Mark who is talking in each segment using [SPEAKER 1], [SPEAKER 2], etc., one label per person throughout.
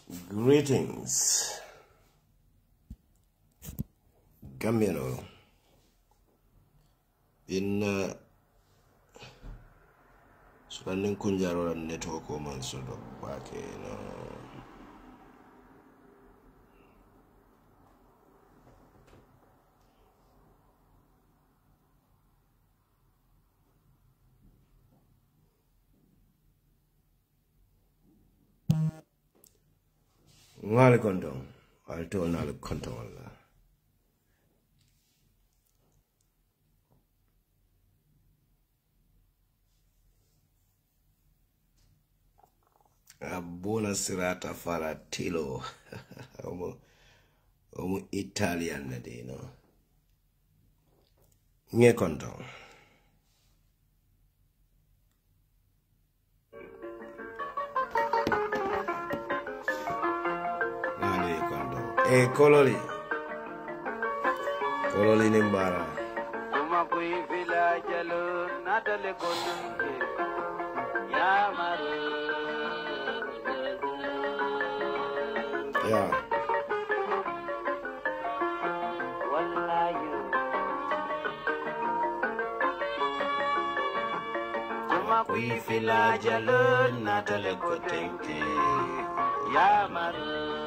[SPEAKER 1] Greetings, Gambiano. In Sanneh Kunjaro network woman sort of back in Ngale kontong, alto nale kontong Allah. Buona serata faratilo. Omo Italian nade no. Nge kontong. Kololi nimbara. Yeah. We feel a jalon, not a leco tenke. Yamaru.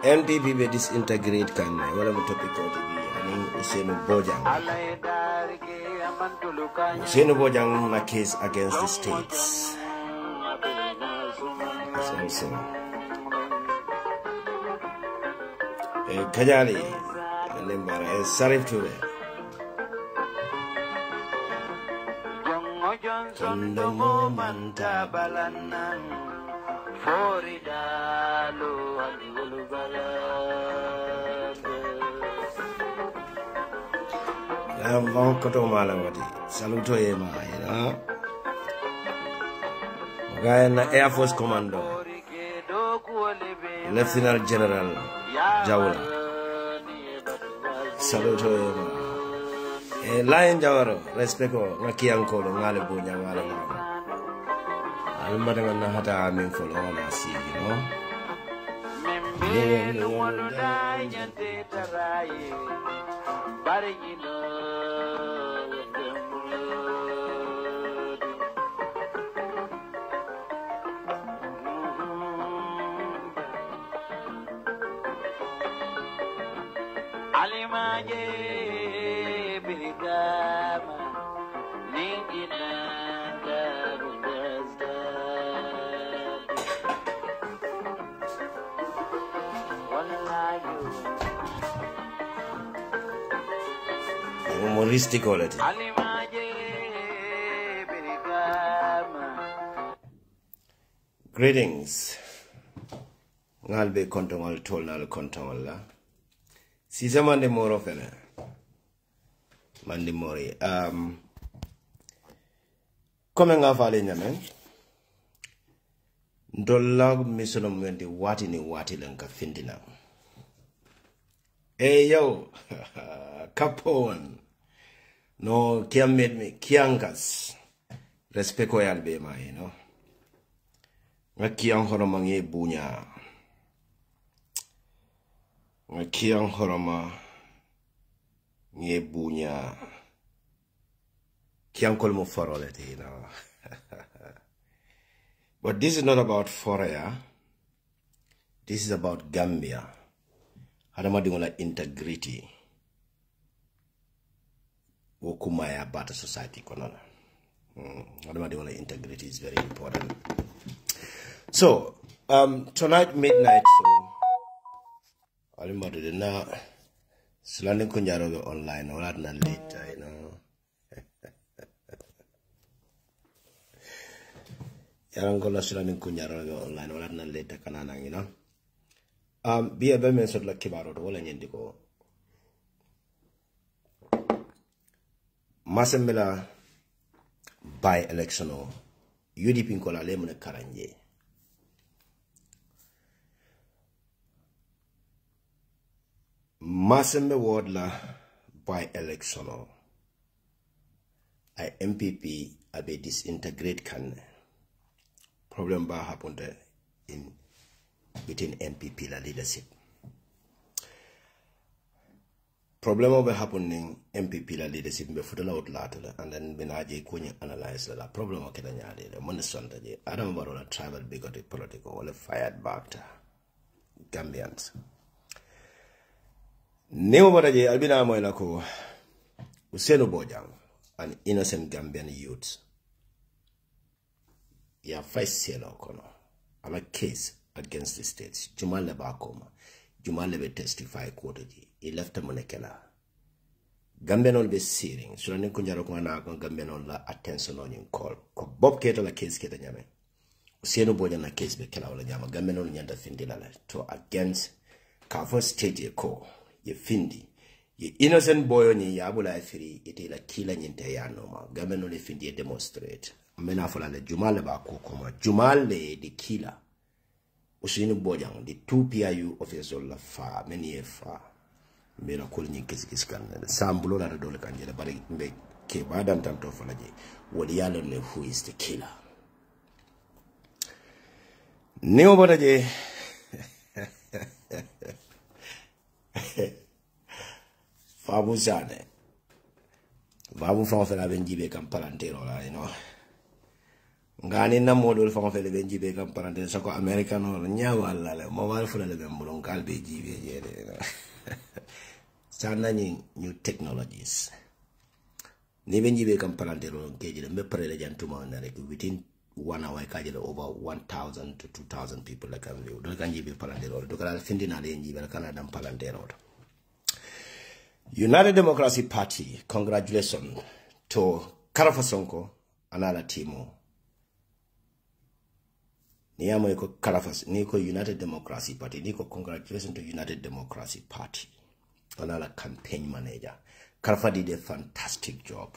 [SPEAKER 1] MTP be disintegrate can whatever topic to be. I mean, 𝒐𝒊𝒏. 𝒐𝒊𝒏 na case against the states. That's also. Kajali, Limbara, Sarif to it. Sondomo manta balanan Foridalo aligulu balade. Long koto malamati. Saluto ema, you know. Guyana Air Force Commando, Lieutenant General Jawla. Saluto ema. Lion Jawaro, respecto, Makiankolo, Malibu, Yamala. I'm not going to have to aim for all I see, you know. Humoristic quality. Greetings. Ngalbe kontong al tol nal kontong Allah. Sisa mande moro fene. Mande mori. Come nga fale nyame. Ndolag misono mwende wati ni wati lenka findina. Hey yo, Capone. No, Kiam made me Kiangas. 𝒂𝒄𝒄𝒏 ma, you know. Kiang horoma nge bunya. Kiang horoma nge bunya. Kiang kolmo forolete, you know. But this is not about Forea. This is about Gambia. Hadama dingola integrity. Wokumaya bata society konona. Integrity is very important. So, tonight midnight, so I'm about to now Sanneh Kunjaro online or at later, you know. Yarangola Sanneh Kunjaro online or at later kanana, you know. Be a very sort like Kibaro all and Indigo. Masembela by election or UDP Nkola Lemon Karanje. Masembe ward la by election or I MPP abe disintegrate can problem ba happened within MPP la leadership. Problem over happening MPP la leadership be futala out later and then benaje kunye analyze la problem okay nyade le mon sonda je Adam Barrow la tribal bigoted political or fired back to Gambians. Nemo badaje albina mo lako Ousainou Bojang, an innocent Gambian youth. Ya first sailor kono ala case against the states. Jumale bakoma. Jumale be testify kotoji. He left a monekela. Gambian be searing. So na kunjaro ko na Gambian la attention on in call. Ko Bob Keto la case keta nyame. Ousainou Bojang na case be kela wala nyama. Gambian nyanda findi la to against cover state ye ko. Ye findi. Ye innocent boy ni yabula free ite la kila nyinte ya noma. Gambian le findi ye demonstrate. Mena fola le Jumale ba ko koma. Jumale the killer. Ousainou Bojang, the 2 PIU officers la fa, many a fa. Mena kul nyi kis kan. Sambulo la dole kanjela bari mbe ke badan tanto fola je. Wali yalo le who is the killer. Neo boda je. Fabou Sanneh. Fabou Franfela benjibe kam parantero la, you know. Ngani na modul Franfela benjibe kam parantero sako Americano nyawa la le mobile fula le bembulon kalbe jibe jere. Sana new technologies. Ni benjibe kam parantero keje me prele jantuma na rek within 1 hour kaje over 1,000 to 2,000 people la kan view. Do kan jibe parantero do kala findina le jibe kana dam parantero. United Democracy Party, congratulations to Karafa Sonko, another team. Niyamo iko Karafa, niko United Democracy Party, niko congratulations to United Democracy Party, another campaign manager. Karafa did a fantastic job.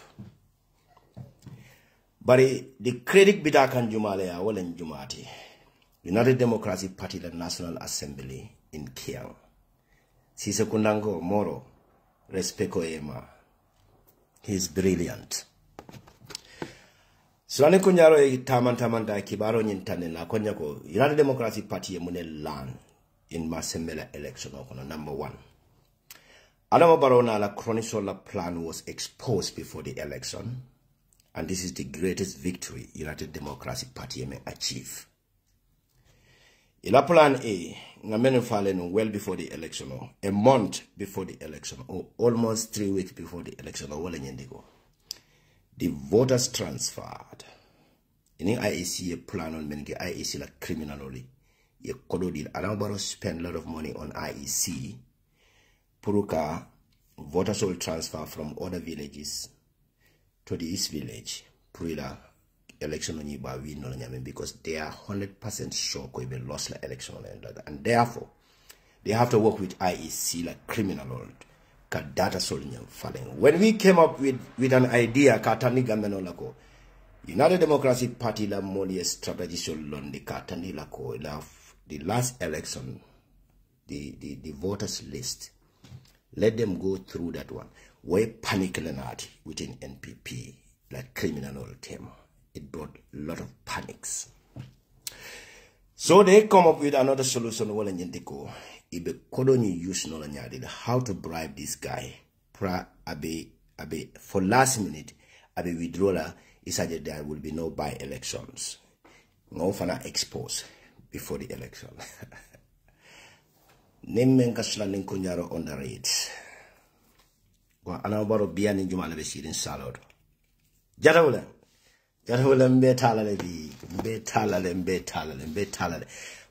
[SPEAKER 1] But the credit bidakan Jumale ya walen Jumati. United Democracy Party, the National Assembly in Kiang. Sise kundango moro. 𝒂𝒄𝒄𝒏. He's brilliant. So ane kunyaro tamanta kibaro nyintane na konyako United Democracy Party mune land in Masemela election okono number 1. Adama Barona la Chronicle plan was exposed before the election, and this is the greatest victory United Democracy Party may achieve. Ila plan A, ngamene falen well before the election, or a month before the election, or almost 3 weeks before the election, or wala nyendigo. The voters transferred. In IEC a plan on many IEC like criminally. Ye kodo did Anambaro spend a lot of money on IEC. Puruka voters will transfer from other villages to the East village. Purila election on Yiba win no nyame because they are 100% sure we will lost the election and therefore they have to work with IEC like criminal data solnyam falling. When we came up with an idea katani gameno lako United Democracy Party la moli strategy solon the katani lako the last election the voters list, let them go through that one. We panic lenati within NPP like criminal term. It brought a lot of panics. So they come up with another solution. Well, ibe kodoni use no how to bribe this guy. For last minute, abe withdrawal is that there will be no by-elections. No fana expose before the election. Nemmen kasla ninkunyaro on the rate. Wa anabaro biani jumala besirin salad. Jadawla. Jadawla mbe talale.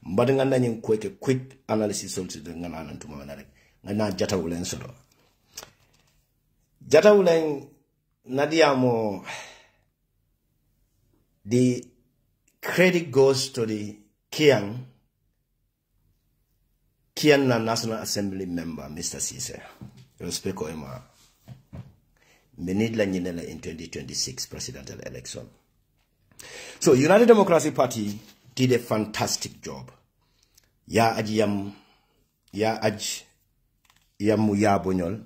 [SPEAKER 1] Mbadanga na nyin quick analysis also ngana nan tuma na rek. Ngana jatawla nsolo. Jatawla nadiamo the credit goes to the Kiang National Assembly member, Mr. Cisse. 𝒂𝒄𝒄𝒏. Menidla Nyinela in 2026 presidential election. So United Democracy Party did a fantastic job. Ya bonyol.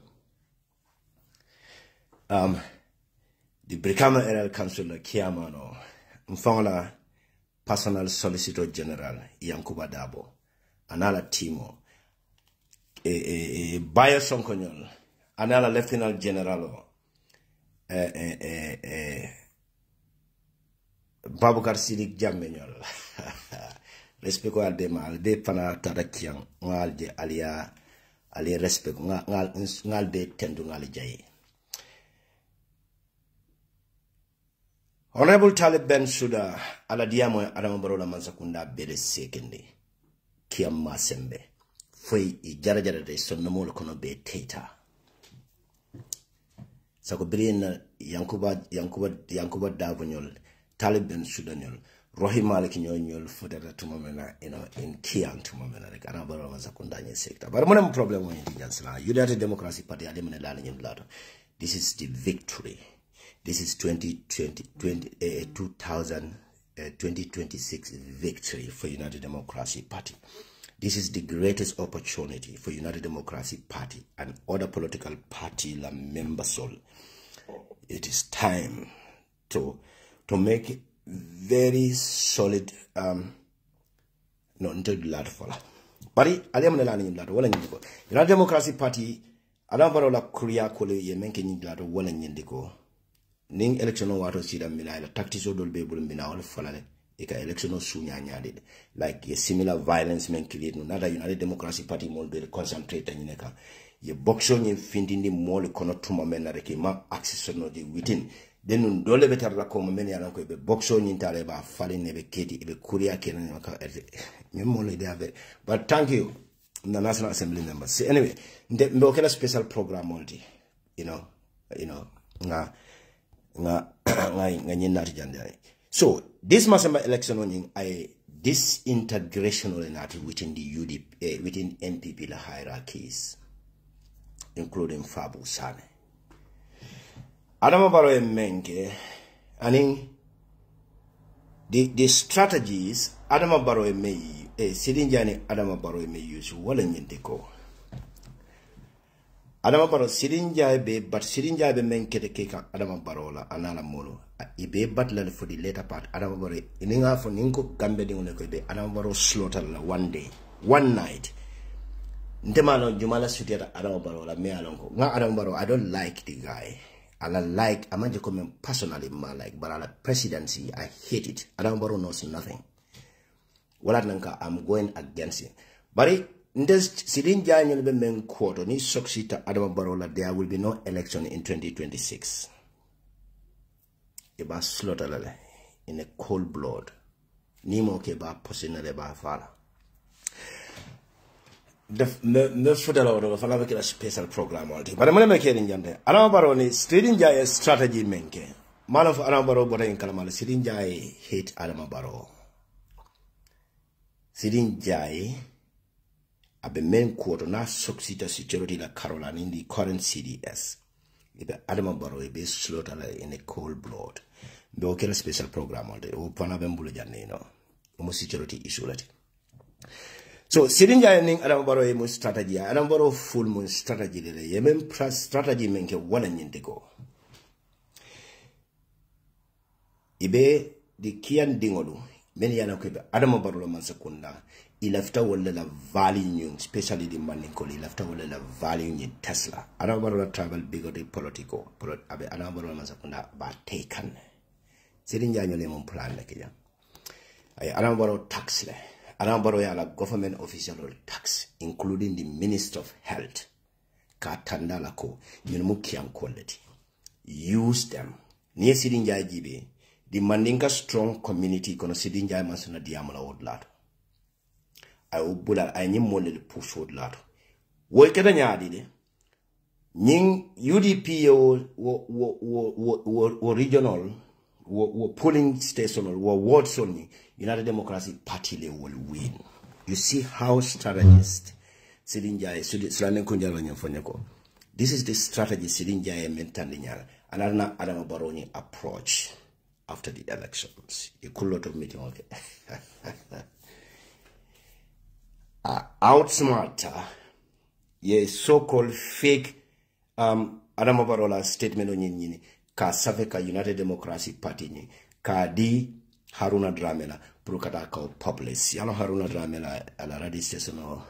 [SPEAKER 1] the Brikama Area Council Kiamano, Mfangla Personal Solicitor General Yankuba Dabo, Anala Timo, Bayo Sonkonyol, Anala Lieutenant General Babukar Sidik Jamenyol. Respecto al de mal de pana tarakiang ngal de alia ali respect ngal de tendu ngal jay. Honorable Talib Ben Suda ala diamo Adama Barrow la mansakunda bele sekende kiamma sembe foi I jara de sonnomol kono be teta sako birina yankuba davonyol Talib Ben Suda nyol Rohi Malik nyol fodera tumamena in Kian tumamena like Adama Barrow mansakunda nye sekta but mon problem won in Jansla United Democracy Party alimene la nyim lado. This is the victory. This is 2026 victory for United Democracy Party. This is the greatest opportunity for United Democracy Party and other political party la members. It is time to make very solid no into the lad for bari aliam la ni lad wala nyindiko United Democracy Party Adama Barrow la kuria kole ye menke ni lad wala nyindiko ning election wato sida mina la tactics odol be bul mina wala falale e ka election sunya nyaade like a similar violence men create no nada United Democracy Party mol be concentrate ni neka ye boxo ni findindi mol kono tuma men rek ma access no di within den dole betar la ko men yana ko be boxo ni tare ba faline be kedi be kuria kenan maka même mol ide ave but thank you the National Assembly members. So anyway mbe okela special program multi you know nga so this Massamba election on this integration within the UDP within NPP hierarchies, including Fabou Sanneh. Adama Barrow Menge, and the strategies Adama Barrow may Sidinjani Adama Barrow may use Wallen Adama Barrow Sidinjabe, but Sidinjabe men 𝒘𝒐𝒘𝒃 Adama Barrow la anala molo. Ibe battle for the later part. Adama Barrow ininga for ninko gambe dingo be Adama Barrow slaughter la one day, one night. Ndemalo Jumala Sutiata Adama Barrow la me alonko. Nga Adama Barrow, I don't like the guy. I like amanje come personally ma like, but I like presidency. I hate it. Adama Barrow knows nothing. Wala nanka I'm going against it. But Ndes Sidin Janyol be men quarter ni soksita Adama Barrow la there will be no election in 2026. Eba slaughter in a cold blood. Nimo ke ba posinale ba fala. The federal order fala make a special program all day. But I'm gonna make it in Jande. Adama Barrow ni Sidin Jay strategy menke. Man of Adama Barrow bora in Kalamala. Sidin Jay hate Adama Barrow. Sidin Jay abe main quarter na soksita security la Caroline in the current CDS. Ibe Adama Barrow ibe slaughter in a cold blood. Be okela special program all day. Upana bembule jane no. Umo security issue lati. So Sidin Jay ning Adama Barrow mo strategy. Adama Barrow full mo strategy le. Yemen strategy menke wala nyindiko. Ibe di kian dingolu. Many yana kwebe Adama Barrow man sekunda. Il after wala la value, especially the money call. Il after wala la value in Tesla. Adama Barrow travel bigger the political. Abe Adama Barrow man sekunda ba taken. Sidin Jay nyole mon plan like ya. Ay Adama Barrow tax le. Adama Barrow ya la government official tax, including the Minister of Health. Katanda la ko. Yunmu kiam quality. Use them. Near Sidin Jay jibe. The Mandinka strong community kono Sidin Jay masuna diamala wod lato. I ubula I nyim mole push wod lato. Wo keda nyaadi de. Nying UDP wo regional wo polling station wo ward zone United Democracy Party le will win. You see how strategist Sidin Jay Sulanen kunjalo nyamfonyako. This is the strategy Sidin Jay mentandi nyala. Anarna Adama Barrow approach after the elections. A cool lot of meeting okay. Outsmart ye so-called fake Adama Barrow statement on yini ka safe ka United Democracy Party ni ka di Haruna Dramela pour kata ka populace yalo Haruna Dramela ala radio station o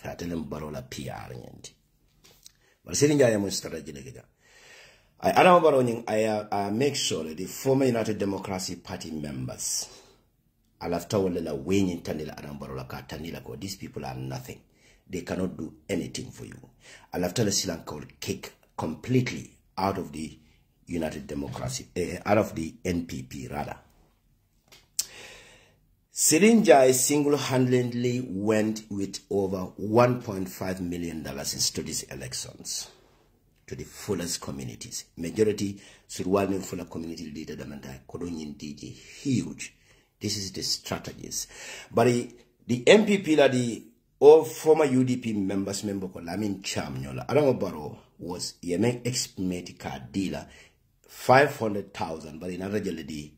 [SPEAKER 1] atelem barola PR nyenti but sitting jaya mo strategy lega I Adama Barrow I make sure that the former United Democracy Party members alafta wala wenyin tanila Adama Barrow ka tanila ko these people are nothing. They cannot do anything for you. Alafta la silang will kick completely out of the United Democracy, out of the NPP rather. Sirinjai single-handedly went with over $1.5 million into these elections to the fullest communities. Majority surrounding fuller community leader damanda kodonyin DJ huge. This is the strategies. But the NPP la the all former UDP members member ko Lamin Cham nyola Adama Barrow was yemen estimate ka dealer 500,000 but in other jelly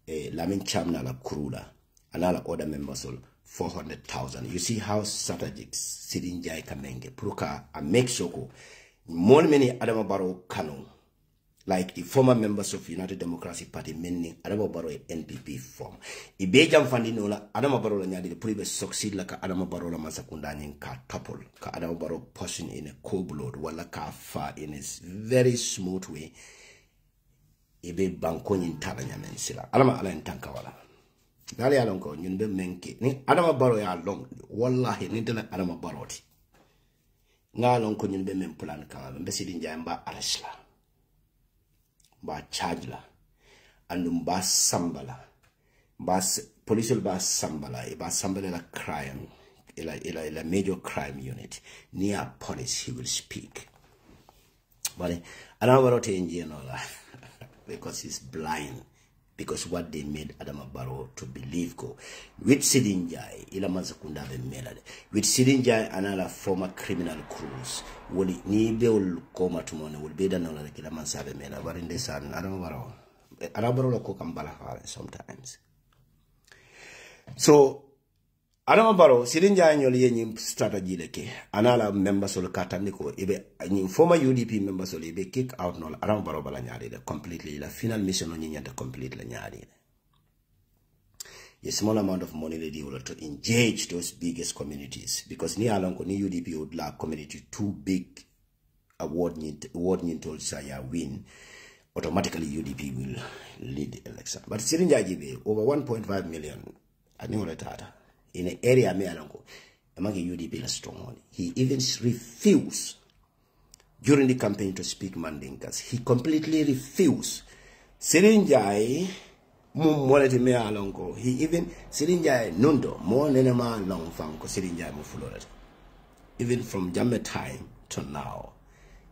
[SPEAKER 1] Lamin Cham nala kurula another other members all 400,000. You see how strategic sitting jai kamenge pruka a make soko more many Adama Barrow kanu like the former members of United Democracy Party, meaning Adama Barrow NPP form. Ibejam fandinola Adama Barrow nyadi the previous succeed like Adama Barrow masakundani ka topple ka Adama Barrow pushing in a cold blood wala ka far in a very smooth way. Ibe bankonyin talanya mensila. Adama ala ntanka wala. Dali alonko nyunbe menke ni Adama Barrow ya long wallahi ni dela Adama Barrow ti. Nga alonko nyunbe memplan kama mbesi dinja mba arashla. Ba charge la and ba sambala ba police ba sambala la crime ila major crime unit near police he will speak but another because he's blind because what they made Adama Barrow to believe go with Sidinjai ila mazakunda be melade with Sidinjai another former criminal crews will ni be will come to money will be done on the kila mansabe mela but in the sun Adama Barrow ko kambala sometimes so Adama Barrow Sidinjai nyoli yenyi strategy leke anala members ol katandiko ibe former UDP members ol ibe kick out no Adama Barrow bala nyari completely la final mission on nyanta completely nyari a small amount of money they will to engage those biggest communities because ni alongo ni UDP would lack community too big award told saya win automatically UDP will lead the election but Sidinjai give over 1.5 million anyola tata in an area me alongo among UDP is strong. He even refused during the campaign to speak Mandinkas. He completely refused. Sidinjai mumwaleti me alongo. He even Sidinjai nundo more nenema long fanko Sidinjai mufulorati. Even from Jamme time to now.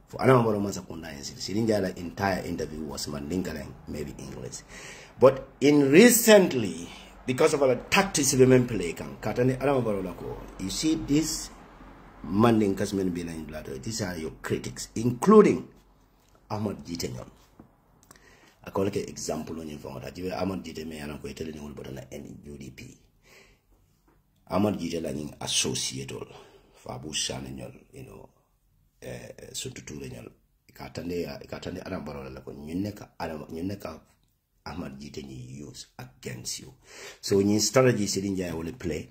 [SPEAKER 1] For anamoro masakunda Sidinjai the entire interview was Mandinka maybe English. But in recently because of our tactics women play katani Adama Barrow lako you see this Mandinkas men be in blood these are your critics including Ahmad Jitenyon I call like an example on your phone that you Ahmad Jite me and I'm telling you about any UDP Ahmad Jite learning associate all Fabou Sanneh you know sututu lenyol katani Adama Barrow lako nyuneka Ahmad Jite ni use against you. So in strategy Sidinjai will play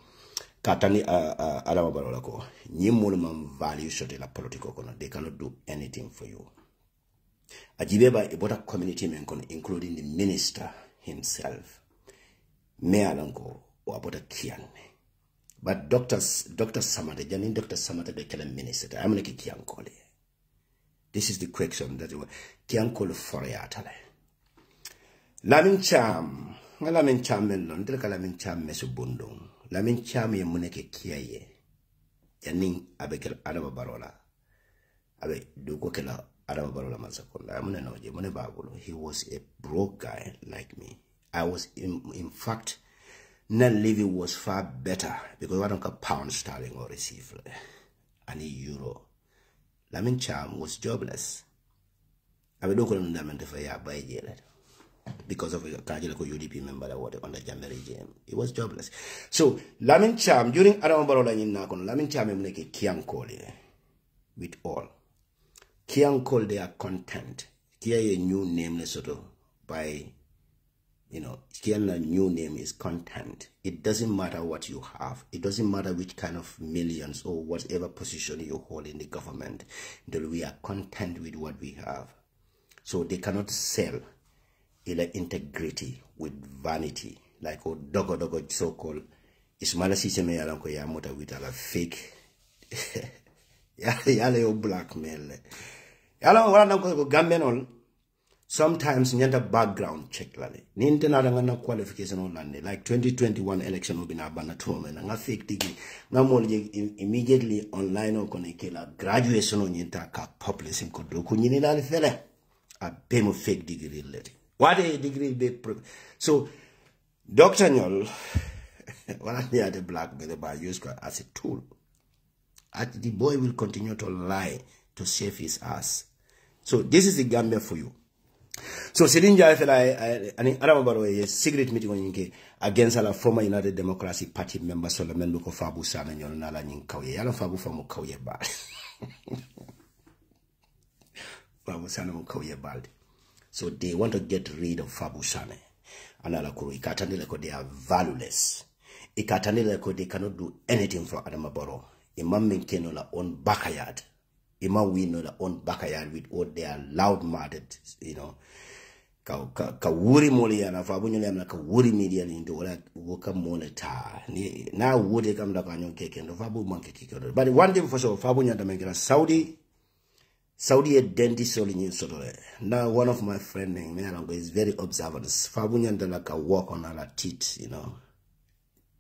[SPEAKER 1] katani Adama Barrow lako ni minimum value shot la political kono they cannot do anything for you. Ajibeba ibota community men kono including the minister himself. Me alanko o abota kian. But Dr. Samata janin Dr. Samata be kala minister I'm like kian kole. This is the question that kian kole for yatale. Lamin Cham melon, Draka Lamin Cham mesubundung. Lamin Cham ye muneke kiaye. Yaning abekel Adama Barola. Abe dukokela Adama Barola Masakonda. Amune noje, mune bagulo. He was a broke guy like me. I was in fact net living was far better because I don't get pound sterling or receive any euro. Lamin Cham was jobless. Abe dukolo ndamente fa ya by jail. Because of a UDP member that was on the Jammeh regime. He was jobless. So, Lamin Cham, during Adama Barrow in Nakon, Lamin Cham make a Kiankole with all. Kiankole, they are content. here a new name Lesotho by, you know, here a new name is content. It doesn't matter what you have. It doesn't matter which kind of millions or whatever position you hold in the government. Until we are content with what we have. So they cannot sell integrity with vanity. Like dogo so-called Ismaila Siseme yalanko ya mota with a fake yale yo blackmail. Yala wala ko Gambian sometimes nyanta background check lale. Ninte na ngana qualification on lande. Like 2021 election will be na bana tome na nga fake degree. Na molje immediately online on connect la graduation on nyanta ka population ko do ko nyini lale fele. A pay fake degree lady. What a degree be so Dr. Nyol what are the blackmail by use as a tool. The boy will continue to lie to save his ass. So this is the Gambia for you. So Silinja I remember a secret meeting against a former United Democratic Party member Solomon Luko Fabou Sanneh Nyol Nala Nyinkawe. Yala Fabou from Mukawe Bald. Fabou Sanneh Mukawe Bald. So they want to get rid of Fabou Sanneh. Anala Kuru Ikatanileko, they are valueless. Ikatanileko, they cannot do anything for Adama Barrow. Imam maintain their own backyard. Imam win their own backyard with all their loud-mouthed, you know. Ka wuri moli ya na Fabou nyole amna ka wuri media ni ndo wala woka moneta. Na wuri kamda kanyo keke ndo Fabou manke keke. But one thing for sure, Fabou nyanda mengila Saudi a dentist in Sotole. Now one of my friend named Melango is very observant. Fabou nyanda like a walk on our teeth, you know.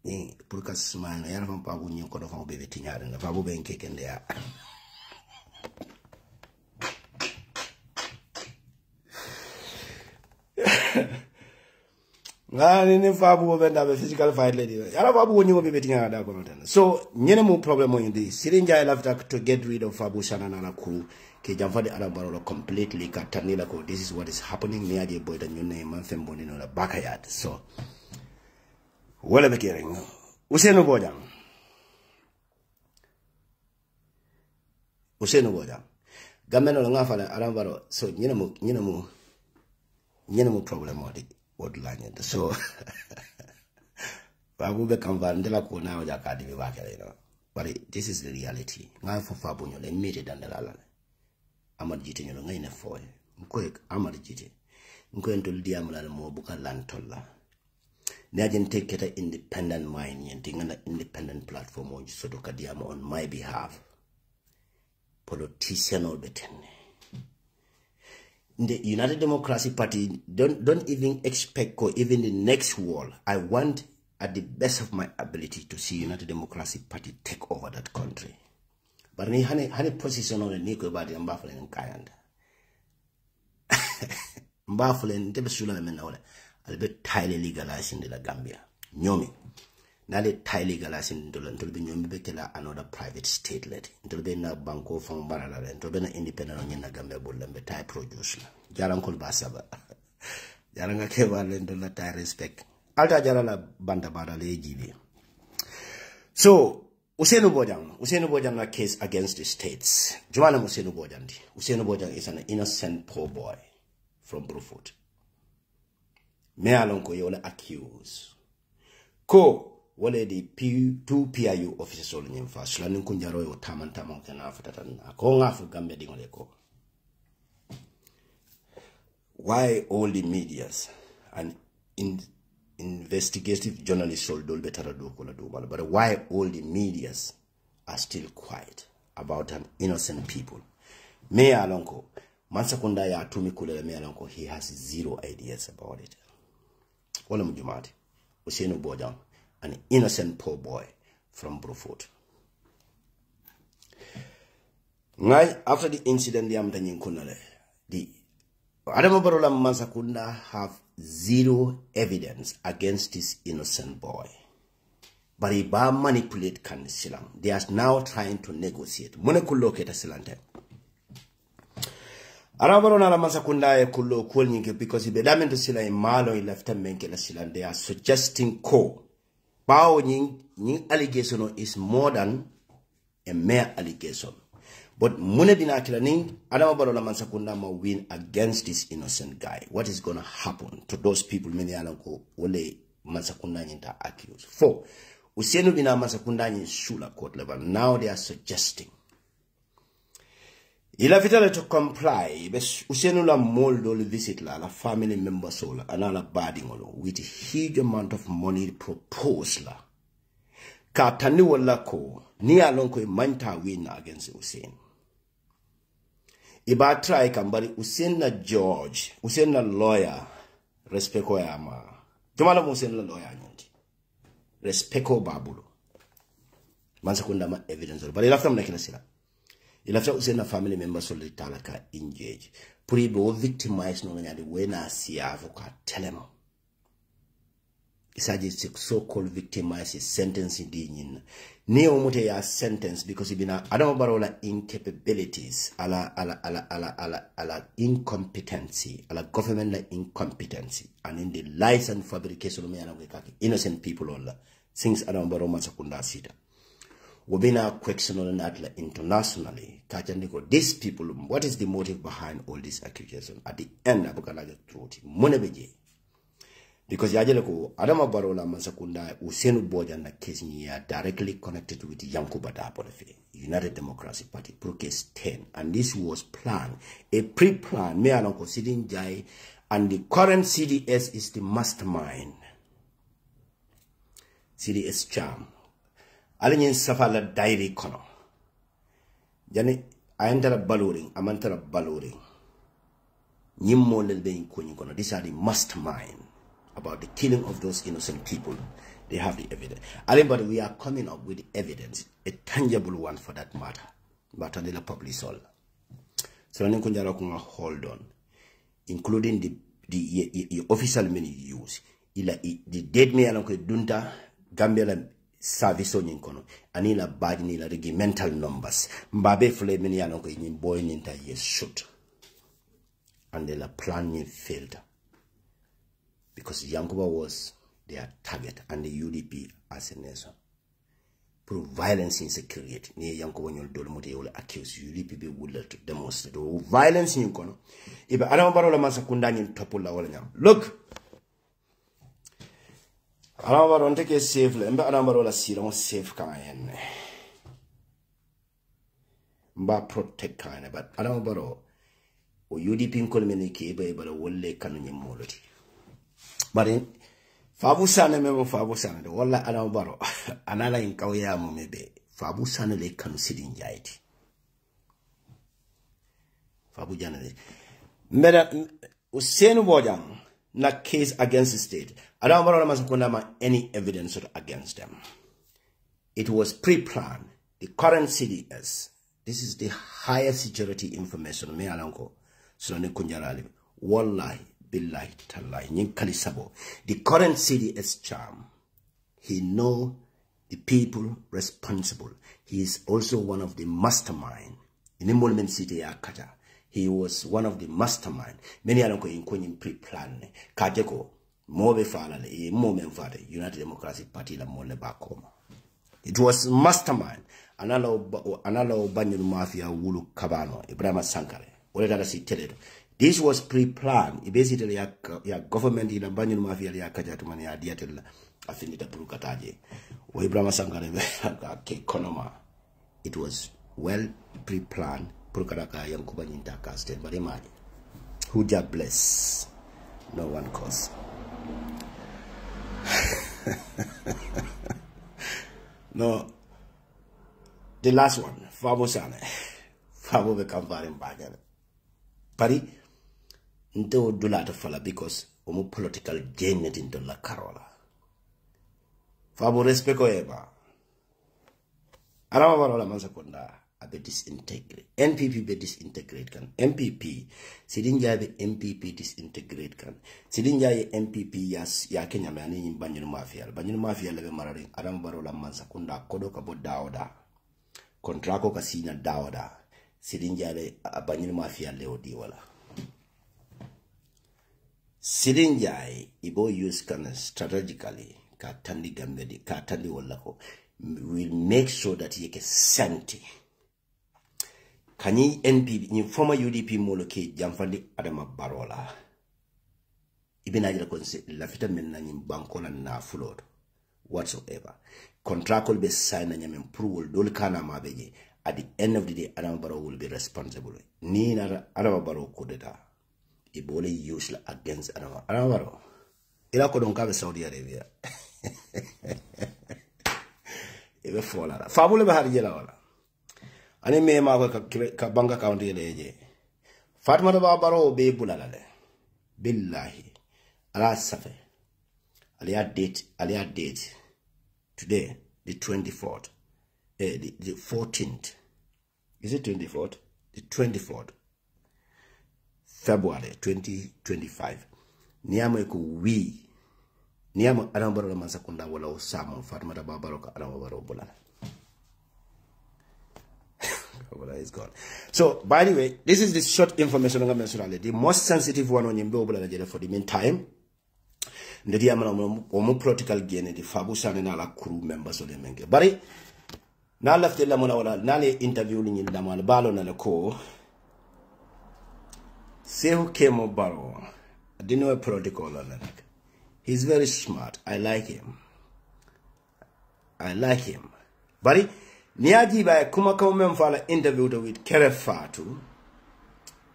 [SPEAKER 1] Purka smile, I have a Fabou nyoko do Fabou baby tinyard and the Fabou being kicking there. Fabou will have a physical fight lady. I have Fabou when you will be beating her. So, no problem in this. Sirinja left to get rid of Fabou Sanneh and Akuru. Jamfadi Arabaro completely Katanila. This is what is happening near the boy that you name and Fembon in the backyard. So, what am I hearing? Ousainou Bojang. Ousainou Bojang. Gameno Langafala Arabaro. So, you know, problem with it. So, Fabou become Vandela now, you know. But this is the reality. Now for Fabou, they made it under the Amad Jiti, you know, in a foil. Quick, Amad Jiti. I'm going to Diamala Mobuka Lantola. Najan take it an independent mind and think an independent platform on Sotoka Diamo on my behalf. Politician or better. In the United Democratic Party, don't even expect or even the next wall. I want at the best of my ability to see United Democratic Party take over that country. But ni hani position on the Nico body and baffling and kind. Baffling tebe sula men nawle. I'll be tightly legalized in the Gambia. Nyomi. Now they tightly legalized in the until be nyomi betela another private state led. Until be na banko from Barala until be na independent on the Gambia bull tie produce. Jarang kol basaba. Jarang keva lendo la tie respect. Alta jarala banda bada le jibi. So Ousainou Bojang na case against the states. Jumana Ousainou Bojang. Ousainou Bojang is an innocent poor boy from Brufut. Me alonko yola accuse. Ko wale the two PIU officers all in fa sulanin kunjaro yo tamantama kana fatatan. Ko ngafu Gambia dingole ko. Why all the medias and investigative journalists all do better do but why all the medias are still quiet about an innocent people? Me alonko Mansakunda ya atumi kulele me alonko he has zero ideas about it. Wala mjumati Ousainou Bojang, an innocent poor boy from Brufut. After the incident the Adama Barrow Mansakunda have zero evidence against this innocent boy. But he manipulate Kanisilang. They are now trying to negotiate. Monekuloketa silante. Arabaro na Mansakunda e kulo kulnyinge because he bedamen to sila imalo in left menke la silan. They are suggesting ko. Bao nying allegation is more than a mere allegation. But mune bina kilaning Adama Barrow la Mansakunda ma win against this innocent guy. What is gonna happen to those people many alanko wole Mansakunda nyinta accused? 4. Ousainou bina Mansakunda nyin shula court level. Now they are suggesting ila vitale to comply. Ousainou la moldo le visit la family member sola anala badingolo with a huge amount of money proposed la. Ka tani wala ko ni alonko manta win against Ousainou. Iba try kambari Ousainou na George, Ousainou na lawyer, respecto ya ma. Jumala Ousainou na lawyer nyonti. Respecto babulo. Mansakunda ma evidence. But ilafta mnakina sila. Ilafta Ousainou na family members solely talaka engage. Puri bo victimize no ngani wena si avoka telemo. Isaji so-called victimized sentence in the Ni omote ya sentence because ibina Adama Barrow la incapabilities, ala incompetency, ala government la incompetency, and in the lies and fabrication of innocent people all things Adama Barrow Mansakunda sita. Wabina question on that internationally. Kachandiko, these people, what is the motive behind all these accusations? At the end, Abukalaga truth, Munebeje. Because Yajeleko, Adama Barrow la Mansakunda, Ousainou Bojang na case ni directly connected with Yankuba Dapolefe, United Democratic Party, pro case 10. And this was planned, a pre-planned, me alonko Sidin Jai, and the current CDS is the mastermind. CDS charm. Alinyin safala diary kono. Jani, ayantara baloring, amantara baloring. Nyimmo lelbe inkonyi kono. These are the mastermind about the killing of those innocent people. They have the evidence. But we are coming up with evidence, a tangible one for that matter. But the public soul. So hold on, including the official many use. The dead me alonko dunta Gambia service on inkono. Anila bad nila regimental numbers. Mbabe fle many alonko in boy ninta yes shoot. And the plan failed. Because Yankuba was their target and the UDP as a nation. Prove violence in security. Near Yankuba nyol dolmote will accuse UDP would to demonstrate violence in Kono. If Adama Barrow la Mansakunda in Topola Wallanyam. Look! Adama Barrow take a safe, Mba Adama Barrow la Sirong safe kind. Mba protect kind, but Adama Barrow or UDP in Kolmeniki, but a wolle cannon molity. But in Fabou Sanneh memo Fabou Sanneh wala Adama Barrow anala in kawya mo mebe Fabou Sanneh le kanu sidin jaiti Fabou Sanneh meda Ousainou Bojang na case against the state Adama Barrow la Mansakunda ma any evidence against them. It was pre-planned. The current CDS, this is the highest security information me alanko Sanneh kunjarali wallahi billahi tallahi nyinkali sabo. The current CDS charm, he know the people responsible. He is also one of the mastermind in involvement city yakata. He was one of the mastermind. Many are going pre-plan. Kajeko mobe fala le moment fade United Democratic Party la mole bakoma. It was mastermind. Analo banyu mafia wulu kabano Ibrahim Sankare. Ole dala si teledo. This was pre-planned. Basically, ya government ila banyu mafia ya kaja tumani ya diatel afinita purukataje. O Ibrahim Sankare ke konoma. It was well pre-planned. Purukaraka Yankuba nyinta casted but imagine. Who bless. No one cause. No. The last one, Fabou Sanneh. Fabou become very bad. Pari nto dulata fala because omo political gain net into la Carola. Fabou 𝒂𝒄𝒄𝒏. Adama Barrow la Mansakunda abe disintegrate. NPP be disintegrate kan. MPP sidin jabe MPP disintegrate kan. Sidin jaye MPP ya Kenya mani banyu mafia. Banyu mafia lebe marari Adama Barrow la Mansakunda kodo kabo daoda. Kontrako kasina daoda. Sidin jabe banyu mafia leo diwala. Sidin jaye ibo use kan strategically katandi gambedi katandi wallako will make sure that you get senti Kani NPP, ni former UDP moloke jamfandi Adama Barola. Ibina jira konse lafita menna ni bankola na flood whatsoever. Contract will be signed and approval dol kana mabeje. At the end of the day, Adama Barrow will be responsible. Ni na Adama Barrow kudeta. Ibole use against Adama Barrow. Ila ko don ka be Saudi Arabia. Ebe fola. Fabou le bahari jela wala. Ani me ma ka bank account yeleje. Fatma Barrow be bulala le. Billahi. Ala safe. Alia date. Today, the 24th. The 14th. Is it 24th? The 24th. February 2025. Niamo eko we. Niamo Adama Barrow mansakunda wala usamo. Fatma Barrow ka Adama Barrow bulala. Is gone. So, by the way, this is the short information on the most sensitive one on Yembo for the meantime. The Diamond protocol gain the Fabou Sanneh ala crew members of the Menge. But now left the Lamona Nale interviewing in Damal Ballon and a co. Say who came up Barrow. I didn't know a protocol on that. He's very smart. I like him. But Niaji by Kumako Memfala interviewed with Kerefatu.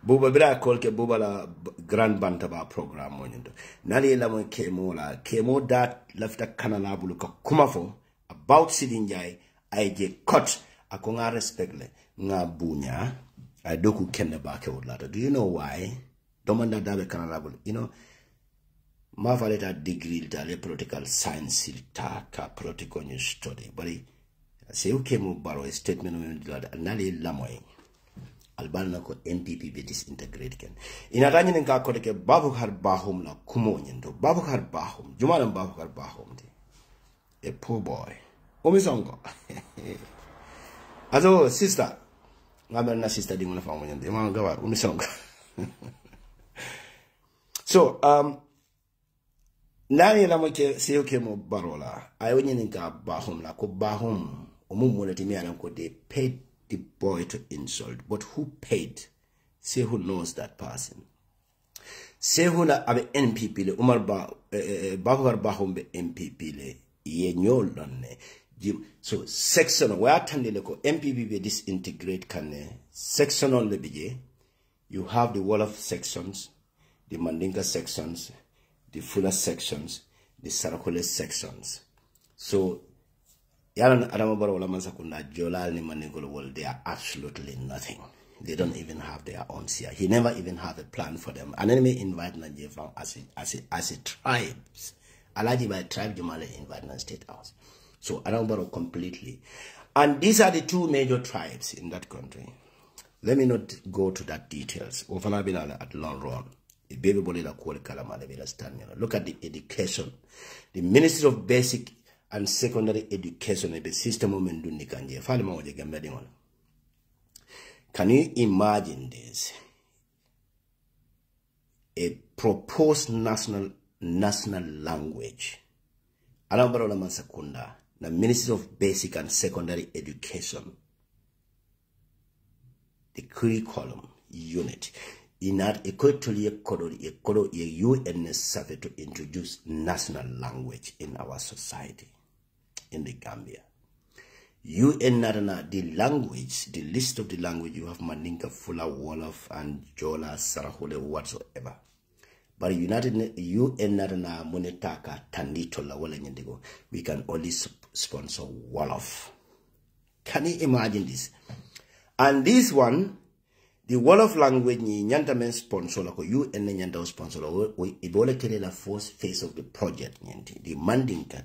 [SPEAKER 1] Buba Bra Kolke Bubala Grand Bantaba program. Nali Lamon Kemo that left a Kanalabuluka Kumafo about Sidinjai. I get cut. I can't respect le. Nga bunya. I doku kende bake udlata. Do you know why? Domanda dabe Kanalabul. You know, Mavaleta degree tale political science ta political news study. But say who came up Barrow a statement of Nali Lamoy Albana ko NPP be disintegrate. In a ranking ka kodeke Babukar Bahum la Kumonyendo. Babukar Bahum. Jumalan Babukar Bahum. A poor boy. Omisongo. Azo sister. Ngabana sister di muna famu nyende. Mama gawa omisongo. So Nani Lamoke say who came up Barola. I only ninka Bahum la ko Bahum. They paid the boy to insult, but who paid? Say who knows that person. Say who na abe NPP le Umar Bakar Bahum be NPP le ye nyol donne. So section where attending ko NPP be disintegrate kane section on le bije. You have the wall of sections, the Mandinka sections, the Fuller sections, the Sarakole sections. So Yaran Adama Barrow Lamasakunda Jolal ni Manigolo, they are absolutely nothing. They don't even have their own CI. He never even have a plan for them. An enemy invite Nigeria as a tribes. Alaji by tribe Jumale invite Nigeria State House. So Adama Barrow completely. And these are the two major tribes in that country. Let me not go to that details. Ofana been at long run. Baby body la call Kalama. Look at the education. The Ministry of Basic and Secondary Education the system of Mendundi Kanje. Can you imagine this? A proposed national language. Anambra Masakunda, the Ministry of Basic and Secondary Education. The curriculum unit. In that a UN survey to introduce national language in our society. In the Gambia. UN the language, the list of the language, you have Mandinka, Fula, Wolof, and Jola, Sarahole, whatsoever. But UN Monetaka, Tanditola, Walendigo, we can only sponsor Wolof. Can you imagine this? And this one, the Wolof language, Nyanta men sponsor, like UN Nyanta sponsor, Ibola la first phase of the project, the Mandinka,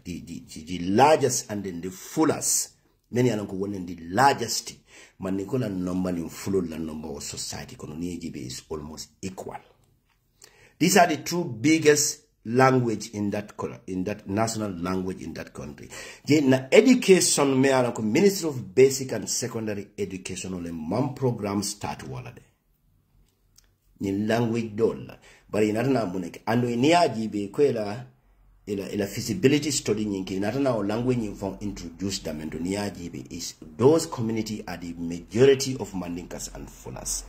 [SPEAKER 1] the largest and then the fullest. Many are the largest. Manikola number in full number of society is almost equal. These are the two biggest language in that national language in that country. The education Ministry of Basic and Secondary Education on a program start wala de. Ni language dollar. But in Arna Munek and we near GB kwela ila feasibility study nyinki natana o language nyinfon introduce them into niyajibe is those community are the majority of Mandinkas and Fulas.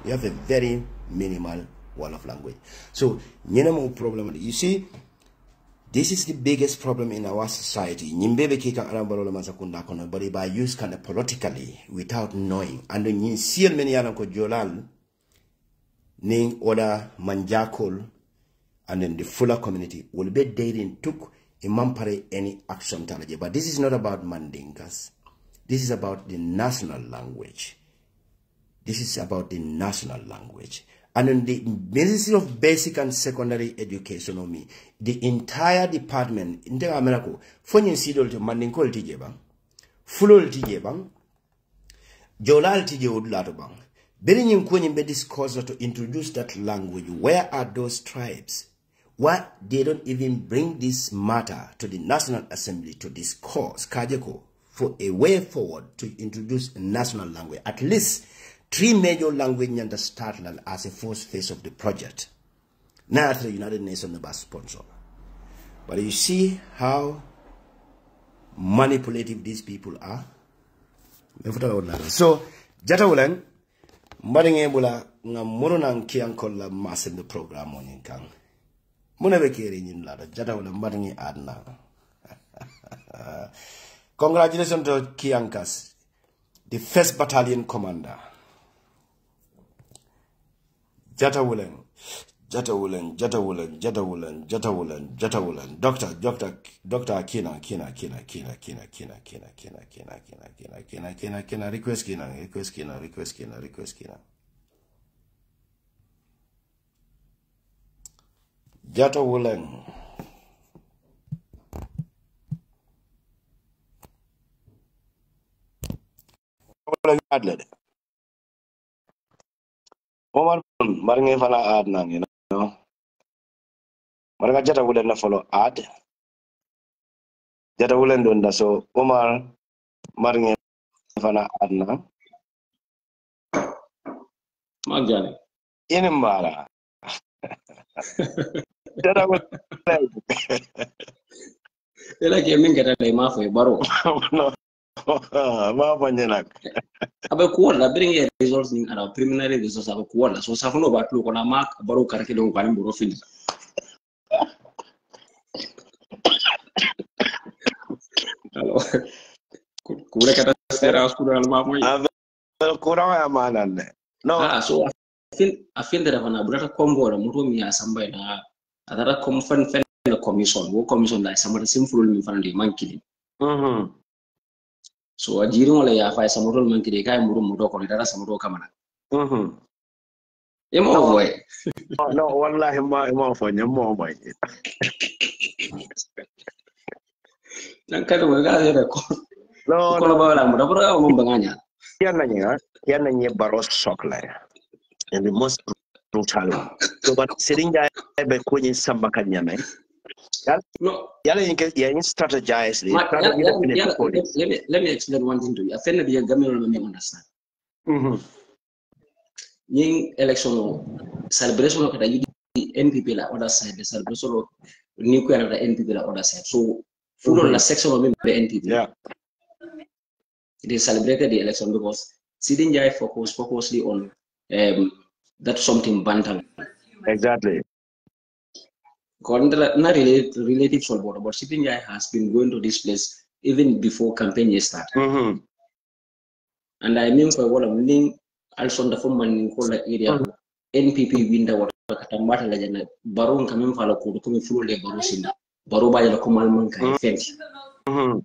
[SPEAKER 1] You have a very minimal wall of language. So nyenamo problem. You see, this is the biggest problem in our society. Nyimbebe kika arambalo masakunda kono, but by use kind of politically without knowing. And then you see many ko jolal ning order manjakol. And then the fuller community will be dating took imampare any action talaje. But this is not about Mandinkas. This is about the national language. This is about the national language. And in the Ministry of Basic and Secondary Education, the entire department, in the America, Fonyin Sidol to Mandinkol Tijebang, Fulol Tijebang, Jolal Tijeudlatobang, Berin Kunin be discourse to introduce that language. Where are those tribes? Why they don't even bring this matter to the National Assembly to discuss Kajeko for a way forward to introduce a national language? At least 3 major languages start as a first phase of the project. Now the United Nations never sponsor. But you see how manipulative these people are. So Jatawulan Maringebula Ngamurunan Kiankola mass in the program on Kang. Munabekiri Lada Jatawulan Maringi Adna. Congratulations to Kiankas, the 1st Battalion Commander. Jatawulan. Doctor Kina. Request Kina. Jatawulan. Omar Maringe Fana ad nang, you know. Maranga Jatawulan na follow ad. Jatawulan dunda so Omar Maringe Fana ad nang.
[SPEAKER 2] Magjani.
[SPEAKER 1] Inimbara. Jatawulan.
[SPEAKER 2] Ela que me queda de mafia baro.
[SPEAKER 1] No. Ma panjenak.
[SPEAKER 2] Abe kuala bring a results in our preliminary results abe kuala. So safuno batlu kona mark baro karake don kwani buro fili. Alors, kure kata stera skura alma moy.
[SPEAKER 1] Abe kurang amanan. No.
[SPEAKER 2] So I feel that when I brought a combo or mutu mi asamba na adara comfort fen commission wo commission la samara simful mi fandi mankili. So a jiri wala ya fa samoro man kide kay muru mudo ko dara samoro kamana. Emo boy.
[SPEAKER 1] No wallahi ma fa nyamo boy.
[SPEAKER 2] Nan kada mo ga zera ko.
[SPEAKER 1] No
[SPEAKER 2] ko ba la mudo bro mo banganya.
[SPEAKER 1] Yana nye baros sokla. And the most brutal. So but sitting there be kwenye samba kanyame.
[SPEAKER 2] No.
[SPEAKER 1] Yala you strategize.
[SPEAKER 2] Let me explain one thing to you. I feel the government will understand. Ning election celebration of the NPP la other side, the celebration of nuclear the NPP la other side. So full on the section of the NPP.
[SPEAKER 1] Yeah.
[SPEAKER 2] They celebrated the election because sitting there focusly on that something bantam.
[SPEAKER 1] Exactly.
[SPEAKER 2] Not relative solve, but sitting there has been going to this place even before campaign start. And I mean for what I'm meaning also the form in call area NPP window what katambata la jana baron kamem fala ko to mi fulo le baro sinda baro ba la ko malman kay fence. And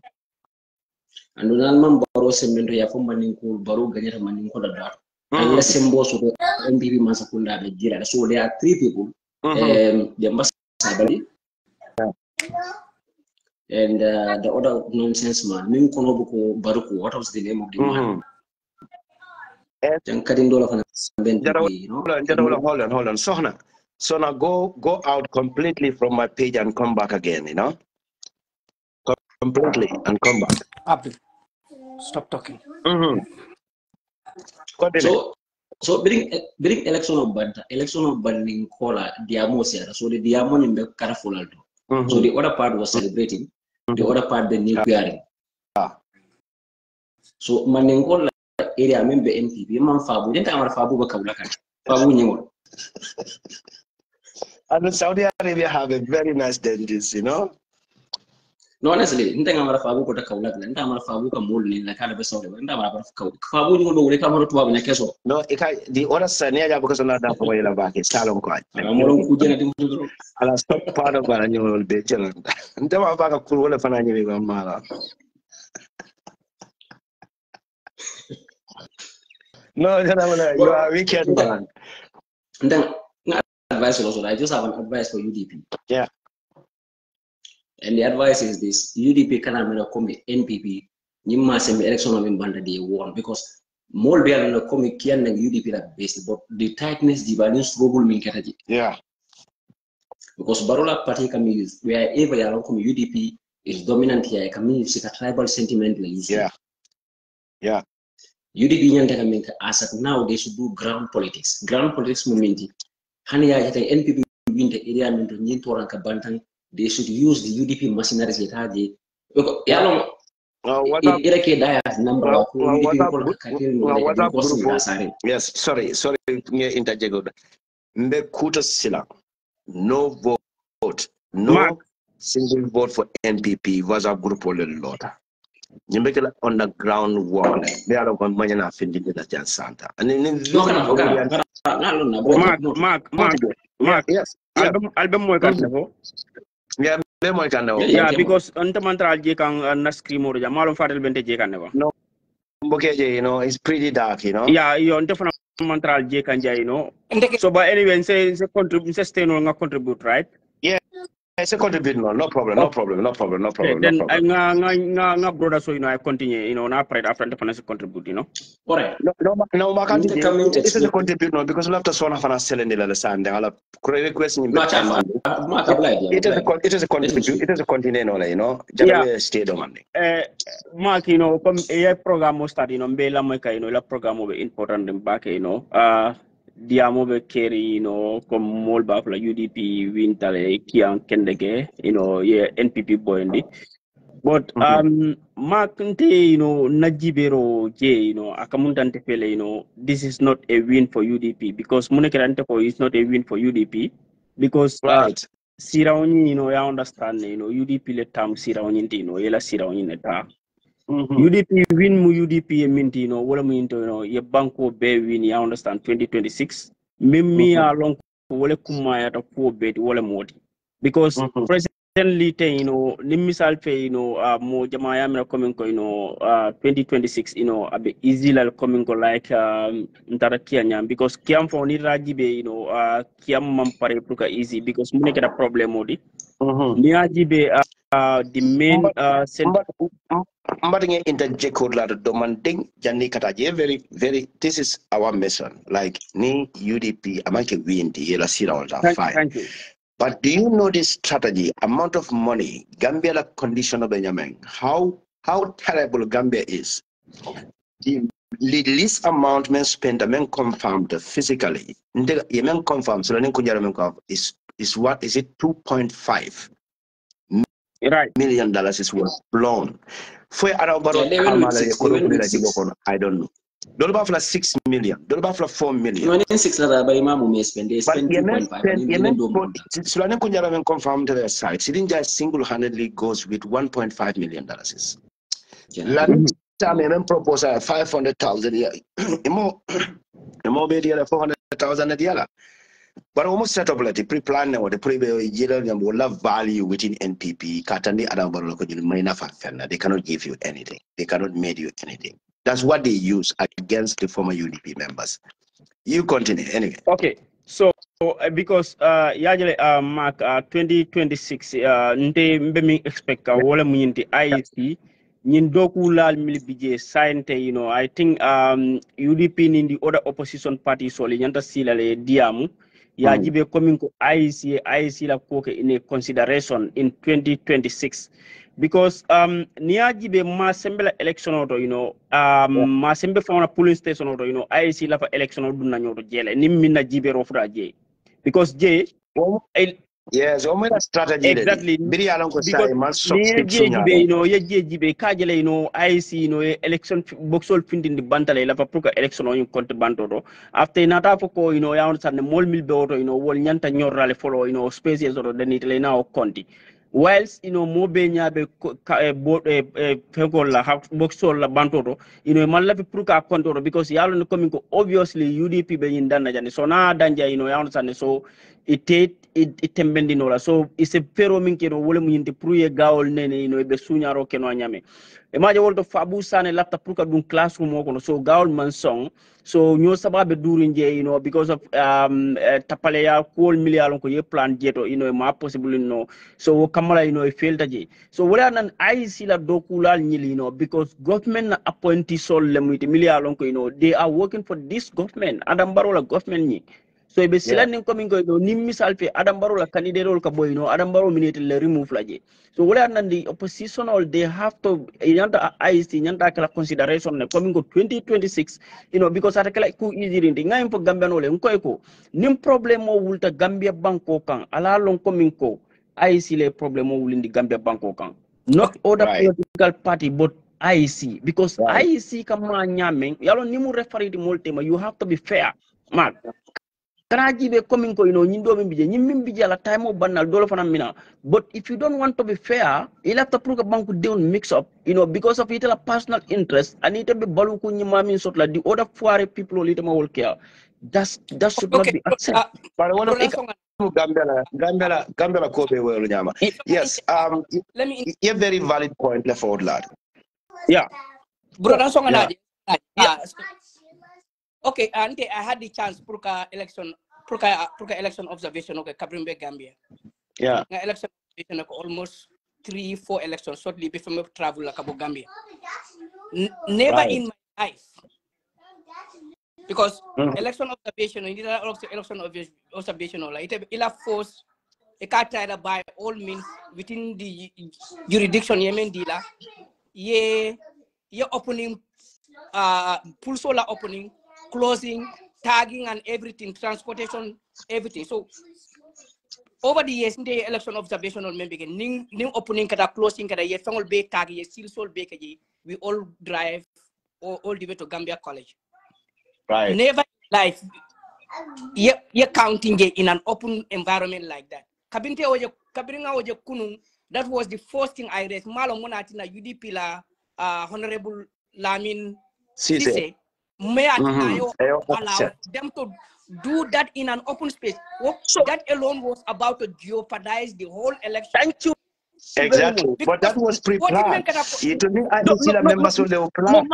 [SPEAKER 2] nan man baro semendo ya form in call baro ganyata man ko da dot. And la sembo so NPP man sakunda be jira. So there are 3 people. The Mabassador and the other nonsense man. What was the name of the man?
[SPEAKER 1] Hold on. So now go out completely from my page and come back again, you know? Completely and come back.
[SPEAKER 3] Abdul, stop talking.
[SPEAKER 2] So bring election of banning cola diamo sera so the diamo nimbe careful alto So the other part was celebrating, the other part the nuclearing. So Manengola area member NPP, man Fabou, then I'm a Fabou Bakablakan. Fabou Nemo.
[SPEAKER 1] And Saudi Arabia have a very nice dentist, you know.
[SPEAKER 2] No, honestly, I'm a Fabou Kotakablakan, and I'm a Fabou Kamul, like Calabaso, and I'm a Fabou will come to have in a castle.
[SPEAKER 1] No, the other Sanneh because of that for you back is Salon quite. I'll stop part of our annual better. And then I'm back a cool of an annual mala. No, you are weekend man.
[SPEAKER 2] And then advice also, I just have an advice for UDP.
[SPEAKER 1] Yeah.
[SPEAKER 2] And the advice is this: UDP cannot come NPP. You must have election of Banda day one because more be able to come here than UDP that based, but the tightness, the balance struggle mean kataji.
[SPEAKER 1] Yeah.
[SPEAKER 2] Because Barola party communities wherever you are come UDP is dominant here. Communities a tribal sentiment like this.
[SPEAKER 1] Yeah. Yeah.
[SPEAKER 2] UDP nyanta as at now they should do ground politics. Ground politics momenti. Hani ya NPP win the area minto nyinto ranka bantang. They should use the UDP machineries yetaje. Yalo ira ke daya number of UDP
[SPEAKER 1] yes, sorry, interject. Mbe kuta sila. No vote. No single vote for NPP was a group of lot. You make it on the ground work. They are going to manage to the Jan Santa. And then Mark, yes,
[SPEAKER 3] album
[SPEAKER 1] yeah,
[SPEAKER 3] yeah, because Antamantra Jekang and Naskrimo, Jamal Fatal Bente Jekaneva.
[SPEAKER 1] No, you know, it's pretty dark, you know.
[SPEAKER 3] Yeah, you're different Mantral Jekanja, you know. So, but anyway, say it's a contribute, right?
[SPEAKER 1] Yeah. It's a contribution, no problem.
[SPEAKER 3] Then I brother, so you know I continue, you know, not pride after the contribute, you know.
[SPEAKER 2] Correct.
[SPEAKER 1] No, it is a contribution because left us one of us selling the sand. I'll request in it is a contribution, it is a continent, you know.
[SPEAKER 3] Yeah.
[SPEAKER 1] State on Monday.
[SPEAKER 3] Mark, you know, come a program was starting on Bela Maka, you know, la program over important and back, you know. Diamobe carry, you know, come Molba for UDP, Wintale, Kian Kendege, you know, yeah, NPP boy. But Mark, you know, Najibero J, you know, Akamuntante Pele, you know, this is not a win for UDP because Munekerantepo is not a win for UDP because Siraoni, you know, I understand, you know, UDP let time Siraoni, you know, Yela Siraoni neta. UDP win mu UDP minti, you know, wala mu into, you know, ye banko be win, you understand, 2026. Mimi along wala kumaya ta ko bet wala modi. Because presently, you know, nimisal fe, you know, mo jamaya mena coming ko, you know, 2026, you know, abe easy la coming ko like ntara kianyam because kiam for ni rajibe, you know, kiam mampare puka easy because mune keda problem modi. Ni rajibe the main
[SPEAKER 1] very this is our mission. Like ni UDP amake win the yela sira fine.
[SPEAKER 3] Thank you.
[SPEAKER 1] But do you know this strategy? Amount of money Gambia la condition of Benjamin. How terrible Gambia is. The least amount men spend men confirmed physically. Men confirmed so is what is it 2.5 million dollars is worth blown. For I don't know. Don't about for 6 million. Don't about for 4 million.
[SPEAKER 2] 6 by Imam may spend. They spend 2.5.
[SPEAKER 1] Sulane Kunjara confirmed to their site. Sirinja single-handedly goes with 1.5 million dollars. Time propose 500,000. More be 400,000 a year. But almost set up like the pre-plan or the pre-year will have value within NPP. Katandi Adambo, they cannot give you anything. They cannot make you anything. That's what they use against the former UDP members. You continue anyway.
[SPEAKER 3] Okay, so because Mark 2026 nte mbemi expect wala munyinti IEC nyindoku lal milibije signed, you know, I think UDP in the other opposition parties so nyanta silale diamu yajibe coming to IEC la koke in a consideration in 2026 because niajibe ma sembela election auto, you know, ma sembe fona polling station auto, you know, IEC la fa election auto na nyoto jele ni minna jibe rofra je because je
[SPEAKER 1] Yes, omela strategy
[SPEAKER 3] exactly.
[SPEAKER 1] Biri along ko
[SPEAKER 3] Because
[SPEAKER 1] say man subscription
[SPEAKER 3] ye JGB kajele IC election boxol finding the bantale la papuka election on compte bantoro after nata foko ya on sanne mol mil be auto wol nyanta nyorale follow spaces or den itele na o konti whilst mo be nyaabe fegol la boxol la bantoro man la puka kontoro because yalo no coming ko obviously UDP be yindana jani so na danja ya on sanne so it tembendinola so it's a pero min keno wole mu yinte pour ye gawol nene be suñaro keno nyame e maje wolto Fabou Sanneh lapta pour ka dum classroom mo kono so gawol man song so ño sababe duri nje because of tapale ya kol million ko ye plan jeto ma possible so kamala e failta je so wala nan IC la dokulal nyili because government na appointee sol le muti million ko they are working for this government adam barola government ni so be silanin coming go nim misal fe adam baro la candidate rol ka boy adam baro minute le remove laje so wala nan the opposition all they have to yanta IC yanta kala consideration ne coming go 2026 because ata kala ku easy rindi ngay fo gambia no le ngoy ko nim problem mo wulta gambia banko kan ala lon coming ko IC le problem mo wulindi gambia banko kan not other political party but IC because IC kama nyame yalo nimu referee di moltema you have to be fair man Kanaji be coming ko nyindo mbije nyimmi mbije la time banal dolo fana mina but if you don't want to be fair you have to prove bank down mix up because of it a personal interest and it be balu ko nyima min sot la the other foire people little ma will care that should not be accepted
[SPEAKER 1] but one of Gambela ko be welu nyama yes
[SPEAKER 4] let me
[SPEAKER 1] a very valid point left out lad
[SPEAKER 3] yeah
[SPEAKER 4] brother okay, and I had the chance for election observation of Kabrimbe Gambia.
[SPEAKER 1] Yeah.
[SPEAKER 4] Election observation of almost 3-4 elections shortly before me travel like Cabo Gambia. Never in my life. Because election observation, election observation, it force a car try by all means within the jurisdiction Yemen dealer. Ye opening full solar opening, closing, tagging and everything, transportation, everything. So over the years, the election observation on member ning opening kada closing kada ye fangol be tag ye still sol be kaji we all drive all the way to Gambia College.
[SPEAKER 1] Right.
[SPEAKER 4] Never in life ye counting in an open environment like that. Kabinga oje kunung, that was the first thing I read. Malo monatina UDP la Honorable Lamin Sise. May I allow them to do that in an open space? So that alone was about to jeopardize the whole election.
[SPEAKER 3] Thank you.
[SPEAKER 1] Exactly, but that was pre-planned. It will be members of the plan.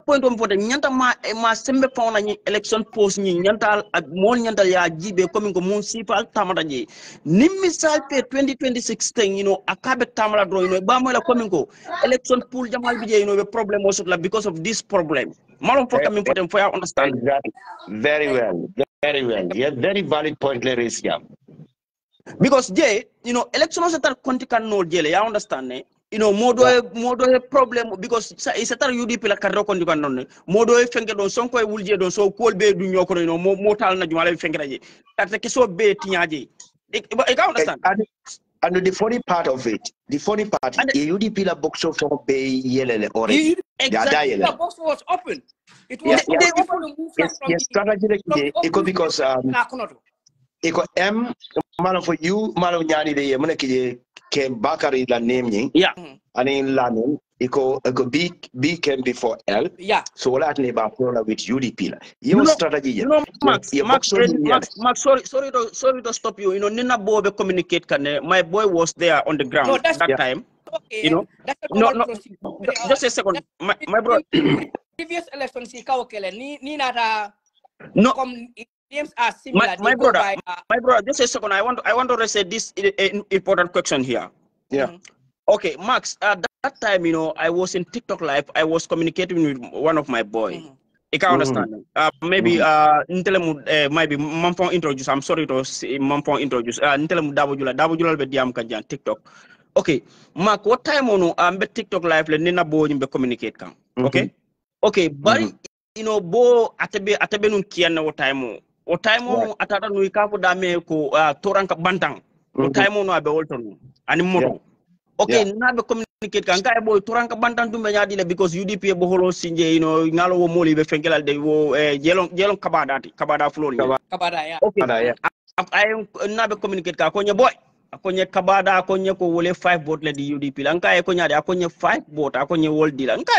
[SPEAKER 3] Point on vote nyanta ma sembe fauna ni election post ni nyanta mol nyanta ya jibe coming ko municipal tamara je nimmi salpe 2026 thing akabe tamara do ba mo la coming ko election pool jamal bi je be problem also because of this problem malon for coming for them for you understand
[SPEAKER 1] exactly very well yeah very valid point le raise yeah
[SPEAKER 3] because je election also tar konti kan no je le ya understand ne modo problem because it's a UDP la karro kondi kan non modo fenke don sonko e wulje don so kol be du nyoko mo tal na jumala fenke raje tarte ke so be tiaje e ka understand
[SPEAKER 1] and the funny part of it UDP la box of be yelele already
[SPEAKER 4] exactly the box was open it was
[SPEAKER 1] yes strategy because iko malo for you malo nyani de yemune ke bakari la name ni ani lanin iko b can be for L so wala atne ba with UDP la your strategy
[SPEAKER 3] Max, sorry to stop you nina bobe communicate kan my boy was there on the ground that time
[SPEAKER 4] okay that's
[SPEAKER 3] just a second my brother
[SPEAKER 4] previous election si kawkele ni nata
[SPEAKER 3] no
[SPEAKER 4] names are similar.
[SPEAKER 3] My brother, just a second. I want to raise this important question here.
[SPEAKER 1] Yeah.
[SPEAKER 3] Okay, Max. At that time, I was in TikTok live. I was communicating with one of my boys. I can understand. Maybe maybe Mampong introduce. I'm sorry to say Mampong introduce. Ntelemu Dabojula be diam kanjan TikTok. Okay, Mark, what time on be TikTok live le nina bo be communicate kan. Okay? Okay, bari you know bo atebe nun kian na what time on atata nu ikapo dame ko toranka bantang. What time on abe olton ani moto. Okay, na be communicate kan kay boy toranka bantang tumbe nyadi le because UDP bo holo sinje you know ngalo wo moli be fenkelal de wo jelon kabada floor ni.
[SPEAKER 4] Kabada ya.
[SPEAKER 3] Okay. I na be communicate ka ko boy akonye kabada akonye ko wole 5 vote le di UDP la nka e ko nyaade akonye 5 vote akonye woldi la nka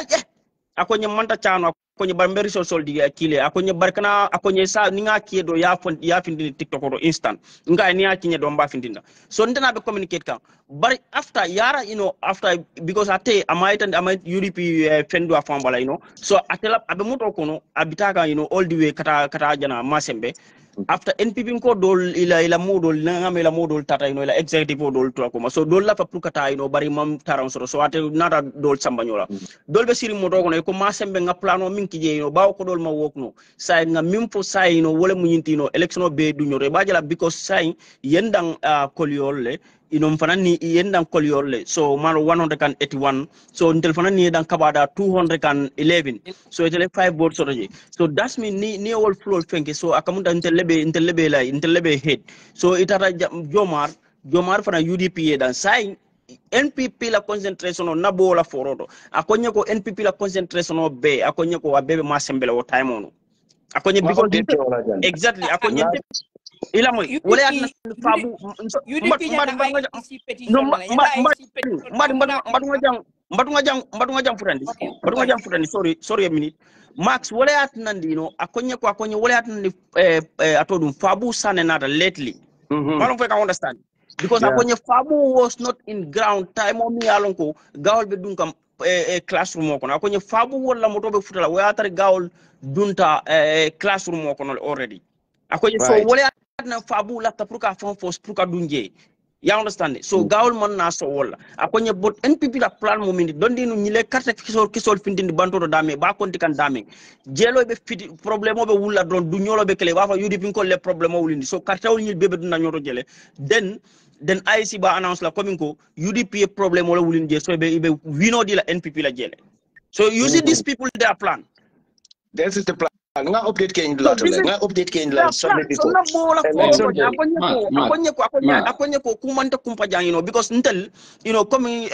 [SPEAKER 3] akonye manta chano akonye barberi sol di kile akonye barkana akonye sa ninga kiedo ya findi TikTok or instant nka ni akinye do mba findinda so ndena be communicate kan but after yara you know after because ate amay UDP fendu afambala you know so atela abe muto kono abitaka you know all the way kata jana masembe after NPP ko dol ila modol ngam ila modol tata you know ila executive dol to ko so dol la fa plukata you know bari mam taran so ate nada dol sambanyola dol be siri modo ko ko masembe nga plano min kije you know baw ko dol ma wokno say nga mim fo say you know wala mu yintino election be du nyore bajala because say yendang koliolle inom fanani yendang koliolle so man 181 so ntel fanani dan kabada 211 so itele 5 votes so that's mean ni all flow fenke so akamunda intelebe head so itata jomar fana UDP dan sai NPP la concentration on nabo la forodo akonye ko NPP la concentration on be akonye ko abebe masembele o time on akonye because exactly akonye ila moy wala atna Fabou
[SPEAKER 4] UDP na IEC petition na IEC petition
[SPEAKER 3] mbatu nga jang futandi sorry a minute Max wala atnandi you know akonye wala atnandi atodum Fabou Sanneh nada lately malon fe ka understand because akonye Fabou was not in ground time o mi alon ko gawol be dun kam classroom ko akonye Fabou wala moto be futala wala tar gawol dunta classroom ko already akonye so wala na Fabou la ta pruka fon force pruka dunje you understand it? So gawol man na so wala akonye bot NPP la plan mo mindi dondi no nyile carte kisol findindi banto dame ba konti kan dame jelo be fiti problème be wula don du nyolo be kele wa fa UDP ko le problème wulindi so carte wol nyil bebe duna nyoto jele then IC ba announce la coming ko UDP problème wala wulindi so be wino di la NPP la jele so you see these people their plan
[SPEAKER 1] this is the plan nga update ke indula to nga update ke indula Sunday before
[SPEAKER 3] akonye ko kumanta kumpa jang you know because ntel you know coming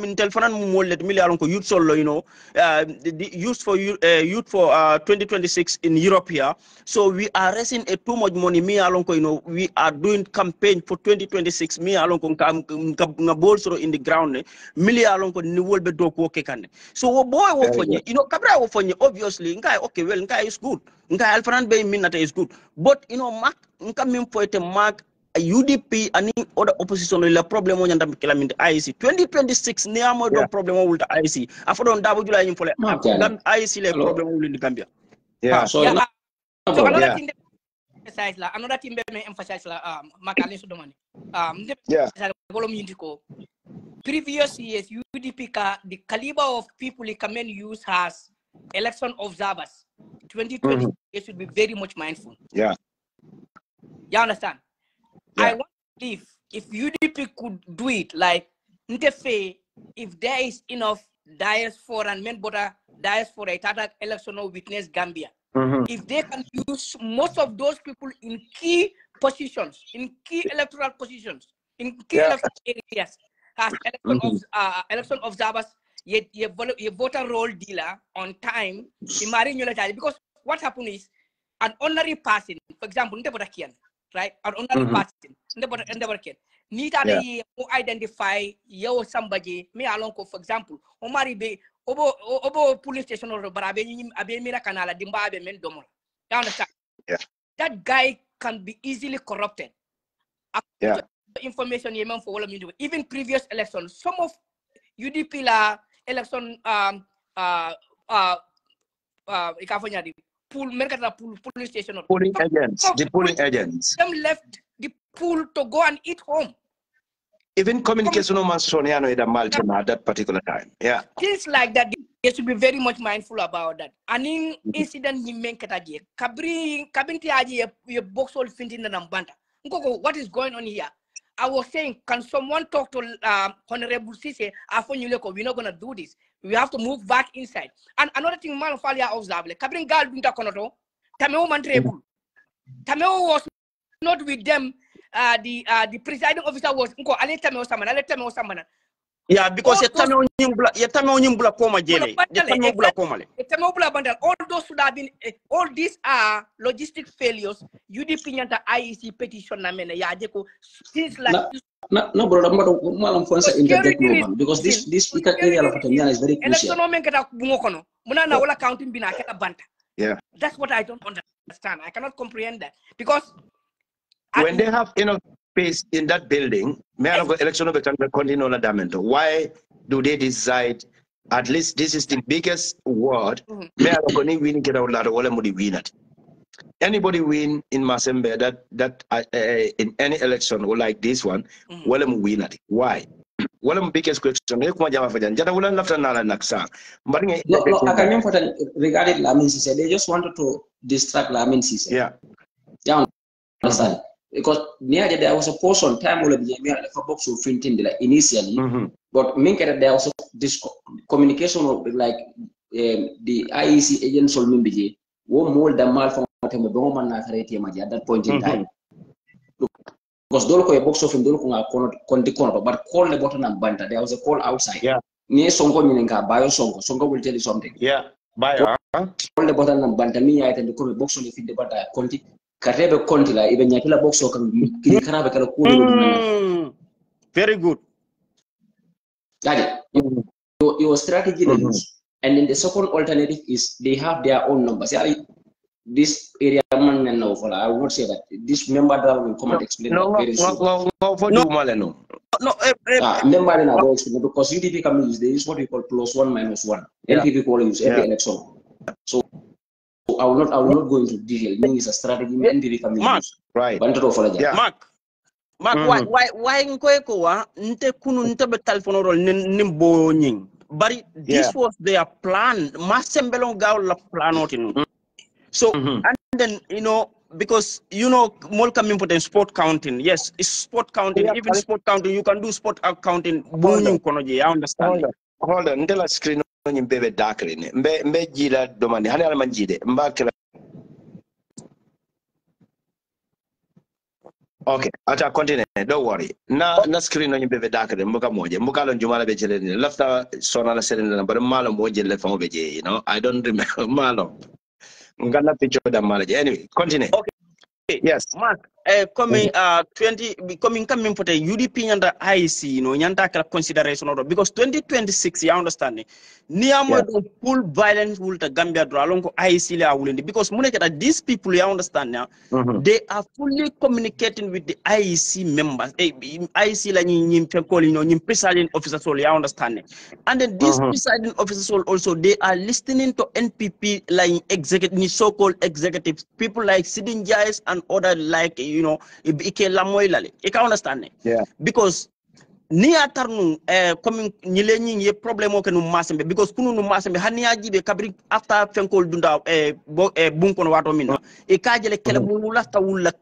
[SPEAKER 3] intel fanan mo let million ko youth solo you know the youth for 2026 in Europe here so we are raising a too much money me alon ko you know we are doing campaign for 2026 me alon ko nga bolso in the ground million alon ko ni wolbe do ko ke kan so wo boy wo fonye you know kabra wo fonye obviously ngai okay well ngai is good ngai alfanan be minata is good but you know mak nka min poete mak UDP ani other opposition la problem on ndam kila min IEC 2026 ni amo do problem wulta IEC afodon dabo jula yim fole gam IEC le problem wulindi Gambia
[SPEAKER 4] so another thing emphasize la another thing me emphasize la makale so domani golom yindiko previous years UDP the caliber of people it can use has election observers 2020 they should be very much mindful you understand I want to believe if UDP could do it like Ntefe, if there is enough diaspora and men border diaspora tata election witness Gambia if they can use most of those people in key positions in key electoral positions in key electoral areas as election observers ye voter roll dealer on time because what happened is an honorary person for example right an honorary person Nita de identify yo somebody me along for example Omari be obo police station or barabe abe mira kanala dimba abe men domo you understand that guy can be easily corrupted information yemen for all of you even previous elections some of UDP la election ikafanya di pool merkata pool police station
[SPEAKER 1] polling agents
[SPEAKER 4] them left the pool to go and eat home
[SPEAKER 1] even communication man soniano ida maltima at that particular time
[SPEAKER 4] things like that they should be very much mindful about that and incident ni menkata je kabinti aje ye boxol finti na mbanta ngoko what is going on here I was saying, can someone talk to Honorable Sise? We're not gonna do this. We have to move back inside. And another thing, man, Falliba Ousainou, Kabrin Gal Binta Konoto, Tameo Mantrebu. Tameo was not with them. The presiding officer was
[SPEAKER 3] yeah, because Tameo Nyimbula Koma Jele.
[SPEAKER 4] All those should have been, all these are logistic failures. UDP Nyanta IEC petition things like
[SPEAKER 2] no, brother, interject because this area of Tanzania is very crucial.
[SPEAKER 1] Yeah,
[SPEAKER 4] that's what I don't understand. I cannot comprehend that because
[SPEAKER 1] when they have enough space in that building, why do they decide? At least this is the biggest word. Anybody win in Masembe that in any election or like this one, win it. Why? Well, biggest question.
[SPEAKER 2] Regarding Lamin Sise, they just wanted to distract Lamin Sise.
[SPEAKER 1] Yeah.
[SPEAKER 2] Yeah, understand? Because near there was a portion time will be for box of printing initially, but there was this communication of like the IEC agent sold me more than mal from at that point in time. Because Dolko a box of him Dolko but call the button and banter. There was a call outside.
[SPEAKER 1] Yeah.
[SPEAKER 2] Near Songo Ninka, Bio Songo. Songo will tell you something.
[SPEAKER 1] Yeah. Bio.
[SPEAKER 2] Call the button and banter me. I can call the box of the feed the butter. Conti. Karebe Contila, even Yakila box or can be
[SPEAKER 3] very good.
[SPEAKER 2] That your strategy they use. And then the second alternative is they have their own numbers. This area man and no, I will not say that. This member that will come and explain very soon. Member in our explain because UDP can use they use what we call +1 -1. NPP call use every election. So I will not go into detail. Meaning is a strategy NPP can use.
[SPEAKER 1] Right.
[SPEAKER 3] Yeah. Mark, why nte kunu nte be telephone rol nimbo nying. But this was their plan. Masembelon gaw la planotin. So and then because more coming for the sport counting. Yes, it's sport counting. Yeah, even sport counting, you can do sport counting. I understand.
[SPEAKER 1] Hold on. Until I screen on you, baby, darker in it. Mbe jila domani. Hani alamanjide. Mbakela. Okay, acha continue. Don't worry. Na screen on you, baby, darker in Mbuka moja. Mbuka lon jumala bejele ni. Lafta sona la serena, but malo moja le famo beje. I don't remember malo. Ngala picture da malaje. Anyway, continue.
[SPEAKER 3] Okay.
[SPEAKER 1] Yes.
[SPEAKER 3] Mark, coming 20 coming for the UDP and the IEC, nyanta kala consideration order because 2026, you understand. Niamo full violence will the Gambia draw along IEC la wulindi because muneketa these people you understand now, they are fully communicating with the IEC members. IEC la nyim presiding officers you understand. And then these presiding officers also they are listening to NPP like executive so-called executives, people like Sidin Jais and other like Ike Lamoilale. You can understand.
[SPEAKER 1] Yeah.
[SPEAKER 3] Because ni atarnu coming nyileni ye problem o kenu masembe because kunu no masembe hania jibe kabri after fenkol dunda bunkono wato minna e kajele kele mulula tawulla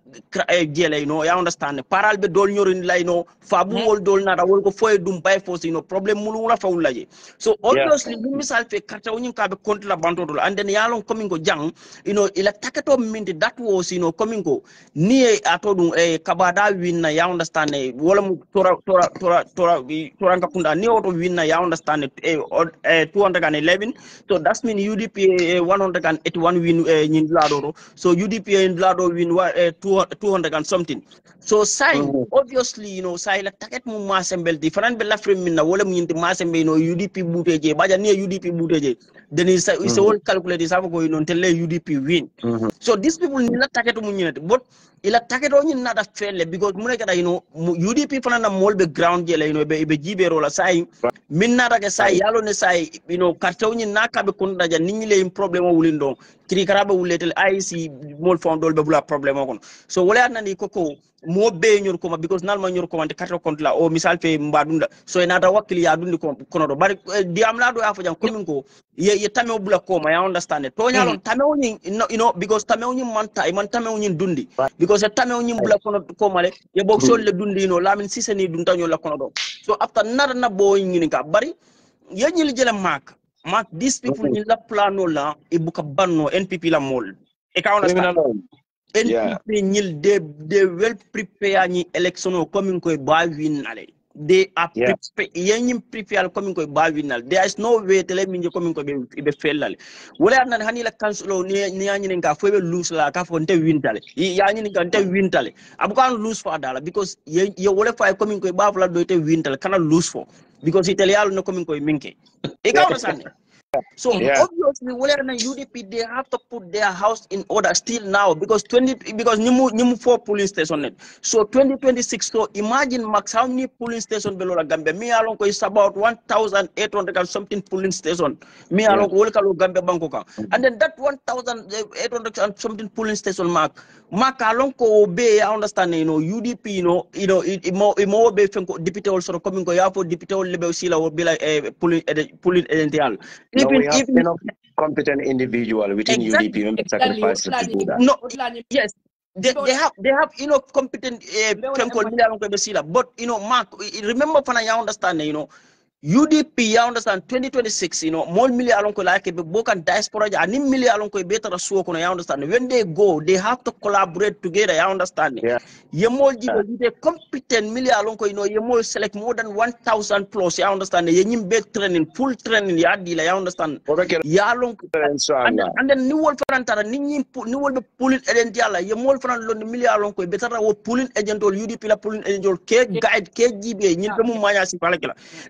[SPEAKER 3] jele ya understand paral be dol nyorin lay fabu wol dol nata wol ko foy dum bay fosi problem mulula fawulla je so obviously bu misal fe karta woni ka be compte la bandodol and then yalon coming ko jang ila takato minti that was coming ko ni atodum kabada winna ya understand wala mu tora Toranka Kunda ni auto win ya understand 211 so that's mean UDP 181 win in Bladoro so UDP in Blado win 200 and something so sign obviously say la taket mu masembel different be la frame min na wala mu yinti masembe UDP buteje baja ni UDP buteje then is all calculated sa ko tele UDP win so these people ni la taket mu nyinati but ila taketo nyi nada felle because mune kada UDP fana na molbe ground jele be jibero la sai min nada ke sai yalo ne sai karto nyi naka be kunda ja ninyi le problem wulindo kiri karabe wuletel IC mol fondol be bula problem kon so wala nani koko mo be nyor ko because nalma nyor ko mante carte compte la o misal fe mbadunda so enata wakili ya dundi ko kono do bari diam la do ya fajam komin ko ye tame bula ko ma ya understand to nyalon tame woni you know because tame woni manta e man tame woni dundi because tame woni bula kono ko male ye bok sol le dundi no lamin siseni dun tanyo la kono do so after nada na bo ngini ka bari ye nyil jele mak these people in la plano la e buka banno NPP la mol e ka understand NPP nyil they well prepare ni election o coming ko ba win ale they are prepared yenyim prepare coming ko ba win ale there is no way tele min coming ko be fellale wala nan hani la council ni yani nga fo be lose la ka fo nte win tale yani nga nte win tale abukan lose for dala because ye wala fa coming ko ba fla do te win tale kana lose for because italiano no coming ko minke e ka understand. So obviously, whether UDP they have to put their house in order still now because nimu 4 polling station. So 2026. So imagine max how many polling station below Gambia. Me along is about 1,800 and something polling station. Me along Wolkalo Gambia Bangkoka, and then that 1,800 and something polling station mark along ko obey. I understand UDP it more be deputy also coming ko yapo deputy level sila will be like polling idential.
[SPEAKER 5] We have enough competent individual within UDP members sacrifice to do that.
[SPEAKER 3] No, yes, they have competent people, but Mark, remember when I understand UDP, you understand 2026, more million along like book and diaspora, and million along better so you understand. When they go, they have to collaborate together, you understand. You more competent million along you more select more than 1,000 plus, you understand. You need training, full training, you understand. And then new world front new world pulling agent you more front million along better pulling agent or UDP la pulling agent or guide KGB, you know Maya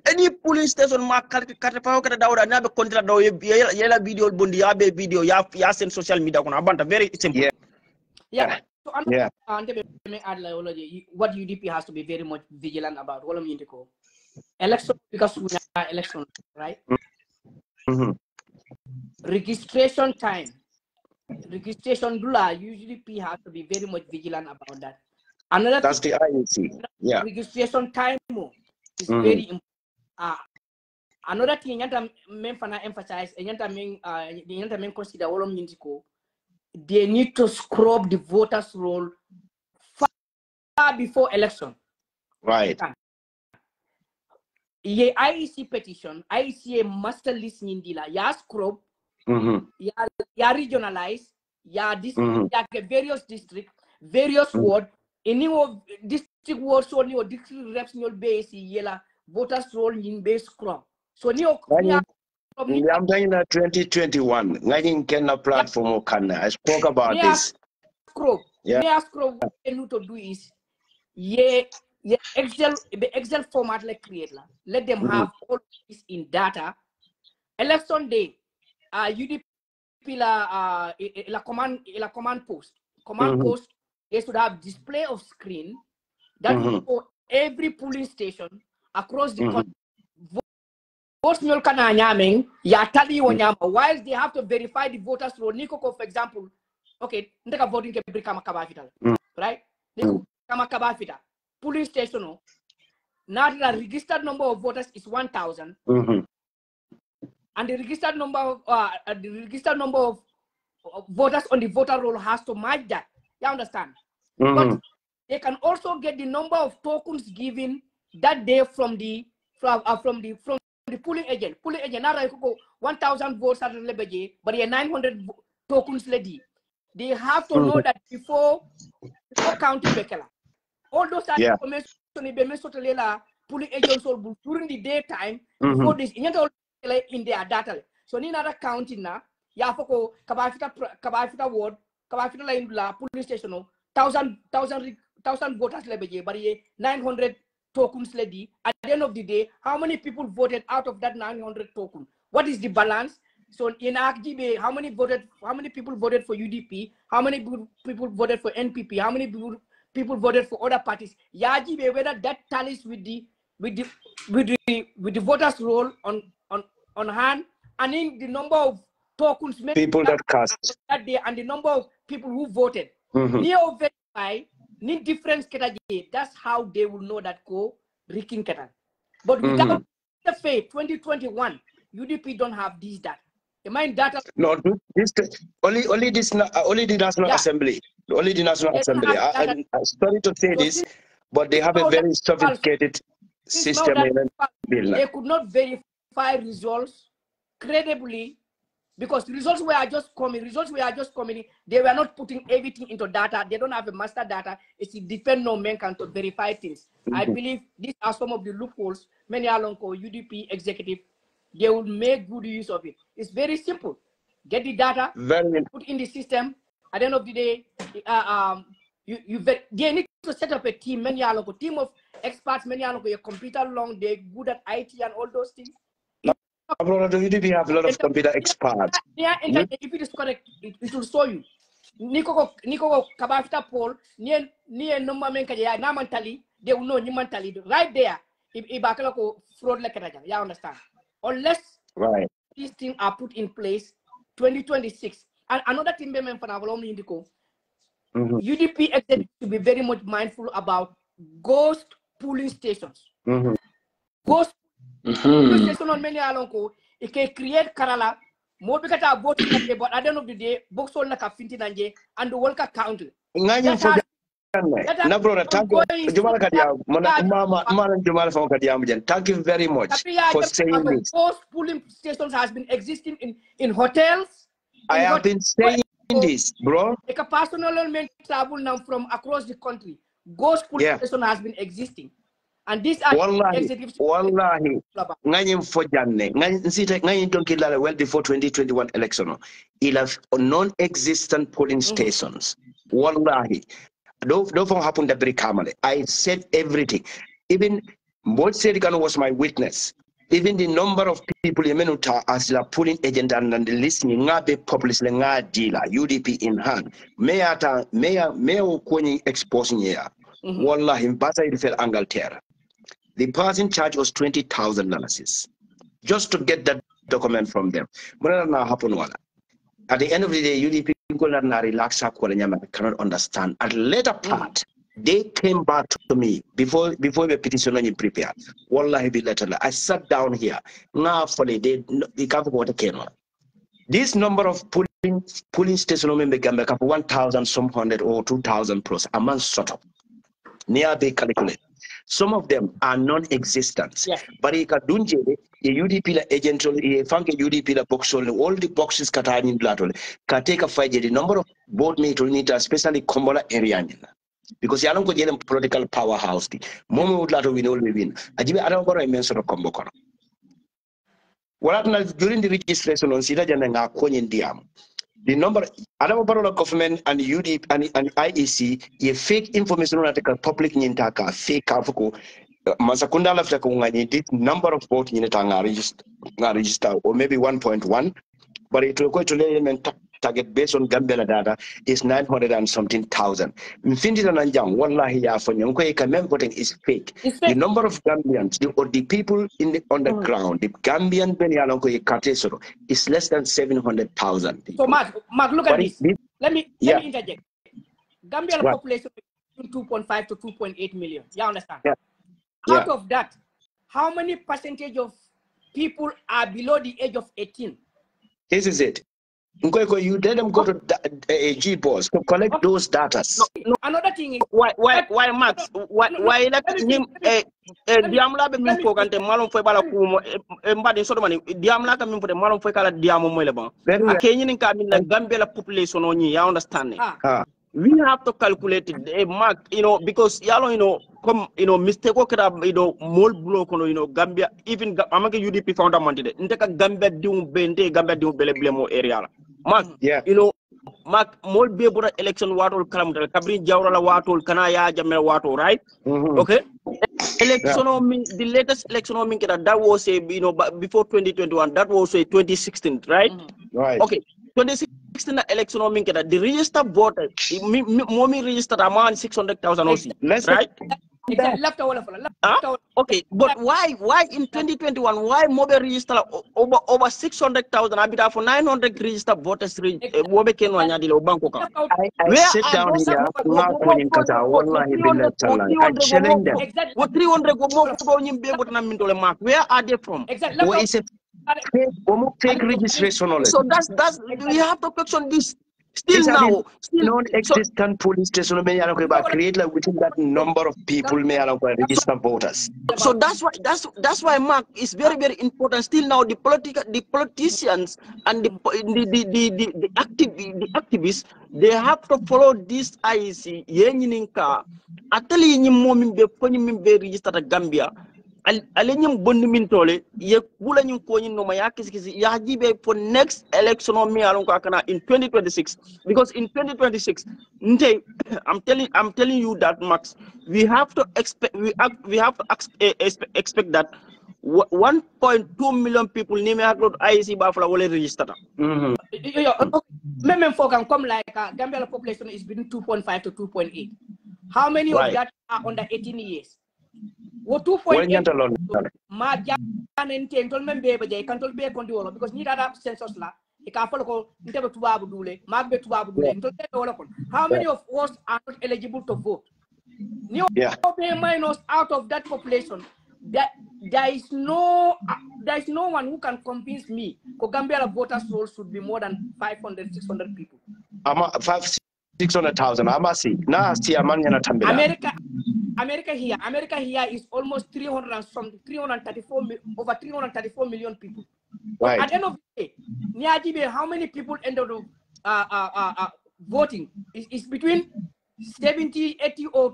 [SPEAKER 3] any police station ma carte pa ko dawda na be kontra daw yela video bondi ya be video ya sen social media ko na banta very simple
[SPEAKER 4] so what UDP has to be very much vigilant about wala mi ndiko election because we are election right registration time registration dula UDP has to be very much vigilant about that
[SPEAKER 5] that's the IEC
[SPEAKER 4] registration time is very important. Another thing yanta men fana emphasize yanta men consider all of they need to scrub the voters roll far before election.
[SPEAKER 5] Right.
[SPEAKER 4] Ye IEC petition, IEC master list nindila ya scrub, ya regionalize, ya various district, various ward, any of district wards only or district reps no base yela voters roll in base scrub. So
[SPEAKER 5] I'm talking about 2021. Ngani Kenya platform Okana. I spoke about this.
[SPEAKER 4] Scrub to do is Excel format like create la. Let them have all this in data. Election day, UDP la command post. Command post they should have display of screen that for every polling station across the country. Whilst they have to verify the voters roll, for example, okay, voting right? Police station, now the registered number of voters is 1,000, and the registered number of voters on the voter roll has to match that. You understand? But they can also get the number of tokens given that day from the polling agent. Polling agent now 1,000 votes at the but 900 tokens lady. They have to know that before counting Bekela. All those information polling agents during the daytime before this in their data. So in another counting now, Yafoko Kabafita ward, Kabafita line la police station 1,000 voters lebeje, but 900 tokens lady. At the end of the day, how many people voted out of that 900 tokens? What is the balance? So in RGB, how many people voted for UDP? How many people voted for NPP? How many people voted for other parties? Yajibe, whether that tallies with the voters roll on hand, and in the number of tokens
[SPEAKER 5] people that cast
[SPEAKER 4] that day and the number of people who voted. ni difference ketaje. That's how they will know that ko Rikin ketan. But without the faith, 2021, UDP don't have these data. The mind data.
[SPEAKER 5] No, this only the National Assembly. Only the National Assembly. I'm sorry to say this, but they have a very sophisticated system.
[SPEAKER 4] They could not verify results credibly because results were just coming. They were not putting everything into data. They don't have a master data. It's a different no man can to verify things. I believe these are some of the loopholes. Many along UDP executive, they will make good use of it. It's very simple. Get the data, put in the system. At the end of the day, they need to set up a team. Many along team of experts. Many along your computer long. They're good at IT and all those things.
[SPEAKER 5] UDP have a lot of computer experts.
[SPEAKER 4] Yeah, if it is correct, it will show you. Niko kabafta poll. Niye number men kaya na mentally. They will know ni mentally right there. If bakala fraud like that, you understand? Unless these things are put in place, 2026. And another thing, UDP executive to be very much mindful about ghost polling stations. Ghost polling station on many alonko, it can create karala. More because I vote but at the end of the day, box all like a finti nanje and the Walker County.
[SPEAKER 5] No, brother, thank you very much for saying this.
[SPEAKER 4] Post polling stations has been existing in hotels.
[SPEAKER 5] I have been saying this, bro.
[SPEAKER 4] Like a personal men travel now from across the country. Ghost polling station has been existing. And these are executives.
[SPEAKER 5] Wallahi, nganyem fojanne, nganyem donkilala well before 2021 election. He'll have non-existent polling stations. Wallahi. Don't happen that very calmly. I said everything. Even Mabassador was my witness. Even the number of people as la polling agent and the listening ngabe populist nga dealer UDP in hand. Mayor kwenye exposing here. Wallahi mbasa ilifel Angleterre. The person charge was $20,000 just to get that document from them. At the end of the day, UDP cannot understand. At the later part, they came back to me before the petition was prepared. Wallahi be later. I sat down here. This number of polling stations became 1,000 some hundred or 2,000 plus a month sort of. Near they calculate. Some of them are non-existent. But the UDP agent, UDP box, all the boxes in take a fight the number of board mates need, especially Kombola area. Because you don't get a political powerhouse. Momo would later win all we win. I don't want to mention a combo. What happened during the registration on Sida Jananga Konyin Diam? The number, Adamo government and UDP and IEC, ye fake information on the public Nintaka, fake Kafuko, Masakunda left this number of votes in the register, or maybe 1.1, but it will go to element target based on Gambia data is 900 and something thousand. Infinity and Anjang, wallahi ya for Yanko voting is fake. The number of Gambians, the people on the ground, the Gambian Benyalonko Katesoro is less than 700,000.
[SPEAKER 4] So Mark, look at this. Let me interject. Gambian population is 2.5 to 2.8 million. You understand? Out of that, how many percentage of people are below the age of 18?
[SPEAKER 5] This is it. You let them go to G-Boss to collect those data.
[SPEAKER 4] No, another thing is
[SPEAKER 3] why Max? Why let him Diamla be min ko kante malum foi bala ko mbadi so mani Diamla ka min for the malum foi kala Diamo mo leba. Akenyi ni ka min na Gambia la population oni, you understand it? We have to calculate it, Mark, because come, mistake more block on, Gambia, even among UDP founder mandate, Inteka Gambia doing bente, Gambia doing bele area. Mark, Mark, more be able election watol kalamdal, Kabri Jawrala watol, Kanaya Jamel watol, right? Okay. Election the latest election that was a before 2021, that was a 2016, right?
[SPEAKER 5] Right.
[SPEAKER 3] Okay. 2016 election the registered voter, mommy registered amount 600,000 OC, right?
[SPEAKER 4] Exactly. Left all of
[SPEAKER 3] Huh? Okay, but why in 2021 why mobile register over 600,000 abita for 900 register voters wobe kenwa nyadi lo banko ka.
[SPEAKER 5] I sit down here not winning kata wallahi billah tallahi. I challenge them.
[SPEAKER 3] What 300 go more for nyimbe but na mindole mark. Where are they from?
[SPEAKER 4] Exactly.
[SPEAKER 5] What is it? Fake registration knowledge.
[SPEAKER 3] So that's we have to question this. Still now,
[SPEAKER 5] non-existent police station may create like within that number of people may register voters.
[SPEAKER 3] So that's why Mark is very important. Still now, the politicians and the activists, they have to follow this IEC. Yeninka, atali ni momin be poni min be register Gambia. Alenyum bonni min tole ye kula nyum ko nyin no ma yakisi ya jibe for next election on me alon ko kana in 2026, because in 2026 I'm telling you that Max, we have to expect expect that 1.2 million people name IEC bafla wole register.
[SPEAKER 4] Même for can come like Gambia population is between 2.5 to 2.8. How many of that are under 18 years? What 2.8 ma janen tol men bebe je kan tol be kon diwolo because ni data census la e ka folo ko ntebe tubabu dule ma be tubabu dule ntol be wala kon. How many of us are not eligible to vote? Ni be minus out of that population, that there is no one who can convince me ko Gambia voters roll should be more than 500-600 people.
[SPEAKER 5] 600,000. Amasi. Na si amanya tambila.
[SPEAKER 4] America here is almost 334 million people.
[SPEAKER 5] Right.
[SPEAKER 4] At the end of the day, Niajibe, how many people ended up voting? Is between 70, 80 or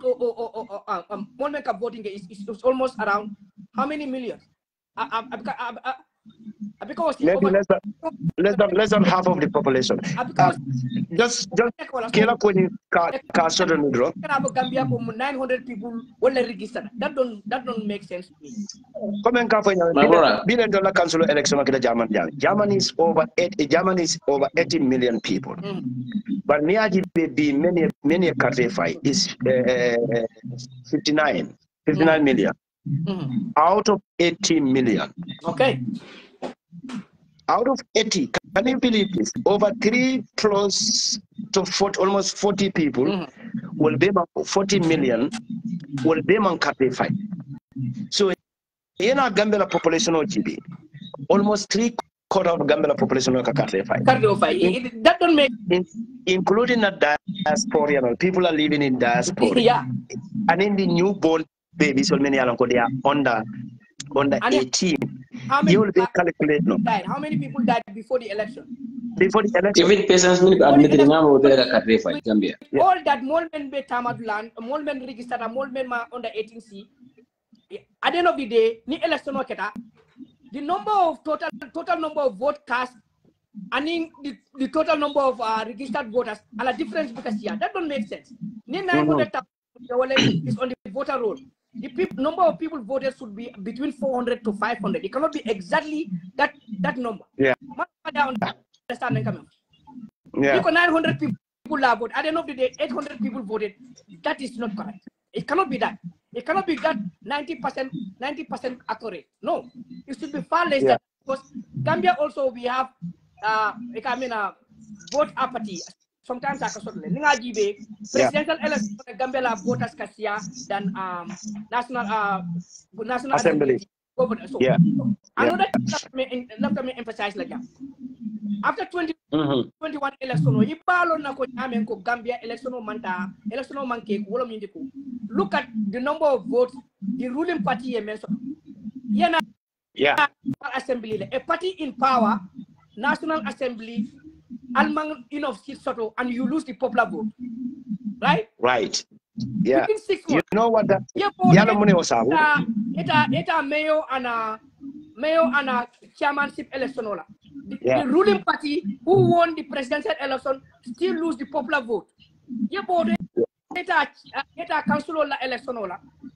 [SPEAKER 4] voting is almost around how many millions? Because
[SPEAKER 5] maybe less than half of the population. Just kila kwenye kasoro nudro.
[SPEAKER 4] Gambia 900 people will register. That don't make sense to me.
[SPEAKER 5] Comment kafanya $1 council election akida Germany is over 80 million people. But Niaji be many Katrefai is 59 million. Out of 80 million.
[SPEAKER 4] Okay.
[SPEAKER 5] Out of 80, can you believe this? Over 3 close to 40, almost 40 people will be 40 million will be on Katrefai. So in our Gambia population of GB, almost 3/4 of Gambia population of Katrefai.
[SPEAKER 4] That don't make
[SPEAKER 5] including the diaspora, people are living in diaspora.
[SPEAKER 4] Yeah.
[SPEAKER 5] And in the newborn babies, so many are under 18. You will be calculated. No.
[SPEAKER 4] How many people died before the election?
[SPEAKER 5] Before the election.
[SPEAKER 2] Even persons admitted Gambia.
[SPEAKER 4] All that Molmen be Tamadland, Molmen registered, Molmen ma under 18C. At the end of the day, ni election oketa. The number of total number of vote cast, and in the total number of registered voters, and a difference because that don't make sense. Ni 900,000 is on the voter roll. The number of people voted should be between 400 to 500. It cannot be exactly that number.
[SPEAKER 5] Yeah.
[SPEAKER 4] Because 900 people are voted. At the end of the day, 800 people voted. That is not correct. It cannot be that. It cannot be that 90% accurate. No, it should be far less than, because Gambia also we have vote apathy. Sometimes I can presidential election Gambia voters kasia than national assembly. So another thing let me emphasize like that. After 2021 election, you follow na ko amen ko Gambia election manta election manke wolo mindiko. Look at the number of votes the ruling party mentioned. Assembly, a party in power, National Assembly, almang enough seats soto, and you lose the popular vote, right?
[SPEAKER 5] Right. Yeah.
[SPEAKER 4] Within 6 months.
[SPEAKER 5] You know what that?
[SPEAKER 4] Eta mayor and a chairmanship election. The ruling party who won the presidential election still lose the popular vote. Eta council election.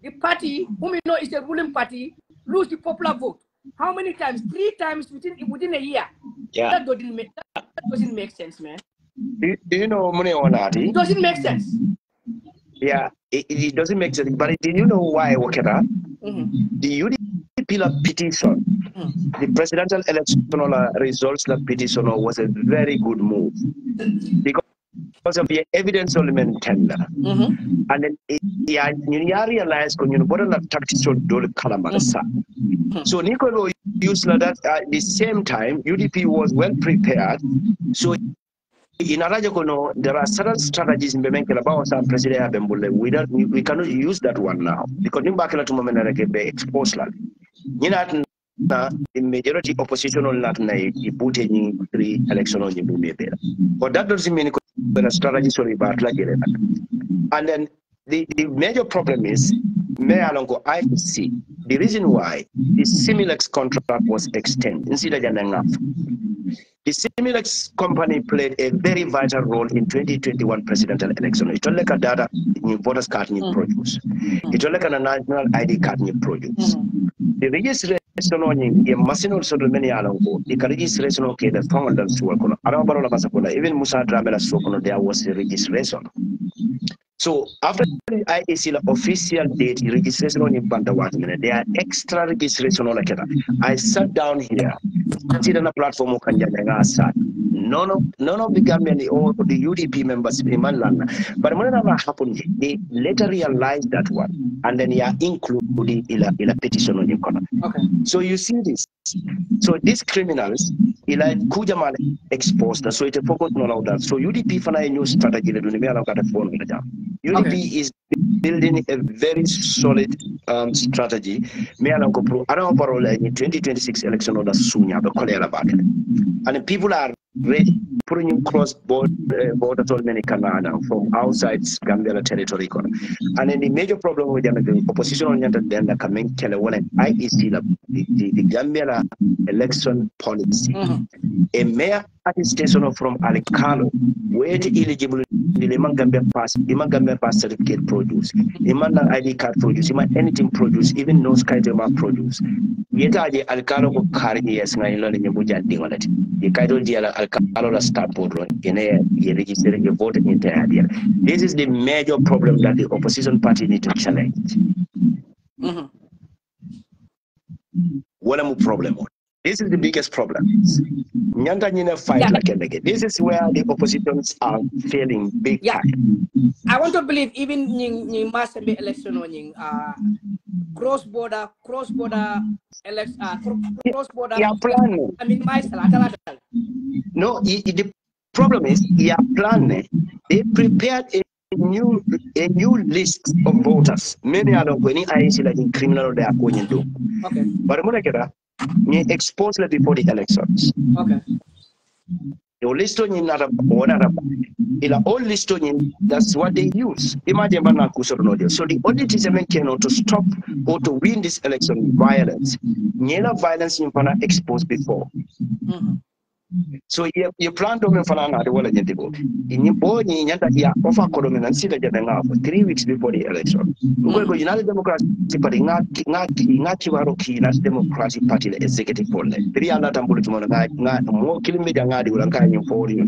[SPEAKER 4] The party whom you know is the ruling party lose the popular vote. How many times? 3 times within a year.
[SPEAKER 5] Yeah.
[SPEAKER 4] That doesn't make sense, man.
[SPEAKER 5] Do you know money on that?
[SPEAKER 4] It doesn't make sense.
[SPEAKER 5] Yeah. it doesn't make sense. But did you know why, Wakera? The UDP petition, the presidential electoral results petition was a very good move because of the evidence element tender. And then you realize when you bother the tactical dole kalamasa. So Nicolo used that at the same time, UDP was well prepared. So in Arajakono, there are certain strategies in Bemenkela Bawa President Bembule. We cannot use that one now because in Bakala to Momenareke be exposed. The majority opposition on that night, he put in 3 election on the but that doesn't mean a strategy sorry about like it. And then the major problem is IEC. The reason why the Similex contract was extended instead of enough. The Similex company played a very vital role in 2021 presidential election. It only got data in voters card you produce. It only got a national ID card you produce. The registration on a massive sort of many alongo, the registration okay, the founders to work on Arabarola Basapola, even Musa Dramela Sokono, there was a registration. So after the IEC official date, registration on in Bandawatman, there are extra registration on like that. I sat down here, sit on a platform of Kanjanga. None of the Gambian or the UDP members in Manlana. But when that happened, they later realized that one, and then they are included in a petition on your corner. Okay. So you see this. So these criminals, like Kujaman exposed, so it focused on all that. So UDP for a new strategy, UDP is building a very solid strategy. Me and in 2026 election order soon, and people are ready putting cross border many Canada from outside Gambia territory. And then the major problem with the opposition oriented then the coming IEC the Gambia election policy. A mayor attestation from Alicalo where the eligible the Gambia pass certificate produce, Iman ID card produce, Iman anything produce, even no Skytema produce. Yet the Alicalo carry yes, I learn in Buja Dingolet. The Kaito Diala Alcalo start board in a register a vote in the idea. This is the major problem that the opposition party need to challenge. What am I problem? This is the biggest problem. This is where the oppositions are failing big time.
[SPEAKER 4] I want to believe even in mass election cross-border election cross-border I mean
[SPEAKER 5] no, the problem is they prepared a new list of voters. Many are going in criminal they are going into. Okay. But expose it before the elections. Okay. The list on in all list on that's what they use. Imagine so the only thing cannot to stop or to win this election violence. Violence in exposed before. So you plan to the wall again. In your body, you offer column and see the for 3 weeks before the election. United Democratic Party, not Democratic Party executive for them. 3 other more kilometers for you.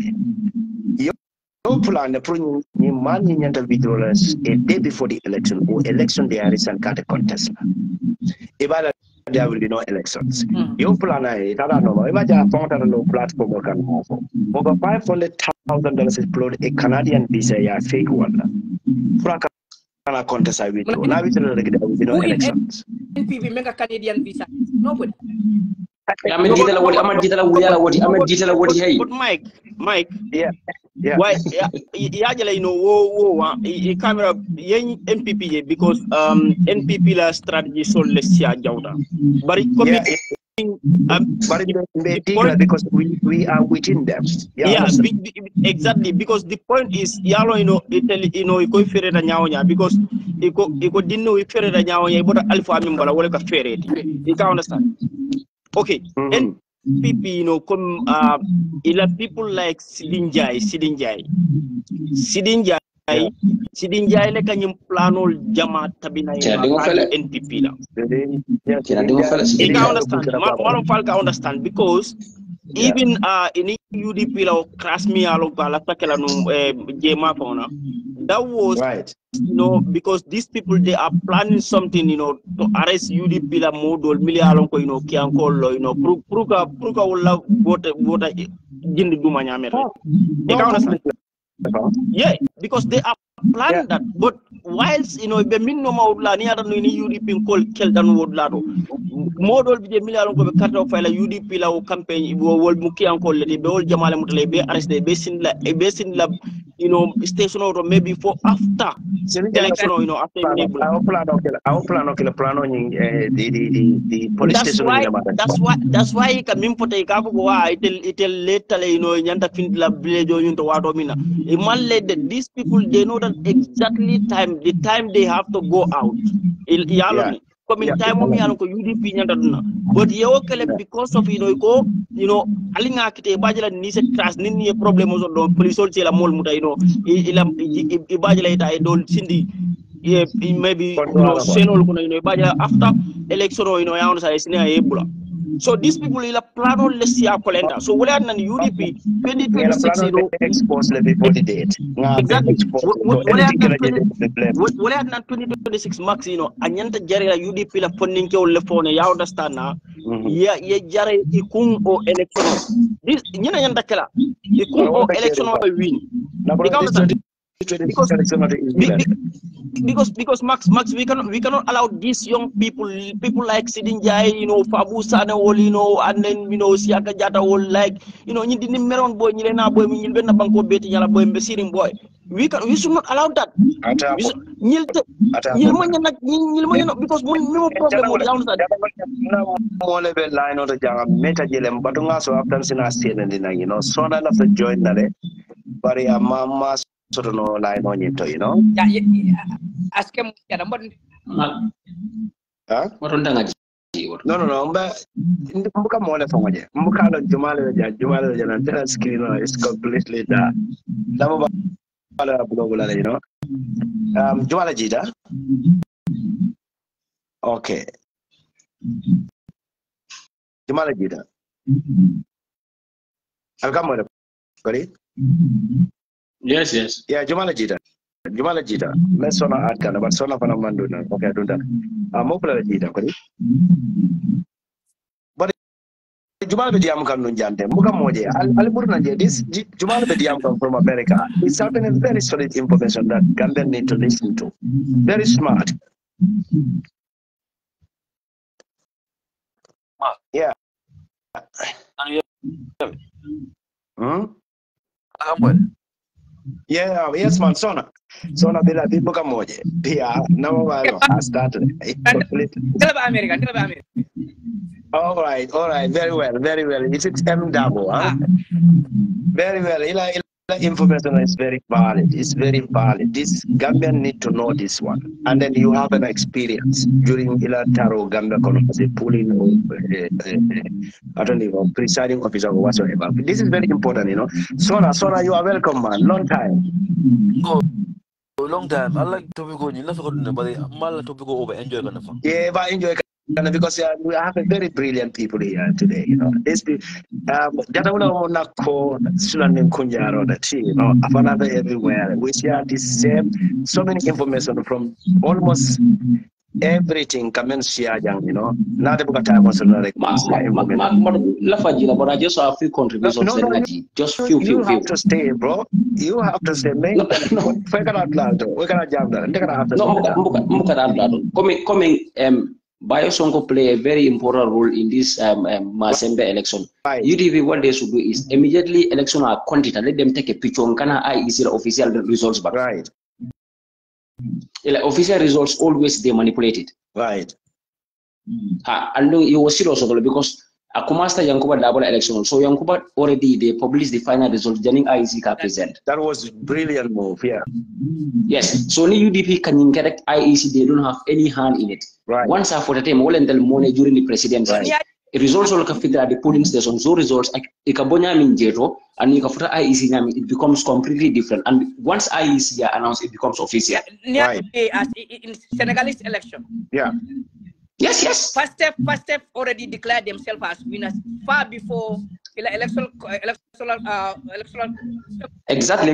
[SPEAKER 5] No plan the putting money individuals a day before the election or election there is and cut a contest. There will be no elections. Your plan is I don't know. Imagine a no platform or can offer. Over $500,000 is upload a Canadian visa, a fake one. For a contest I will do. Now it's no elections.
[SPEAKER 4] NPP make a Canadian visa. Nobody.
[SPEAKER 2] But
[SPEAKER 5] Mike. Yeah.
[SPEAKER 3] Why? Yeah, you know, camera NPP because NPP la strategy so let's see but
[SPEAKER 5] because we are within them.
[SPEAKER 3] Exactly, because the point is yalo Italy iko fere da nyaonya because iko dinno fere da nyaonya but alpha mimbala wala ka fere you can understand. Okay, NPP come ila people like Sidinjai le kanyum planol jama tabina NPP la. You can understand. Malon Falka understand because even in UDP la crash me alo bala takela no jema pona that was
[SPEAKER 5] right.
[SPEAKER 3] Because these people, they are planning something, to arrest UDP la model million kiankolo, pruka wala vote jindi duma nyamere. Yeah, because they are planning that. But whilst be min no maudla ni ada ni UDP call kel dan wodlado. Model be million ko be carte of la UDP la o campaign wol muki ankol le be wol jamale mutale be arrest be sin la station or maybe for after election after
[SPEAKER 5] the police station
[SPEAKER 3] that's why kamim pote ka ko wa itel later nyanta fin la village to wato mina e malle these people they know that exactly the time they have to go out yalo come in time mo yalo ko UDP nyanta duna but yo kele because of ko alinga kite bajala ni se trace ni problem so do police ol la mol muta ila bajala ita e dol sindi maybe senol ko bajala after election ya on sa isina ebula. So these people ila plano lesia calendar. So wala nan UDP 2026
[SPEAKER 5] expose before the date.
[SPEAKER 3] Exactly. Wala nan 2026 max anyanta jare la UDP la funding ke wala phone ya understand na. Ya jare ikun o election. This nyina nyanta kala. Ikun o election o win. Because Max, we cannot allow these young people like Sidin Jai, Fabou, Sanneh, and then Siaka Jata all like you didn't meron boy, na boy, you na banko beti yala boy, mbesiring boy. We should not allow that. Because no problem with that.
[SPEAKER 5] Mole be line on the janga meta jelem batunga so after sina sena so na la join nale bari mama so no line on it
[SPEAKER 4] ask him
[SPEAKER 5] no mbuka mole fongoje mbuka lo jumale ja na screen is completely da damo bala blog la jumala jida okay jumala jida alkamole kori
[SPEAKER 2] yes
[SPEAKER 5] yeah jumala jida me sona atkana but sona fana manduna okay dunda mo pala jida kori but jumala be diam kan no jante muka moje al burna je this jumala be diam come from America. It's having a very solid information that Gambians need to listen to. Very smart. Yeah. Yeah, yes, man. Sona bila bibuka moje. Pia na walo I started.
[SPEAKER 4] America.
[SPEAKER 5] All right. Very well. It's M double, huh? Very well. Ila information is very valid. It's very valid. This Gambian need to know this one. And then you have an experience during Ila Taro Gambia as a pooling I don't know, presiding officer or whatsoever. This is very important, Sona, you are welcome, man. Long time.
[SPEAKER 6] Long time. I like to go in but I to go over enjoy.
[SPEAKER 5] Yeah, but enjoy because we have a very brilliant people here today. This that call Sulanin Kunjaro that everywhere. We share the same so many information from almost everything come share now the book time was like
[SPEAKER 2] but I just have a few contributions. Just few.
[SPEAKER 5] You have to stay, bro. You have to stay. We cannot jam that.
[SPEAKER 2] Coming Biosonko play a very important role in this Masembe election.
[SPEAKER 5] Right.
[SPEAKER 2] UDP, what they should do is immediately election are quantity, let them take a picture on Kana IEC official results back.
[SPEAKER 5] Right.
[SPEAKER 2] Official results always they manipulate it.
[SPEAKER 5] Right.
[SPEAKER 2] And you was serious because Akumasta Yankuba double election. So Yankuba already they published the final results. Janning IEC can present.
[SPEAKER 5] That was a brilliant move, yeah.
[SPEAKER 2] Yes. So only UDP can incorrect IEC, they don't have any hand in it.
[SPEAKER 5] Right.
[SPEAKER 2] Once after the time, all and money during the presidency. Right. Results all can figure at the polling station. So results ikabonya minjero and ikafuta IEC it becomes completely different. And once IEC are announced, it becomes official.
[SPEAKER 4] Right. As in Senegalese election.
[SPEAKER 5] Yeah.
[SPEAKER 2] Yes.
[SPEAKER 4] First step already declared themselves as winners far before electoral.
[SPEAKER 2] Exactly.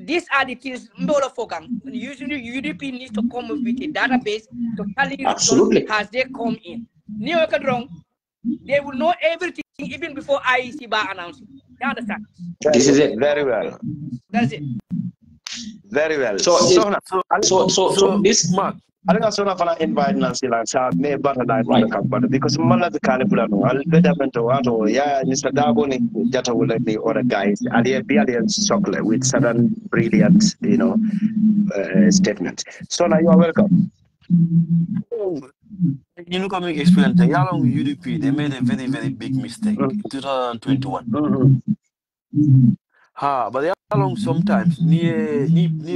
[SPEAKER 4] these are the things Mbola Fogang. Usually UDP needs to come up with a database to tally results as they come in. New York wrong, they will know everything even before IEC bar announcing. You understand?
[SPEAKER 2] This is it.
[SPEAKER 5] Very well.
[SPEAKER 4] That's it.
[SPEAKER 5] Very well.
[SPEAKER 2] So this
[SPEAKER 5] Mark. I think I'm going to invite Nancy Lansa, me better than I because Mala the Calipulano, I'll better than to yeah, Mr. Darboni, Jata will let me other guys, and the brilliant chocolate with sudden brilliant, statement. So now you are welcome.
[SPEAKER 6] You know, coming experience, how long UDP, they made a very, very big mistake in 2021. But how long sometimes, ni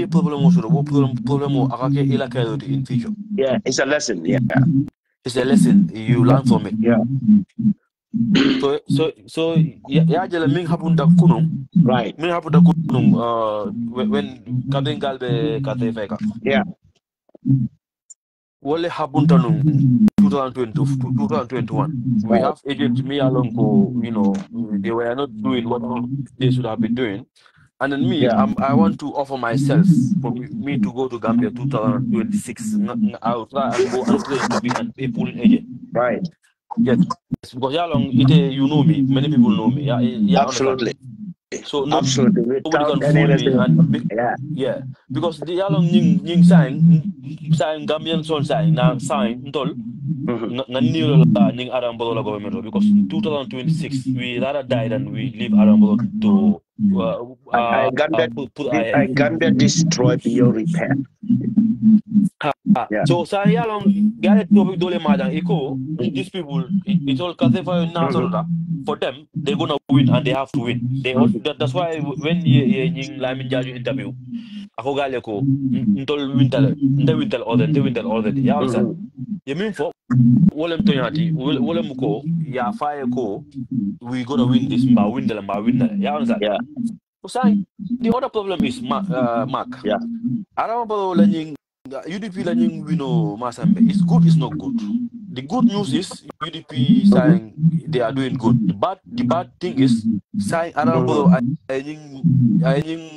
[SPEAKER 6] problem akake ila in future.
[SPEAKER 5] Yeah, it's a lesson, yeah.
[SPEAKER 6] It's a lesson, you learn from it.
[SPEAKER 5] Yeah.
[SPEAKER 6] So yeah, jela ming hapun da kunung.
[SPEAKER 5] Right.
[SPEAKER 6] Ming hapun da kunung when Kabin Galbe 𝒂𝒂𝒃𝒃.
[SPEAKER 5] Yeah.
[SPEAKER 6] What happened in 2021? We have agents, me along, they were not doing what they should have been doing. And then me, I want to offer myself for me to go to Gambia 2026. I'll try and go and claim to be a polling agent.
[SPEAKER 5] Right.
[SPEAKER 6] Yes, because you know me. Many people know me. Yeah,
[SPEAKER 5] absolutely.
[SPEAKER 6] Understand? So
[SPEAKER 5] absolutely.
[SPEAKER 6] Nobody can fool me. And, yeah, because the along ning sign Gambian son sign now sign ntol nganiro la ning Arambolo government because in 2026 we rather die than we leave Arambolo to
[SPEAKER 5] Gambia destroyed beyond repair.
[SPEAKER 6] So say along get topic dole madang iko these people it's all 𝒂𝒂𝒃 for them they're gonna win and they have to win. That's why when you Lamin Jaju interview ako gale ko ntol winter order ya understand you mean for wolem toyati wolem ko ya fire ko we gonna win this ma win ya understand so the other problem is Mark Arambolo learning UDP learning Masambe it's good it's not good. The good news is UDP saying they are doing good. The bad thing is saying Arambolo I think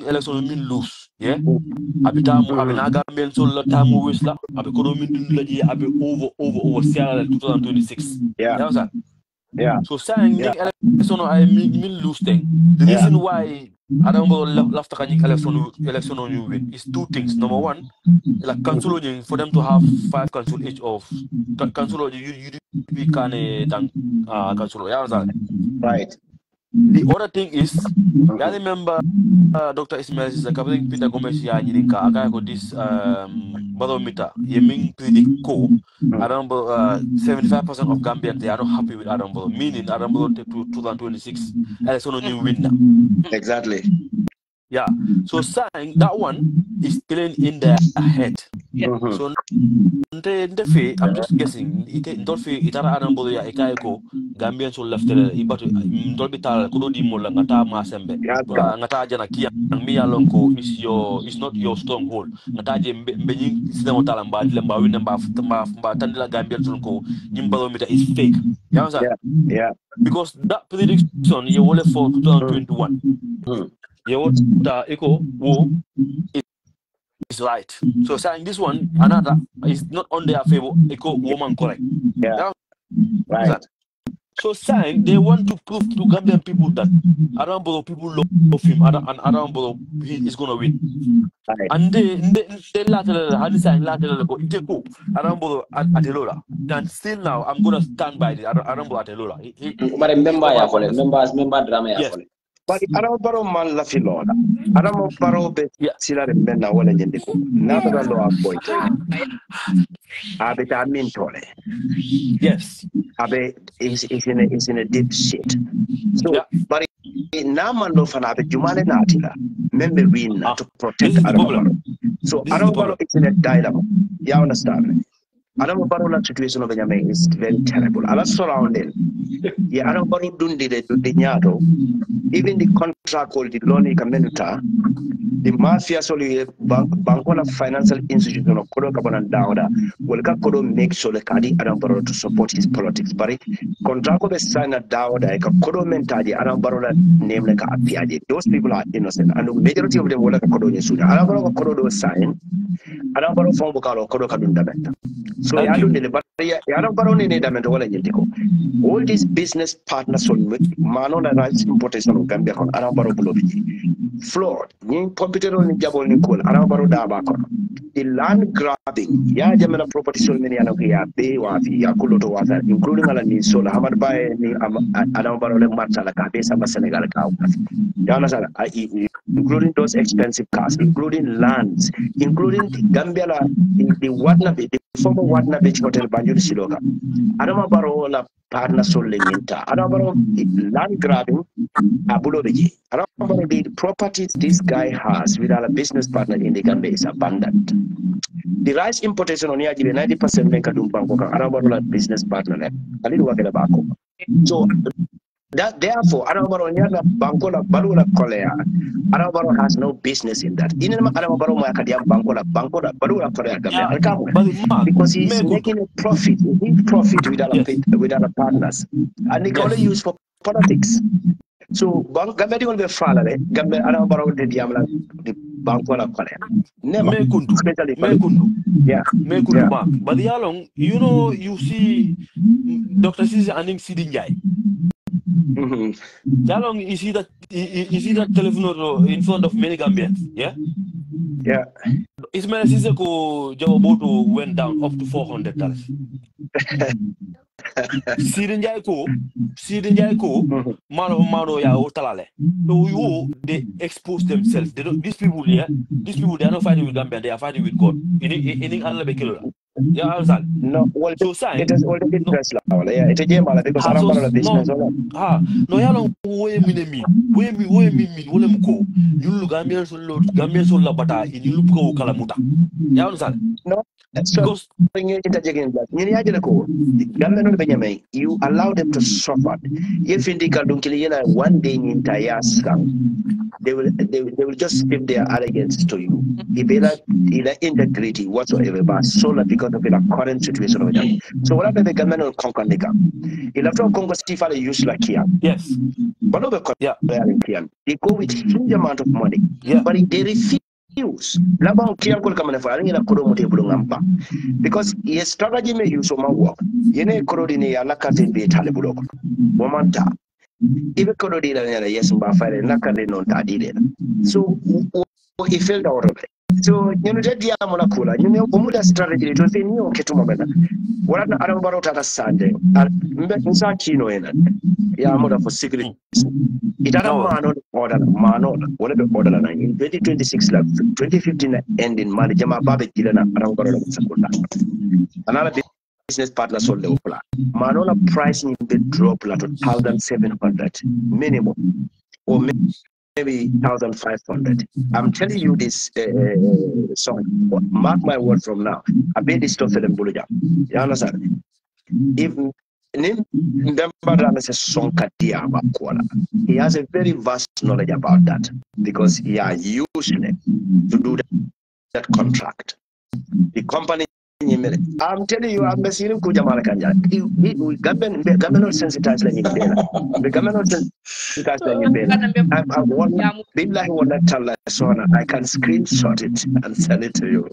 [SPEAKER 6] election mean lose. Yeah? Abinaga men so la tamu wisla abikono min laji abi over Sierra 2026.
[SPEAKER 5] Yeah.
[SPEAKER 6] Yeah. So saying election I mean lose thing. The reason why Arambolo left the election on you win is two things. Number one, like council for them to have 5 council each of council UDP can council. Yeah,
[SPEAKER 5] right.
[SPEAKER 6] The other thing is, I remember Dr. Ismail is like I Peter Gomez ya nyinka aka this barometer yeming pretty cool. Arambolo 75% of Gambians they are not happy with Arambolo, meaning Arambolo to 2026 election on new winner.
[SPEAKER 5] Exactly.
[SPEAKER 6] Yeah. So saying that one is killing in their head. So I'm just guessing. Itara Arambolo ya ikaiko Gambians will left ibatu ndolbita kudo di mola ngata masembe ngata jana kia mi alonko is not your stronghold ngata je mbenyi sidemo talamba lemba winemba mba tandila Gambians ko nyimbalomita is fake. You understand?
[SPEAKER 5] Yeah.
[SPEAKER 6] Because that prediction you only for 2021. Is right. So saying this one, another is not on their favor, woman correct.
[SPEAKER 5] Yeah. Right.
[SPEAKER 6] So saying they want to prove to Gambian people that Arambolo people love him and Arambolo he is gonna win. Right. And they lateral go Arambolo Atelola. And still now I'm gonna stand by the Arambolo Atelola.
[SPEAKER 2] But remember drama ya fole.
[SPEAKER 5] But Arambolo man la filona. Arambolo be sila remena wala nyendiko. Nada lo appoint. Abe ta mentole.
[SPEAKER 6] Yes.
[SPEAKER 5] Abe is in a deep shit. So but Naman lo fana abe jumale na atila. Membe win to protect Arambolo. So Arambolo is in a dilemma. You understand? Arambolo situation of Benyame is very terrible. A lot surrounding. Yeah, Arambolo dundi de nyato. Even the contract called the Loni Kamenuta, the mafia soli banko la financial institution of kodo kabana dauda will ka kodo make sure the kadi Adam Barrow to support his politics bari contract be sign dauda ka kodo mentadi Adam Barrow la name like apiaje. Those people are innocent and the majority of them will ka kodo nyesuna Adam Barrow ka kodo do sign Adam Barrow fon bukalo kodo kadunda beta. So ya do ne bari ya Adam Barrow ne da mento wala nyentiko. All these business partners on mano na rights importation of Gambia kon Adam Barrow bulobi. Flawed. Ni computer on jabol ni kol Adam Barrow da ba kon. The land grabbing ya jamana property sol many ano ya be wa fi ya kuloto wa including ala ni sola Hamad Baye ni Adam Barrow le marcha la ka be sama Senegal ka ya na sala including those expensive cars, including lands, including the Gambia the Watnabe, the former Watnabe Hotel Banjul Siloka. Adama Barrow la partner soling inta. Adama Barrow land grabbing Abulobeji. Adama Barrow the properties this guy has without a business partner in the Gambia is abundant. The rice importation on Yaji 90% make a dumbanko. Adama Barrow la business partner. A little work at the So that therefore, Arabaro Nyana Bankola Barula Kolea, Arabaro has no business in that. In Arabaro Makadia Bankola Barula Kolea because he's making a profit, without a partners. And they can only use for politics. So Gambia will be fallen, Gambia Arabaro de Diamla the Bankola Kolea. Never. Especially
[SPEAKER 6] But the along, you know, you see Dr. Sisi and Sidinjai. How long is he that telephone in front of many Gambians? Yeah?
[SPEAKER 5] Yeah.
[SPEAKER 6] Ismail Sissoko Jawaboto went down up to $400. Sidinjai Mano ya Otalale. So they expose themselves. These people they are not fighting with Gambia, they are fighting with God. In Allah yeah,
[SPEAKER 5] no, well,
[SPEAKER 6] so
[SPEAKER 5] it is all the business now. Yeah, it's a game because I don't know business.
[SPEAKER 6] No, ya long we mean you look Gambian so la bata in you look ko kalamuta. Ya understand?
[SPEAKER 5] No, because you allow them to suffer. If one day in they will just spit their arrogance to you. If integrity whatsoever, but solely because of the current situation of them. So what happened the government will conquer the camp? If after Congo Steve use like here.
[SPEAKER 6] Yes.
[SPEAKER 5] But over they go with huge amount of money.
[SPEAKER 6] Yeah.
[SPEAKER 5] But they refuse. Because he strategy may use my work. Yene Korodine Alakate be Talibulok. Momanta. Even Korodina, yes, Bafare, Nakale non Tadide. So he felt out of it. So, you know, that Diamonacula, you know, Umuda strategy, it was in you, Ketumamena. What I don't about at a Sunday, and Msakino in it. Yamoda for secret. It had a man order, whatever order in 2026, 2015 end in Manijama Babi Dilana, another business partner sold the Opla. Manola pricing the drop to 1,700 minimum, or maybe 1,500. I'm telling you this song. Mark my word from now. I bet this stuff for them Buluja. You understand? If he has a very vast knowledge about that because he are using it to do that contract. The company, I'm telling you, I'm messing with Jamal Kanja. Government not sensitized like the government not sensitized like I can screenshot it and send it to you.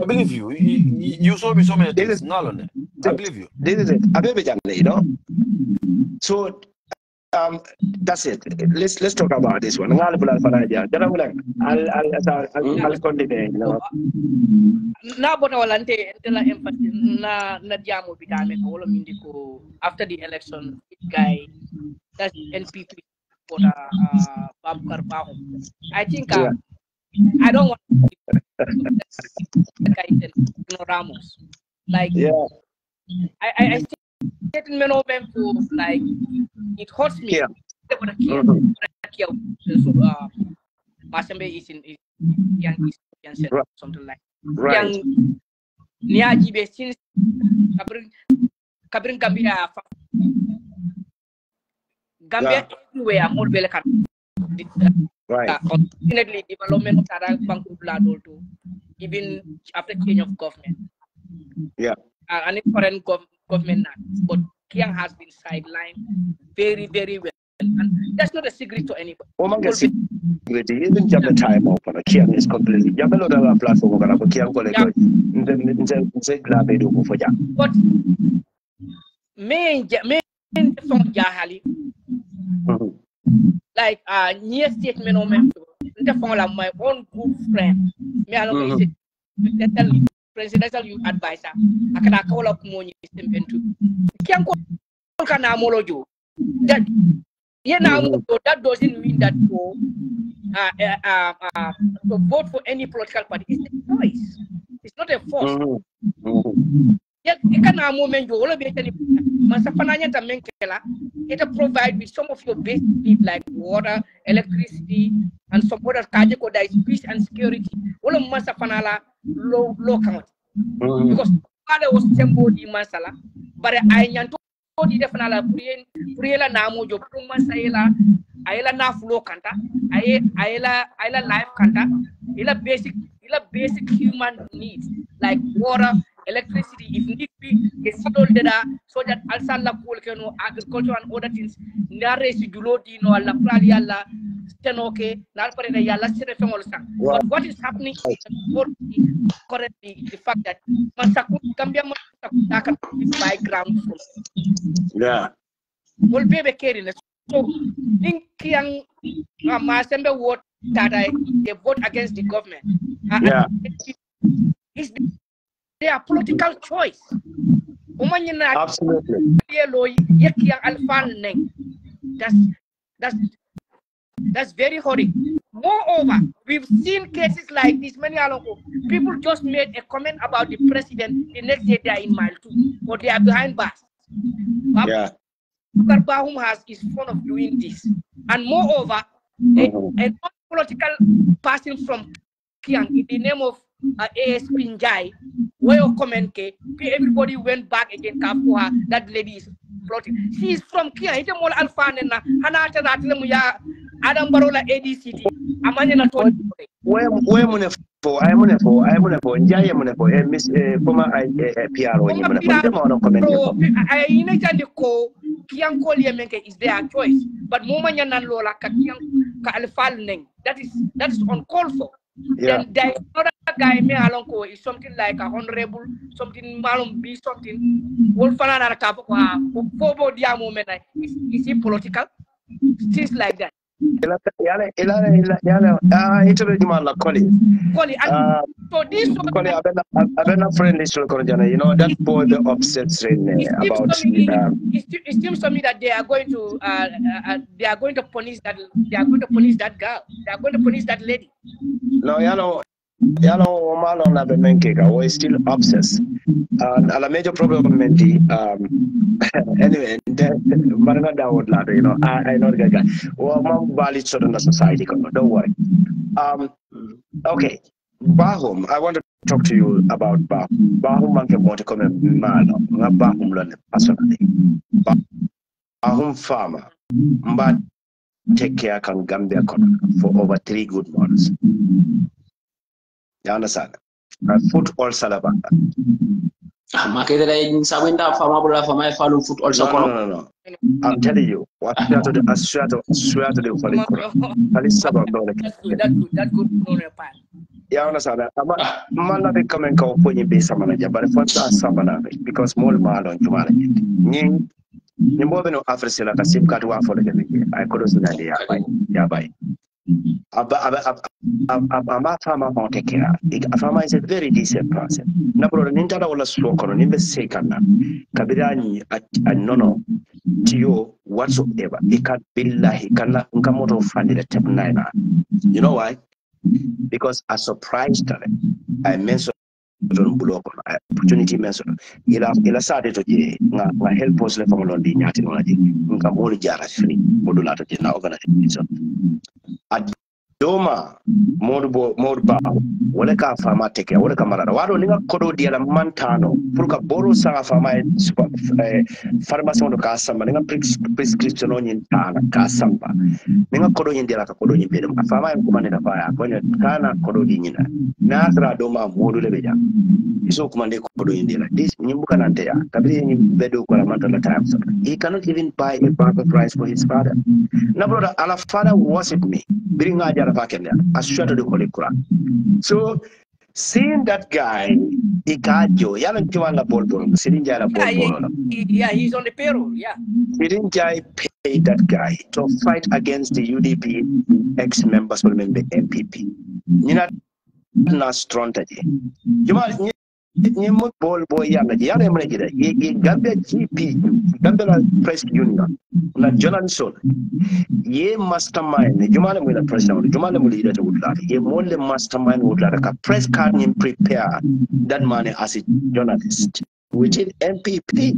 [SPEAKER 6] I believe you. You saw me so many things. I believe you.
[SPEAKER 5] This is it. You know. So that's it. Let's talk about this one. I'll continue. You know.
[SPEAKER 4] Na bona walante la empathy na diamo bitame ko wala mindiko after the election guy that's NPP for Babkar Baum. I think I don't want Ramos. Like I said in Menoben for like it hurts me. Masambe is in young something like young Niaji be since Kabrin Gambia everywhere more
[SPEAKER 5] Right.
[SPEAKER 4] Unfortunately, development of Sarah Bankudla too, even after change of government.
[SPEAKER 5] Yeah.
[SPEAKER 4] And foreign government now. But Kiang has been sidelined very, very well. And that's not a secret to anybody.
[SPEAKER 5] Even jump the time open. Kiang is completely Jamelo da platform for Kiang Kolego.
[SPEAKER 4] But main from Jahali, like near statement on my own good friend. Me along presidential youth advisor. I can call up money to Kiang Kanamolojo. That that doesn't mean that to vote for any political party. It's a choice. It's not a force. Yet, moment you all be it provide with some of your basic needs like water, electricity, and some other kaje that is peace and security. All of Masafanala low count. Because father was somebody masala, but I nyanto di defanala priela namo jo masaila ayela na flow kanta ayela life kanta ila basic human needs like water, electricity if need be so that also la agriculture and other things na residulo di no la pralia la stenoke na pare na yalla sire femol sang. But what is happening currently the fact that Masaku Gambia Masaku buy ground from will be carrying so think young Masembe vote that they vote against the government. It's their political choice.
[SPEAKER 5] Absolutely.
[SPEAKER 4] That's very horrid. Moreover, we've seen cases like this many ago. People just made a comment about the president. The next day they are in mile 2 or they are behind bars. Bahum is fond of doing this. And moreover, a political person from Kiang in the name of 𝒂𝒄𝒄𝒏, where you comment, everybody went back again. That lady is plotting. She is from Kiang. It's more Alfanena. Hanata Ratlemuya, Adam Barola ADCT. Amanina told
[SPEAKER 5] where Munefo, I am Munefo, and Jaya Munefo, and Miss Poma PRO. I
[SPEAKER 4] imagine the call Kiang Koliamenke is their choice, but Momanyan Lola Kiang Kalfalning. That is uncalled for. Then there is another guy me alonko is something like a honorable, something malum be something. Wolfana Kapo Fabou diamo mena. Is he political? Things like that.
[SPEAKER 5] So this I've been a friend you know that boy the upsets about
[SPEAKER 4] it seems to me that they are going to punish that girl. They are going to punish that lady.
[SPEAKER 5] No, Malon Abemenkega was still obsessed. And a major problem anyway, I know the guy. Well, Mom valid in the society, don't worry. Okay. Bahum, I want to talk to you about Bahum. Bahum man want to come in Malo, not Bahum learn personally. Bahum farmer, but take care can Gambia for over 3 good months. You understand? Foot all salabanda.
[SPEAKER 2] No.
[SPEAKER 5] I'm telling you, what I swear to the
[SPEAKER 4] That's good.
[SPEAKER 5] You understand? I'm not becoming a base manager, but if I because more mal on humanity. You more than Africa, like a SIM card for the I could have by. A farmer won't take care. A farmer is a very decent person. Number one, Nintendo will slow on in the second. Kabirani at nono to you whatsoever. He can't build like he cannot come out of funny the 9. You know why? Because a surprise talent. I mentioned opportunity mentioned. Ila started to get my help was left from London. Yatin, Nkamori Jara free, Modulato in organization. doma modba wala ka fama teke wala ka marara wado ninga kodo dia la mantano pour ka boro sanga fama pharmacie do ka samba ninga prescription on tana ka samba ninga kodo nyindi la ka kodo nyimbe dum fama ko manena baya ko ne kana kodo di nyina na tra doma modu le beja iso ko mande kodo nyindi la this nyimbuka nante ya kabiri nyimbe do ko la mantala time so he cannot even buy a burger price for his father. Na brother, our father worship me. Bring a jar of I swear to the Holy Quran. So, seeing that guy, Ikajo, Yalan Kiwana Bolbon, Sirinjara Bolbon.
[SPEAKER 4] Yeah, he's on the payroll, yeah.
[SPEAKER 5] Sirinjai paid that guy to fight against the UDP ex-members of the MPP. You're not strategy. You might Nimu ball boy yanga yanga mnejida ye Gambia GP Gambia Press Union na journalist ye mastermind jumala mwela president jumala mwela to woodla ye mole mastermind woodla ka press card him prepare that man as a journalist within MPP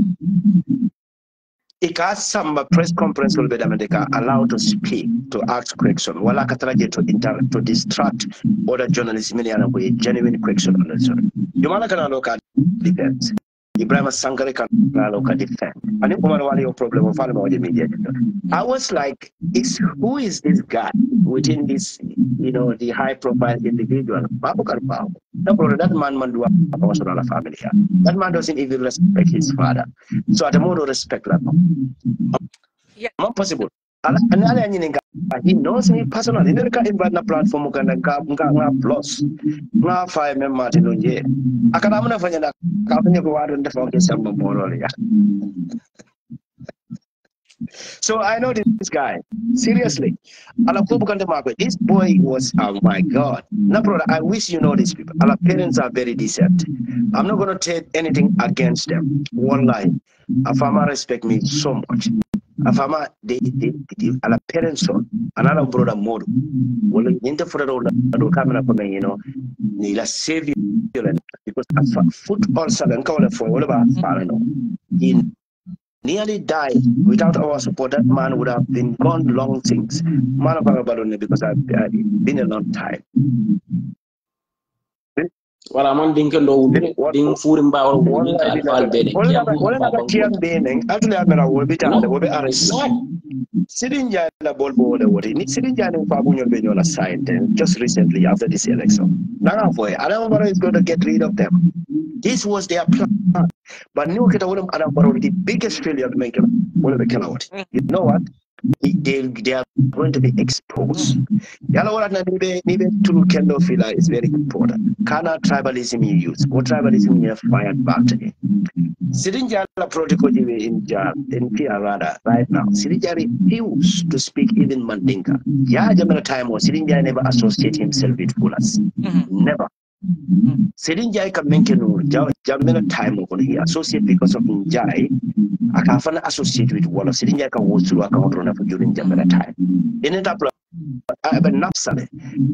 [SPEAKER 5] Ika some press conference will be allowed to speak, to ask questions. Wala katraje to distract other journalists many other way, genuine question on the Jumala kana loka defense. Ibrahim Sankare kana loka defense. And if wali your problem of the media. I was like, who is this guy within this, the high profile individual? That man family. That man doesn't even respect his father. So at the more respect that.
[SPEAKER 4] Yeah.
[SPEAKER 5] Not possible. He knows me personally. He can invite na platform nga plus. Nga 5 members in ye. Akadama na fanya na kafanya ko wadu nda focus samba morali. So I know this guy. Seriously. This boy was, oh my God. No, brother, I wish you know these people. Our parents are very decent. I'm not going to take anything against them. One line. Afama respect me so much. Afama, our parents son, another brother more. Well, in the front of the camera for me, they'll save you. Because football salon call for all of us, I don't know. Nearly died without our support. That man would have been gone long things. Man of because I've been a long time.
[SPEAKER 2] What I'm thinking though, being food and bow or alpha bene.
[SPEAKER 5] Actually, I'm going to be arrested. Sitting Jala Bolbo, sitting Jala Fabou Benyola signed just recently after this election. Now, boy, Adamabaro is going to get rid of them. This was their plan. But New Ketawolam Adamabaro, the biggest failure to make them. You know what? They are going to be exposed. Yala Nibe Tulu Kendo Fila is very important. Kana tribalism you use, what tribalism you have fired back to him. Sirinjala protocol in Piarada right now. Sirinjala refused to speak even Mandinka. Yeah, Jamaica time was Sirinjala never associate himself with Fulas. Never. Sirinjala can make Jamaica time when he associate because of Njai. I can't associate with Walla. Sirinjala can go through a counter during Jamaica time. In it up. I have a napsale.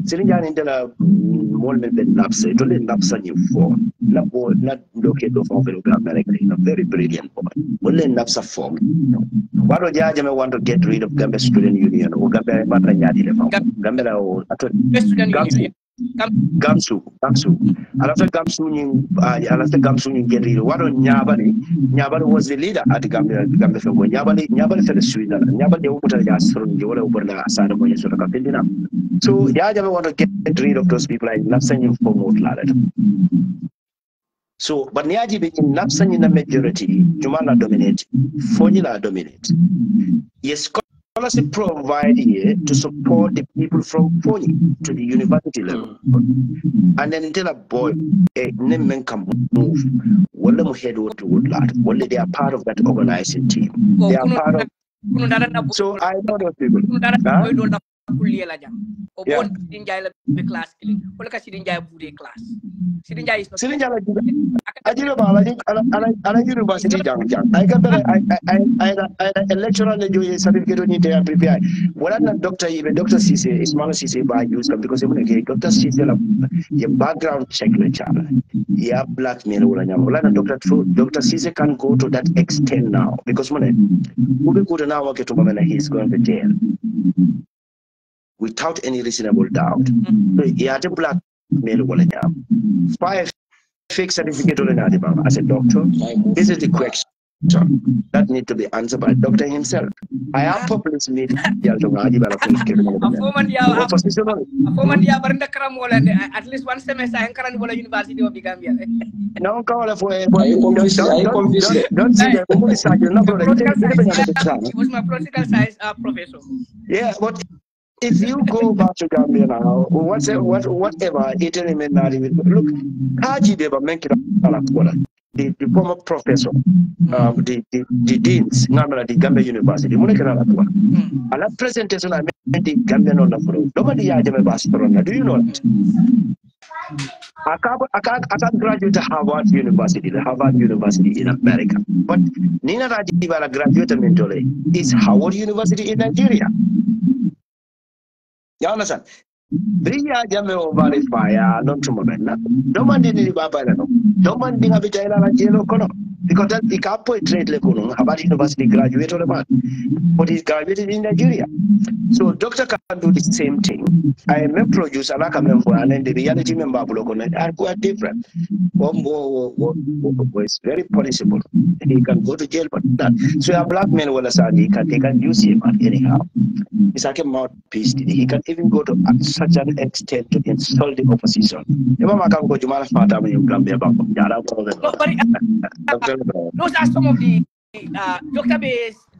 [SPEAKER 5] Sirinjala in the moment been napsale. Don't let napsa you for. Not locate of America. Very brilliant boy. Only napsa form. Why do Jajame want to get rid of Gambia Student Union or Gambia Gambia or Gamsu. And after Gamsu get rid of what on Nyabari was the leader at the Gambia Family. Nyabari fell asleep. Nyabari over just from the over the Sanneh So Jajame want to get rid of those people. I'm not saying for more ladder. So, but Niaji being not saying the majority, Jumala dominate, Fonila dominate. Yes, scholarship provide here to support the people from Foni to the university level. And then tell a boy, a name can move. Well, them head to Woodland. Well, they are part of that organizing team. They are part of. So I know those people.
[SPEAKER 4] Yeah. Class killing. What class? Sirinjai is
[SPEAKER 5] I university I lecturer certificate need to prepare. What I'm not doctor even Dr. Cisse is Mama Cisse by use because Dr. Cisse your background check lecture. Yeah, blackmail or Dr. Cisse can go to that extent now because when we go to now work to he's going to jail. without any reasonable doubt. So he had a blackmail. Five fake certificate as a doctor. This is the question that need to be answered by the doctor himself. I have published media
[SPEAKER 4] at least one semester I am University of the Gambia.
[SPEAKER 5] No, don't see
[SPEAKER 4] He
[SPEAKER 5] that.
[SPEAKER 4] was my political science professor.
[SPEAKER 5] Yeah, but if you go back to Gambia now, whatever, look, Haji Deba the former professor, the deans, the Gambia University, and that presentation I made the Gambian on the floor. Nobody had Mabassador. Do you know that? I can't graduate at Harvard University, the Harvard University in America. But Nina Rajibala graduated mentally is Howard University in Nigeria. You understand? Bria Jame verify not to moment. No man did it Baba. No man did have it Jelo Kono. Because that the capo trade Lekono, Harvard University graduate or the man. But he's graduated in Nigeria. So doctor can do the same thing. I am a producer, like a member, and then the reality member are quite different. One is very punishable. He can go to jail, but not. So a black man will say they can use him anyhow. It's like a mouthpiece. He can even go to such an extent to insult the opposition.
[SPEAKER 4] Those are some of the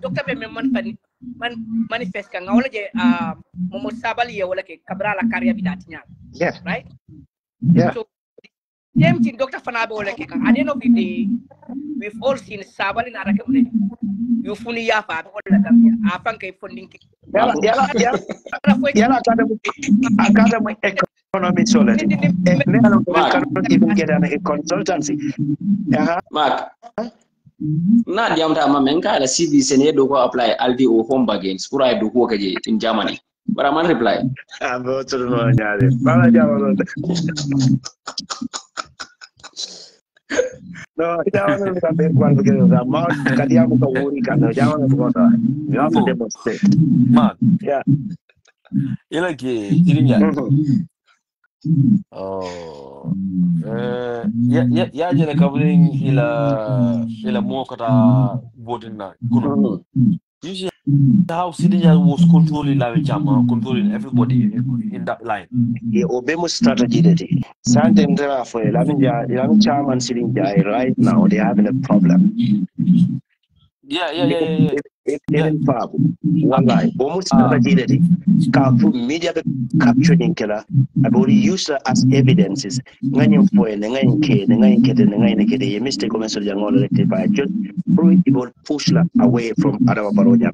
[SPEAKER 4] Dr. manifest kan ngawla je momo sabali ya wala ke kabra la karya bidatinya.
[SPEAKER 5] Yeah.
[SPEAKER 4] Right?
[SPEAKER 5] Yeah.
[SPEAKER 4] So same thing Dr. Fanabe wala ke kan at the end of the day we've all seen sabali na rake mune you funi ya fa wala Gambia afan kay funding ki
[SPEAKER 5] academic economy solid. Cannot even get a consultancy.
[SPEAKER 2] Mark. Na diamta mamenka la CV sene do ko apply aldi o home against pour ay do ko kaje in Germany. But I'm reply.
[SPEAKER 5] I'm going to know nyare. Bala jawo. No, jawo ka be kwan ke da ma kadia ko wuri kan jawo ko ta. You have to demonstrate.
[SPEAKER 6] Man.
[SPEAKER 5] Yeah.
[SPEAKER 6] Ila ke tirinja. Oh. Ya jere covering ila mo kata voting na kuno. You see how Sidija was controlling everybody in that line.
[SPEAKER 5] Yeah, obey strategy that Santen for Lamin chairman Sidija right now they're having a problem.
[SPEAKER 6] Yeah.
[SPEAKER 5] Even Fabou, one line, almost strategy that media capturing killer, about use as evidences. Ngayon po ngayon kede, you mistake comment on yung rectify. Just push away from other baronya.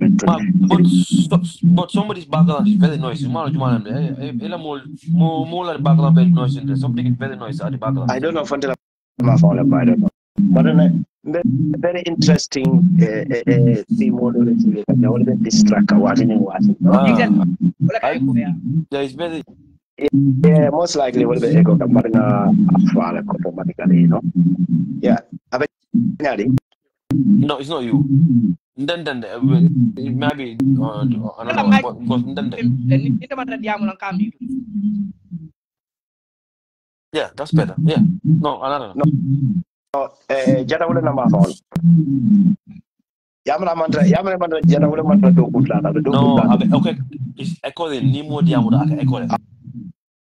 [SPEAKER 6] But somebody's background is very noisy. More background very noisy. Something is very noisy at the background.
[SPEAKER 5] I don't know if I'm I don't know. But very interesting distract yeah, most likely will be echo automatically, you know. Yeah.
[SPEAKER 6] No, it's not you. Then maybe yeah, that's better. Yeah. No, another.
[SPEAKER 5] No. Jada wala na phone. Yamana mandra jada wala mandra do kutla na do.
[SPEAKER 6] No, okay. It's echoing ni mo dia mo da echo.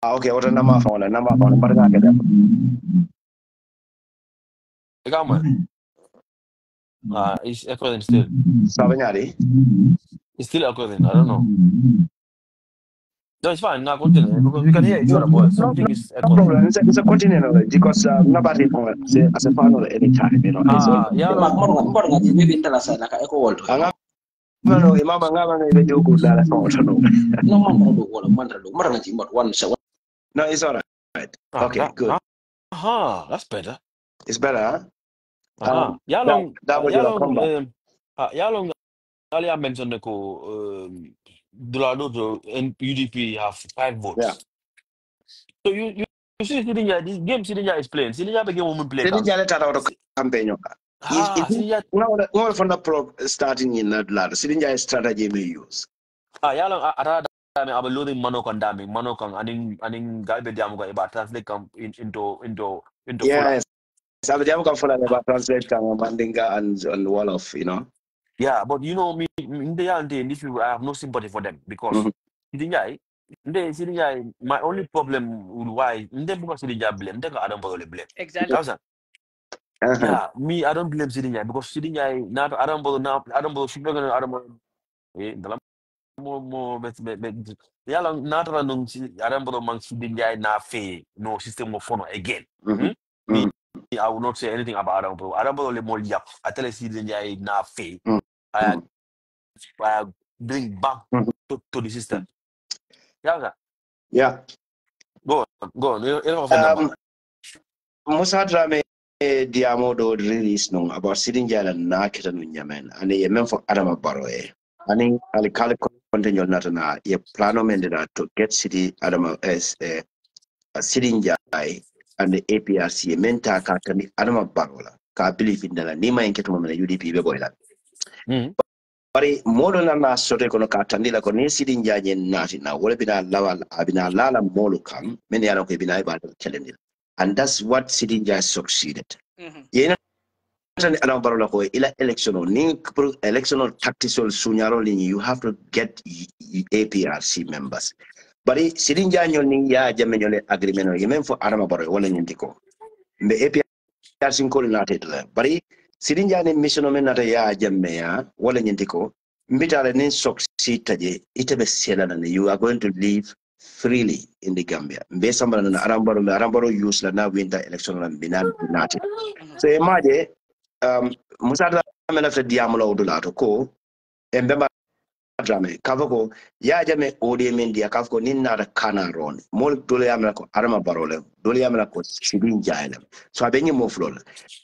[SPEAKER 5] Okay, wala na phone barga ke da.
[SPEAKER 6] Come it's echoing still.
[SPEAKER 5] Sabanyari.
[SPEAKER 6] It's still echoing. I don't know. No, it's fine. Now continue because we can hear each other. But something is echoing.
[SPEAKER 5] No problem. It's a continuing because nobody as a panel anytime. You know.
[SPEAKER 2] Maybe interasa naka echo wall.
[SPEAKER 5] No, mama ngaba ngai do good la phone.
[SPEAKER 2] No mandra do. Maranga ji but one second.
[SPEAKER 5] No, it's all right. Okay, good.
[SPEAKER 6] That's better.
[SPEAKER 5] It's better,
[SPEAKER 6] huh? Yalong earlier mentioned the Dulado and UDP have 5 votes.
[SPEAKER 5] Yeah.
[SPEAKER 6] So you see Sidija, this game Sidija is playing. Sidija became woman play.
[SPEAKER 5] Sidija let out of campaign. No from the pro starting in that ladder. Sidija strategy may use.
[SPEAKER 6] Yalong I'm loading Manokang daming, Manokang, aning Galbe Diamuga about translate come into
[SPEAKER 5] Yes. Sabi diamo come for about translate kang Mandinga and Wolof, you know.
[SPEAKER 6] Yeah, but you know me in the end, these people I have no sympathy for them because my only problem with why because blame they I don't bother blame.
[SPEAKER 4] Exactly.
[SPEAKER 6] Yeah, me I don't blame Sidinya because Sidinya not I don't bother she not I don't bother mo yala natara nung si arambro mang Sidinya na fe no system of phone again. Me I will not say anything about Arambro. Arambro le more yap. I tell you Sidinya na fe. I bring back to the system. Yeah.
[SPEAKER 5] Yeah.
[SPEAKER 6] Go on. You know
[SPEAKER 5] Musa me diamo do release nung about sitting jala na kita nunyamen. Ani ye men for Adama Baroe. Ani alikali continue not na ye plano mendeda to get city Adama as a sitting jai and the APRC menta katani Adama Barola. Ka believe in the nima inketu mamela UDP beboila. Bari modo na sote kono katandila ko ni sitting jai nati na wole bina lawal abina lala molu kam meni yana ko bina ibada challenge. And that's what sitting jai succeeded. Yena Adama Barola ko ila electional tactical sunyaro lini you have to get APRC members. Bari sitting jai nyoni ya jamenyole agreement yemen for Adama Barola wala nyindiko. Mbe APRC ko nati la. Bari sitting jai mission men nata ya jameya wala nyindiko. Mbitale nin succeed taje itebe selana you are going to live freely in the Gambia. Mbesamba na Arambaro use la na winter election la binati. So imagine Musa mena fe diamola odulato ko embeba drame kavoko ya jame odi mendia kavoko ninna da kanaron mol dole yamla ko Adama Barole dole yamla ko sidin jaile so abenyi mo flol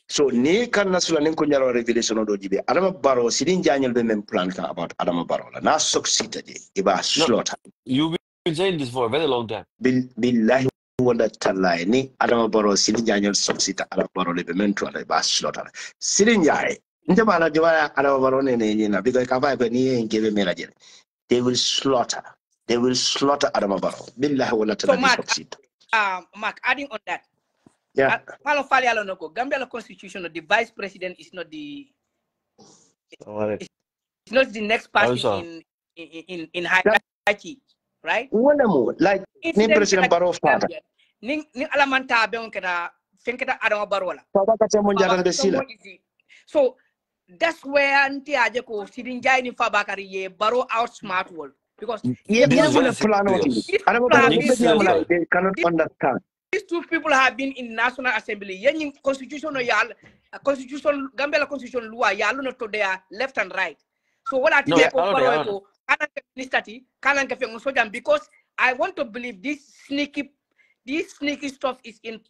[SPEAKER 5] so ni kan nasula nin ko nyaro revelation do jibe Adama Baro sidin jañel be men plan ka about Adama Barola na succeed iba slaughter.
[SPEAKER 6] You've been saying this for a very long time.
[SPEAKER 5] Billahi wala talai ni Adama Baro sidin jañel succeed Adama Barole be men to iba slaughter sidin jaay njama na jwa Adama Baro ne na because ka ba ni ngebe mela jere they will slaughter Adama Baro billahi wala talai succeed.
[SPEAKER 4] Mark, adding on that.
[SPEAKER 5] Yeah.
[SPEAKER 4] Gambia constitution, the vice president is not the it's not the next person in hierarchy, right?
[SPEAKER 5] Like ni President Barrow father.
[SPEAKER 4] Ni alamanta be on kada fenketa Adama Barola. So that's where anti aje ko sidin jay ni Fabakary ye Barrow outsmart world because
[SPEAKER 5] they cannot understand.
[SPEAKER 4] These two people have been in National Assembly. Yen constitution constitution Gambia constitution law yalu not to their left and right. So what I think because I want to believe this sneaky stuff is in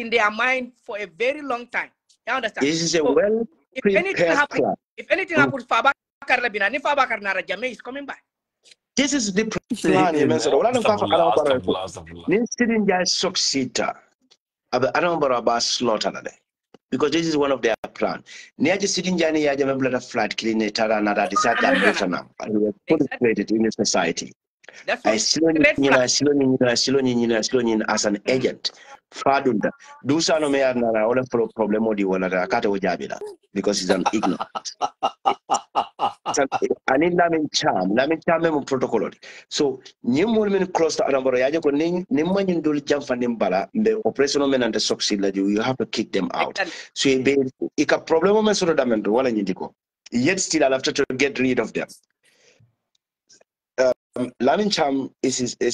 [SPEAKER 4] their mind for a very long time. You understand?
[SPEAKER 5] This is a well prepared plan.
[SPEAKER 4] If anything happens, Fabakary Labina, ni Fabakary Nara Jame is coming back.
[SPEAKER 5] This is the plan. Sitting there succeed. Adama Barola slaughter because this is one of their plan. Near sitting there, you have a flat clean it and decide that put it in the society. I still as an agent. Fadunda. Do some me na all for problem odi wala kata ojabila because he's an ignorant. I need lamin charm memo protocol. So nyimul men cross the Adama Barola yaje ko nimma nyindul jam fanim bala the operational men and the succeed you have to kick them out. So ika problem men so damendo wala nyindiko. Yet still I'll have to get rid of them. Lamin Cham is a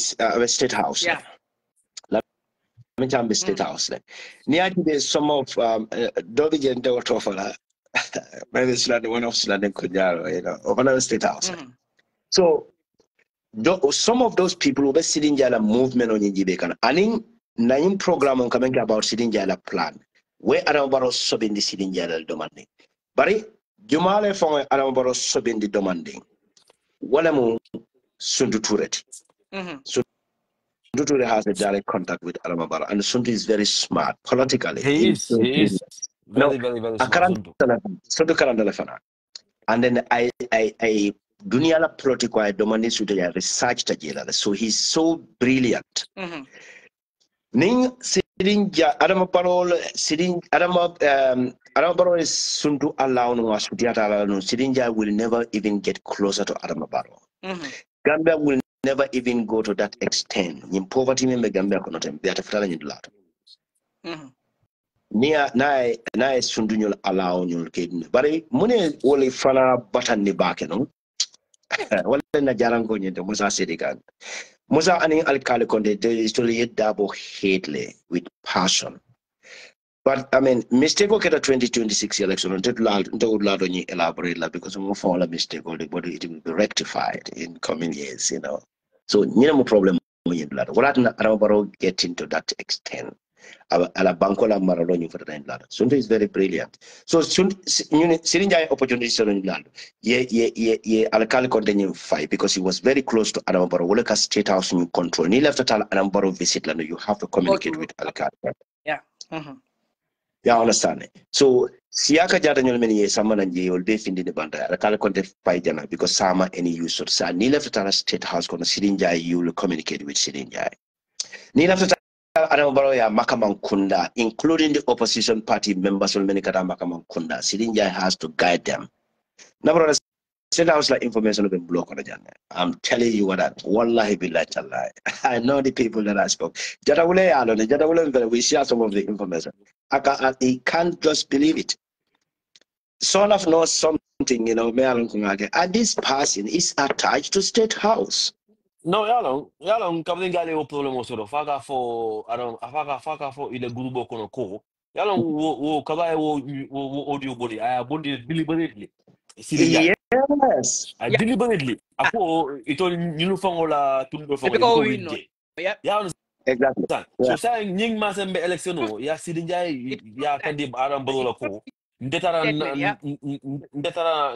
[SPEAKER 5] state house.
[SPEAKER 4] Yeah.
[SPEAKER 5] Lamin Cham is state house. Near there's some of Dobby and Dewatofala, maybe one of Sladen Kujaro, of another state house. So some of those people who were sitting jala movement on Yijibekan, aning nine program on coming about sitting jala plan, where Adama Barola subbing the sitting jala demanding. Bari Jumale from Adama Barola subbing the demanding. Walamu Sundu Turet. Sundu Turet has a direct contact with Adama Barola, and Sundu is very smart politically.
[SPEAKER 6] He is very smart.
[SPEAKER 5] And then I dunia la politiko ay domani suta ya research tajela. So he's so brilliant. Ning Sirinja Adama Parol Adama Barrow is soon to allow no Sirinja will never even get closer to Adama Barrow. Gambia will never even go to that extent. In poverty member Gambia kono tem be atafala ni lot. Nia na sundunyol allow nyol kedin. Bari mune wole fana batan ni bake no. Wala na jarango nyende Musa Sidikan. Musa ani alkali konde they usually hit double hately with passion. But I mean, mistake okay the 2026 election don't elaborate because we fall a mistake or the body it will be rectified in coming years, you know. So no problem what get into that extent. Ala bankola maralonyo for the land. Sunto is very brilliant. So Sirinja opportunity on land. Ye alkali continue fight because he was very close to Adamabaro. Woleka State House in control. Ni left at Adamabaro visit land. You have to communicate with alkali.
[SPEAKER 4] Yeah.
[SPEAKER 5] Yeah, understand it. So siaka jata nyol many years sama nanje will be findi the banda. Alkali continue fight jana because sama any use of sa. Ni left at State House kono Sirinja you will communicate with Sirinja. Ni left at Adamabaro Makaman Kunda, including the opposition party members of Menikata Makaman Kunda. Sirinja has to guide them. Number of State House like information of the block on the journey. I'm telling you what that wallahi billahi tallahi. I know the people that I spoke. Jadawule alone, Jadawule we share some of the information. He can't just believe it. Son of knows something, you know, and this person is attached to State House.
[SPEAKER 6] No, yalong kapten gale o problema soro faka fo faka fo ile grupo kono ko yalong wo kaba wo audio body I body deliberately
[SPEAKER 5] Yes.
[SPEAKER 6] I deliberately ako ito nilu fango la tundo fango ko winje ya
[SPEAKER 5] exactly
[SPEAKER 6] so sa nying masembe election o ya Sirinja ya kandi aram bolo ko ndetara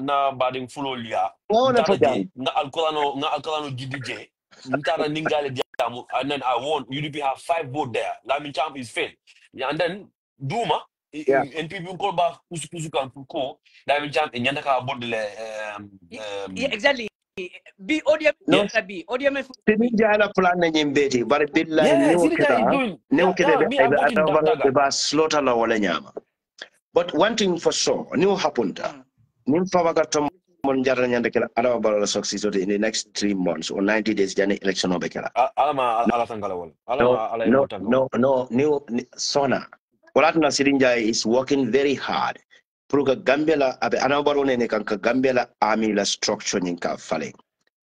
[SPEAKER 6] na bading fulo liya ndara je nga alkolano gidije Ntara Ningali Diamu, and then I won. UDP have 5 votes there. Lamin Champ is failed. And then Duma, and people call back Kusukan Kuko, Lamin Champ, and Yantaka
[SPEAKER 4] yeah, exactly. Be ODM,
[SPEAKER 5] no,
[SPEAKER 4] be ODM.
[SPEAKER 5] Sirinja plan in Betty, but a bit like
[SPEAKER 6] Sirinja is doing. I'm watching that.
[SPEAKER 5] Slaughter la wala nyama. But one thing for sure, new happened. Nim Fawagatom. In the next 3 months or 90 days, the election will be no, Sona. Walatna Sirinja is working very hard. Pruga Gambela, Gambela army la structure in falling.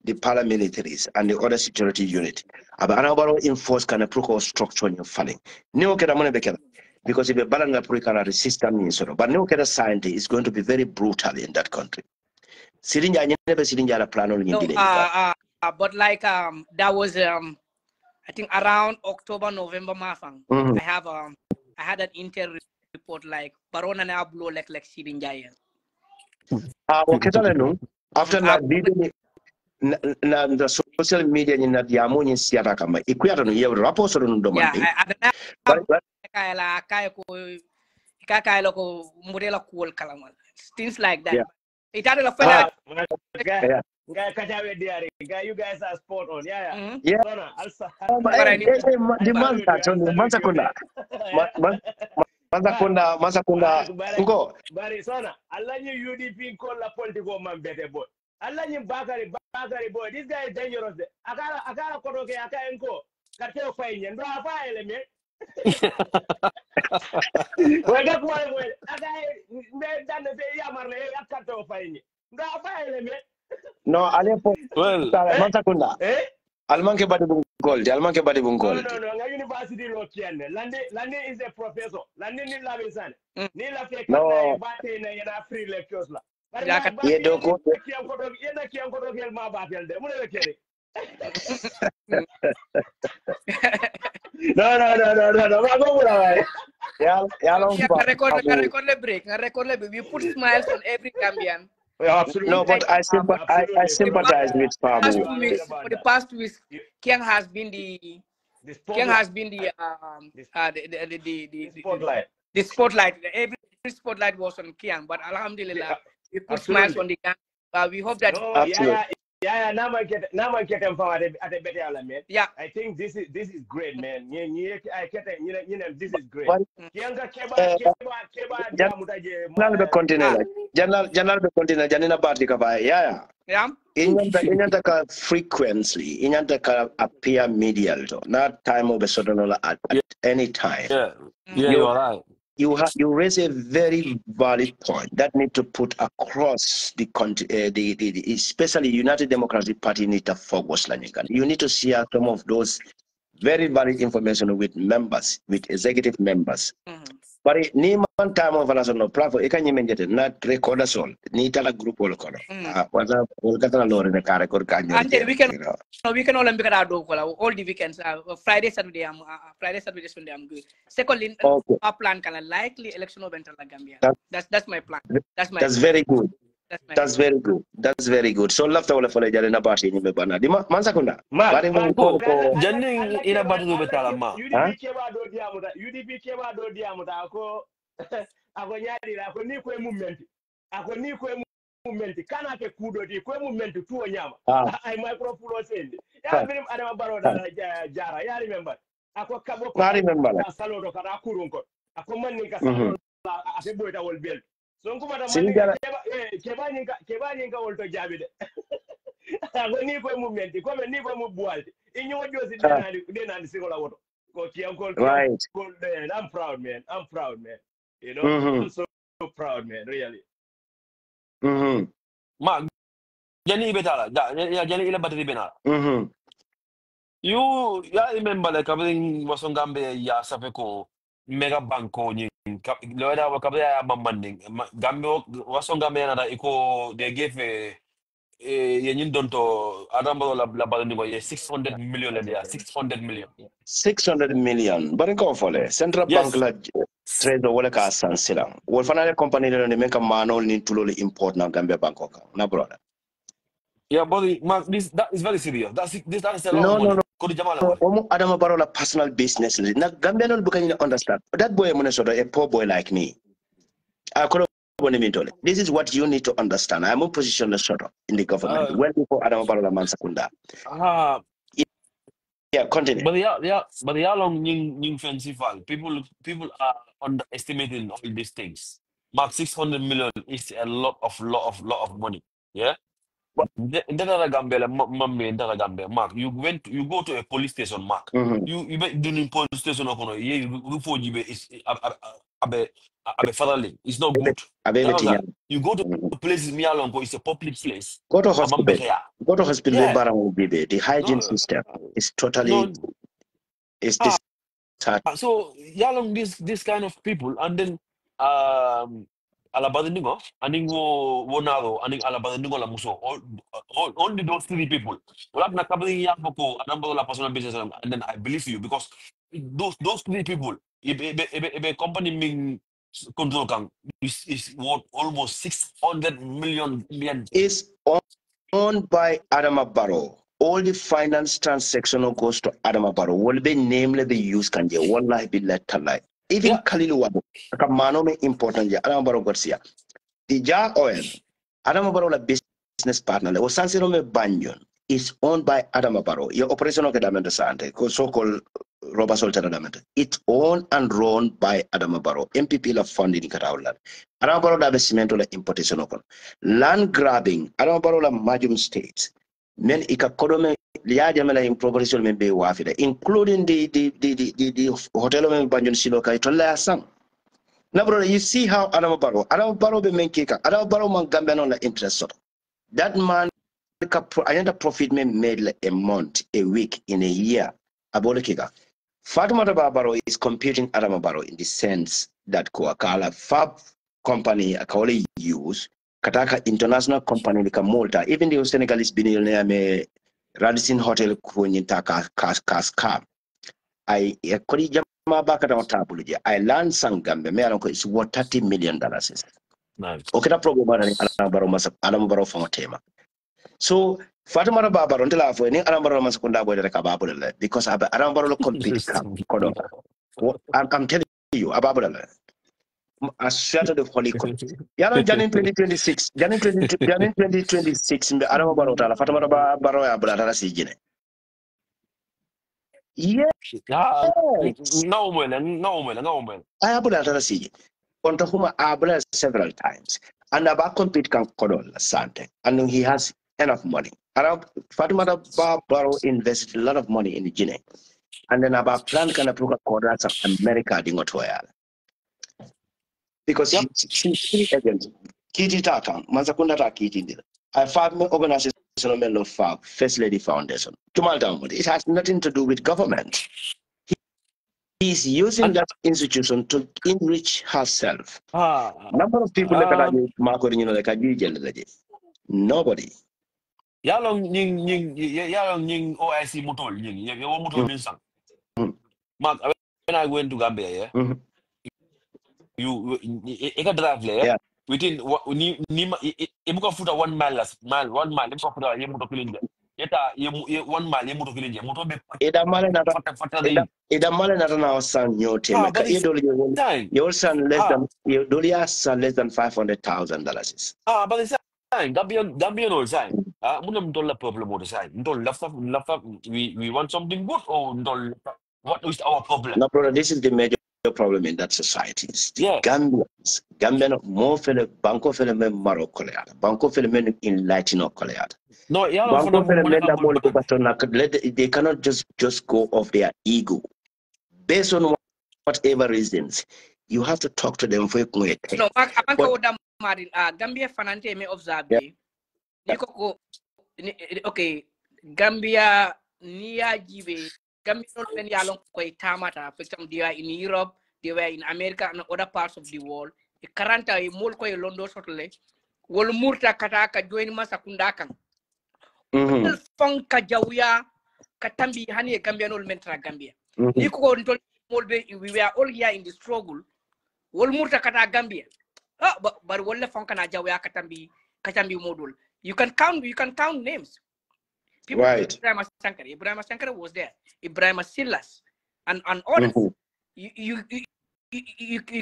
[SPEAKER 5] The paramilitaries and the other security unit. Anabaro enforce can approve structure in falling. New Kedamone Bekela. Because if a balance Purikana system in sort of, but no Keda scientist is going to be very brutal in that country. Sirinja never Sirinja plan on
[SPEAKER 4] but like that was I think around October, November, Mafang. I had an intel report like Barona na blow like Sirinja.
[SPEAKER 5] Okay, after that na the social media ni na diamo ni siata kama ikuya no ye rapo so no do man
[SPEAKER 4] kaya ko modela cool kalamal things like that. It had a fella.
[SPEAKER 7] You guys are spot on. Yeah.
[SPEAKER 5] Masakunda. Go.
[SPEAKER 7] Bari Sona. Allah you UDP call la political man better boy. Allah you Bakari boy. This guy is dangerous. Akara kodoke akaenko. Kateo fine. Ndo afile me. Wega kwa wewe. Akai dane se yamarle akato fine. Ndo afile me.
[SPEAKER 5] No, Alepo.
[SPEAKER 6] Well,
[SPEAKER 5] Masakunda. Almanke badi bungol.
[SPEAKER 7] No. University lokienne. Lande is a professor. Lande ni la bisan. Ni la fe kata bate na yana free lectures la.
[SPEAKER 5] Ye doko.
[SPEAKER 7] Yena kiam ko dokel ma batel de. Mu le kere. No. Ma go mura.
[SPEAKER 4] Record the break. We put smiles on every Gambian.
[SPEAKER 7] Absolutely.
[SPEAKER 5] No, but I sympathize with Fabou.
[SPEAKER 4] For the past 2 weeks, Kiang has been the
[SPEAKER 7] spotlight.
[SPEAKER 4] The spotlight. Every spotlight was on Kiang, but Alhamdulillah, we put smiles on the We hope that.
[SPEAKER 7] No, yeah. Now I get them from at a better man.
[SPEAKER 4] Yeah.
[SPEAKER 7] I think this is great, man. This is great.
[SPEAKER 5] General be continue janina party kabaya. Yeah.
[SPEAKER 4] Yeah.
[SPEAKER 5] Inyanta ka frequently. Inyanta ka appear medial to. Not time of a certain at any time.
[SPEAKER 6] Yeah. Yeah, you are right.
[SPEAKER 5] You raise a very valid point that need to put across the especially United Democratic Party need to focus. You need to share some of those very valid information with members, with executive members. But ni man time of national platform, you can imagine not record us all. Ni tala group all kono. Wala kata lori na kare kor kanyo.
[SPEAKER 4] And then we can all be all the weekends. Friday, Saturday, Sunday, I'm good. Secondly, our plan can likely election of Gambia. That's my plan.
[SPEAKER 5] That's very good. That's very good. That's very good. So lafta wala fala jale na party ni mebana. Di mansa kunda.
[SPEAKER 6] Bari mo ko janning ina batu do betala ma.
[SPEAKER 7] UDP keba do diamuta ako nyadi ako ni ko movement. Ako ni ko movement kana ke kudo di ko movement tu nyama. I microphone send. Ya birim adama baro da jara. Ya remember. Ako kabo ko. Salo do kana kurunko. Ako man ni ka salo ase boyta wol bel. So kuma da man keba nyinga wol to jabi de. Ako ni ko movement ko ni ko mu bualti. Inyo josi denandi singola woto.
[SPEAKER 5] Right.
[SPEAKER 7] I'm proud, man. You know, I'm so proud, man. Really.
[SPEAKER 6] Ma, jani betala. Jani ila bateri bena. You remember like everything was on Gambia ya safeko mega banko ni. Loida wa kabya ya mamanding. Gambia was on Gambia na iko they gave yenyin donto adambo la balani go 600 million there 600 million
[SPEAKER 5] 600 million but go for le central bank la trade wala ka sansila wol fanale company le men ka manol ni tulole import na Gambia Bangkok na brother
[SPEAKER 6] yeah but that is very serious that is a lot of money ko jamala
[SPEAKER 5] no adama barola personal business na Gambia non bukan understand that boy mo so a poor boy like me this is what you need to understand. I'm a position in the government. Well before Adam Barola Mansakunda. Yeah, continue.
[SPEAKER 6] But how long Ning Festival? People are underestimating all these things. Mark 600 million is a lot of money. Yeah. In that Gambia, Mark, you go to a police station, Mark. You doing police station is it's not good. You go to places it's a public place.
[SPEAKER 5] Go to hospital. Go to hospital.
[SPEAKER 6] Yeah.
[SPEAKER 5] The hygiene system is totally
[SPEAKER 6] so long this kind of people and then alabadingo and wonado and alabadingo la muso only those three people. Well, na kabling yapoko anambo la personal business and then I believe you because those three people if a company being control is worth almost 600 million
[SPEAKER 5] is owned by Adama Barrow. All the finance transaction goes to Adama Barrow. Will be namely be used can je wallahi billahi talai. Even Kalilu Wabo, Kamano me important ja Adama Barrow Garcia. The Ja Oil, Adama Barrow la business partner, o Sansiro me Banyon is owned by Adama Barrow. Your operation of Kedamenta Sante, so-called Robert Soltanament. It's owned and run by Adama Barrow. MPP la funding in Kataulan. Adama Barrow la cement la importation okon. Land grabbing, Adama Barrow la majum states. Men ikakodome liajamela in progression men be wafida, including the hotel men Banjon Siloka itola sang. Now, brother, you see how Adama Barrow be men kika. Adama Barrow man Gambian on the interest sort. That man another profit made like a month, a week, in a year. Abole kika. Fatumata Barrow is computing Adama Barrow in the sense that Koakala Fab company akawale use Kataka international company like Malta, even the Senegalese billionaire me Radisson Hotel Kunyintaka Kaskam. I learned some Gambia, it's worth $30 million.
[SPEAKER 6] Nice.
[SPEAKER 5] Okay, that problem Adama Barrow from tema. So Fatima Baba until I for any Adama Masakunda boy that because Adama Barrow complete I'm telling you about a sweater the holy court. Yalo Janin 2026, Janin 2026 in the Arama Barota, Fatamata Baroya Brother Sigine. Yeah,
[SPEAKER 6] No man.
[SPEAKER 5] I have Brother Sigine. Kontahuma Abra several times. And about compete can Kodol Sante. And he has enough money. Around Fatimata Baro invested a lot of money in the Guinea. And then about plan can approve a contract of America Dingotoya. Because she agent, Kitty Tata, Masakunda Kitty. I found organization of First Lady Foundation. It has nothing to do with government. He's using that institution to enrich herself. Number of people like nobody.
[SPEAKER 6] Yalong OIC mutol mutol Mark, when I went to Gambia, you drive there within imuka futa 1 mile 1 mile imuka futa yemuto kilinja yeta 1 mile yemuto kilinja muto be
[SPEAKER 5] ida male na na san nyote meka your son less than your dolia son less than $500,000.
[SPEAKER 6] But the sign Gambian all sign munam don't la problem or the sign don't left we want something good or don't what is our problem?
[SPEAKER 5] No, brother, this is the major problem in that society. Gambian more fele banko fele men maro koleada. Banko fele men in Latino koleada.
[SPEAKER 6] No,
[SPEAKER 5] banko fele men na mole patona they cannot just go off their ego. Based on whatever reasons, you have to talk to them for
[SPEAKER 4] no, Gambia fanante me observe. Okay, Gambia niya jibe Gambia not many along quite tamata. For example, they are in Europe, they were in America and other parts of the world. The current time, more quite London sotole. Wol murta kataka join masakundakang. Fong kajawia katambi hani Gambia no mentra Gambia. Niko ntol molbe we were all here in the struggle. Wol murta kata Gambia. But wol fong kana jawia katambi modul. You can count names. People
[SPEAKER 5] right.
[SPEAKER 4] Ibrahim Sankara was there. Ibrahim Silas and others. You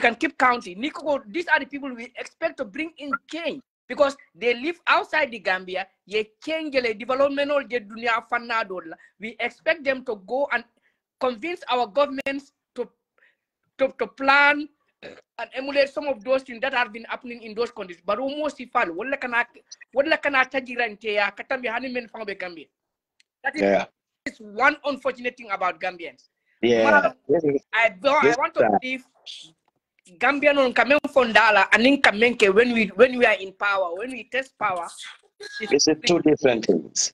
[SPEAKER 4] can keep counting. Nico, these are the people we expect to bring in change because they live outside the Gambia. Ye change the developmental dunia fanadol. We expect them to go and convince our governments to plan and emulate some of those things that have been happening in those countries. But almost if all wala kana tajirante ya katambi hani men fang be Gambia. That is one unfortunate thing about Gambians.
[SPEAKER 5] Yeah.
[SPEAKER 4] I want to believe Gambian on Kamen Fondala and in Kamenke when we are in power, when we test power.
[SPEAKER 5] It's two different things.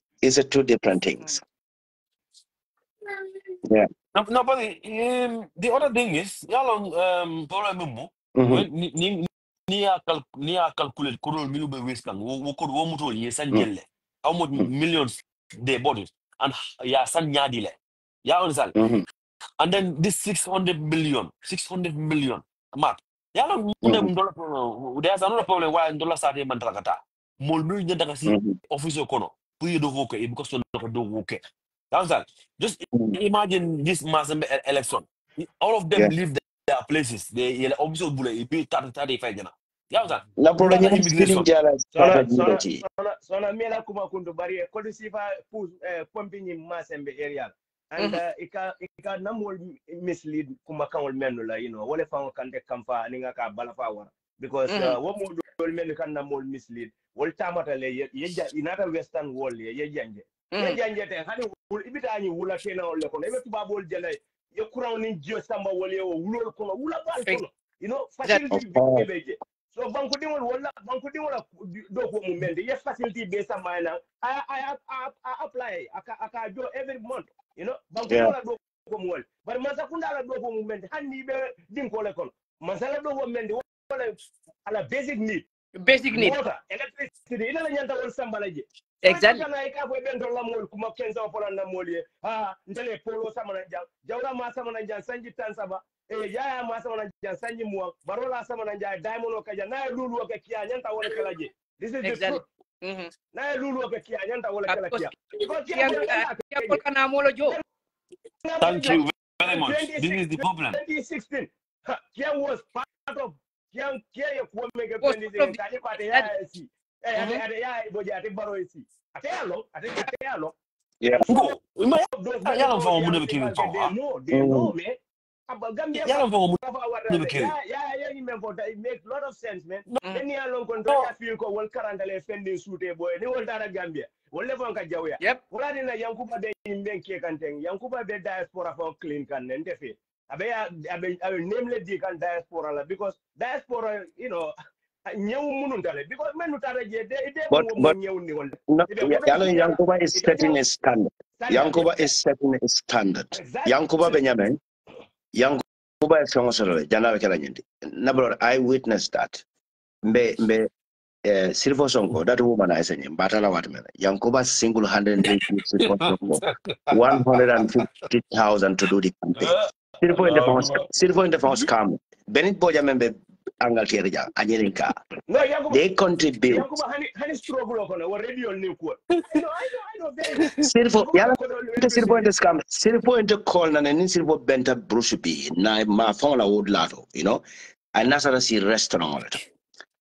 [SPEAKER 5] Yeah.
[SPEAKER 6] No, but the other thing is, problem when ni calculate kurul milu be waste kan wo muto ye sanjelle how much millions they bought it and ya san nyadi le ya understand and then this 600 million mark ya there's another problem why dollar started mandrakata mol mi nyanda kasi office kono puye do woke e because do woke you understand just imagine this mass election all of them leave their places they obviously bule be 35 jana
[SPEAKER 5] na problem immigration
[SPEAKER 7] sona mela kuma kundu bari ko sifa pompini masembe area and ika namol mislead kuma kanol menno la wala fa kande kamfa ninga ka bala fa wara because wo mo dol men kan namol mislead wol tamata le yejja inata western wall yejjanje te hani ibitani wula tena wala kono ibe tubabol jale yo kuraw ni jio samba wala yo wulol kono wula bal kono facility beje so banko dimol wala do ko mu mende yes facility be samba na I apply aka jo every month banko wala do ko mu wala bar masakunda la do ko mu mende hanni be din ko le kono masala do ko mende wala ala basic need water electricity ina la nyanta wala samba la je exactly kana ika ko ben dolla mol kuma kenza pola na moliye ndele polo sama na jawra ma sama na sanji tansaba yaya ma sama na sanji muwa barola sama na diamond ka na lulu ka kiya nyanta wala kala je this is the truth na lulu ka kiya nyanta wala kala kiya ko kana molo jo
[SPEAKER 6] thank you very much this is the problem
[SPEAKER 7] 2016 kiya was part of kian kia ko mege pendi de ka ko ate ya si ate ya boja ate baro si ate yalo
[SPEAKER 5] yeah
[SPEAKER 6] Go. We might
[SPEAKER 7] those
[SPEAKER 6] yalam fa mo never kill for.
[SPEAKER 7] they know me Gambia
[SPEAKER 6] Yalam fa mo
[SPEAKER 7] ya
[SPEAKER 6] never kill.
[SPEAKER 7] you member it makes a lot of sense man then ya lon kon
[SPEAKER 6] No.
[SPEAKER 7] ya feel ko wol karandale fendi suute boy ni wol dara Gambia wol le fon ka jawya wala dina yankuba de mbenke kanten yankuba be diaspora for clean kan nende fe abe name le di kan diaspora la because diaspora you know ñew munun dale because menu tara je de
[SPEAKER 5] but
[SPEAKER 7] mo ñew ni wol
[SPEAKER 5] Yankuba is setting a standard. Yankuba is setting a standard. Yankuba Benjamin, Yankuba is from Jana Kalanyindi. Number I witnessed that. Mbe Silver Songo, that woman I said in Batala Watman. Yankuba single-handedly gives Silver Songo 150,000 to do the campaign. Silver in the first come. Benit Boja member Angal Kerja, Anyelinka. They contribute.
[SPEAKER 7] Hani struggle kono wa radio ni ko I know very
[SPEAKER 5] Silver yala Silver in the scam. Silver in the call na nin Silver benta Bruce B na ma fonga wood lato, you know. And that's a restaurant.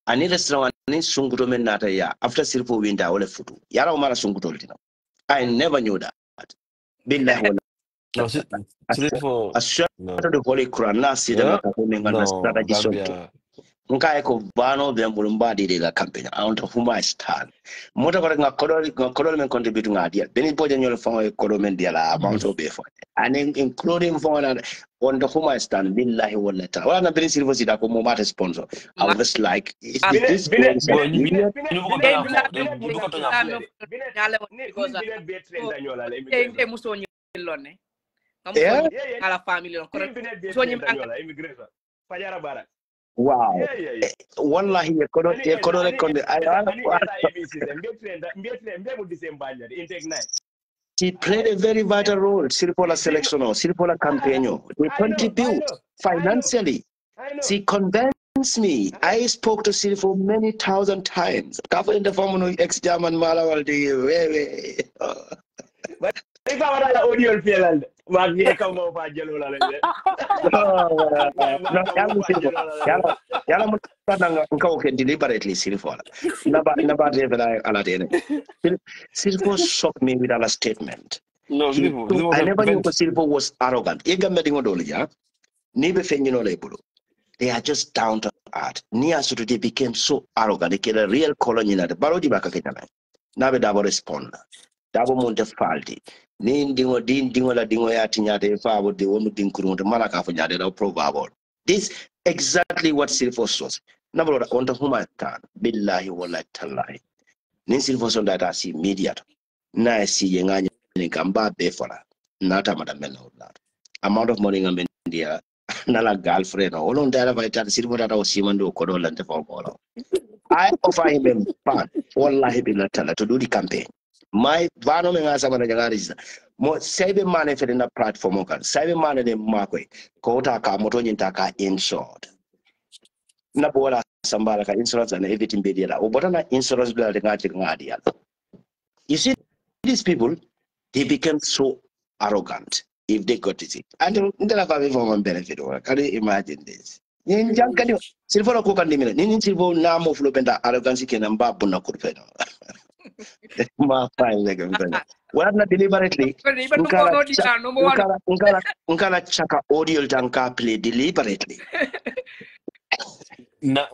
[SPEAKER 5] Ani restaurant ni sunguto men nata ya after Silver winter ole futu. Yala umara sunguto lina. I never knew that. Billahi
[SPEAKER 6] No, Silver.
[SPEAKER 5] I swear to the Holy Quran na sida na kakumenga na strategy sonto. Nka eko vano vya mbulumbadi de la campaign. I want to whom I stand. Mota kwa nga kodol men contribute nga dia. Beni poja nyole fonga kodol men dia la amount of before. And including fonga on the whom I stand. Billahi wala ta. Wala na beni silver sida ko mumate sponsor. I was just like, is this wow. Wallahi she played a very vital role. Siripola selection, Siripola campaign. They contribute financially. She convinced me. I spoke to Siripo many thousand times. Cover in the form of ex-German Malawaldi.
[SPEAKER 7] If I were an audio field, Maggie come over Jelula.
[SPEAKER 5] Deliberately, Silvo shocked me with a statement.
[SPEAKER 6] No,
[SPEAKER 5] I never knew Silvo was arrogant. They are just down to earth. They became so arrogant. They get a real colony in the Barodi Bakakana. Now they respond. Dabo Monte Faldi. Dingo la dingo ya tinyate Fabou de womu dinkuru de malaka for nyade probable. This exactly what Silvo was. Number on the whom I can. Billahi wala talai. Nin Silvo son that I see immediate. Na I see yenganya gamba befora. Nata madamena that. Amount of money I'm in India. Nala girlfriend. All on that I tell Silvo that I was Simando Kodolante for Polo. I offer him a fund. Wallahi billahi to do the campaign. My vano menga sama na jangari is mo save money for the platform kan save money de makwe ko ta ka moto nyinta ka insured na bola sambala ka insurance and everything be there obota insurance bla de ngati ya. You see these people, they become so arrogant if they got it and ndela fa be for benefit or can you imagine this nin jankadi silfo ko kan dimina nin silfo na mo flo benda arrogance ke namba buna kurpeno. Ma fine like what not deliberately unkala chaka audio tanka play deliberately
[SPEAKER 6] na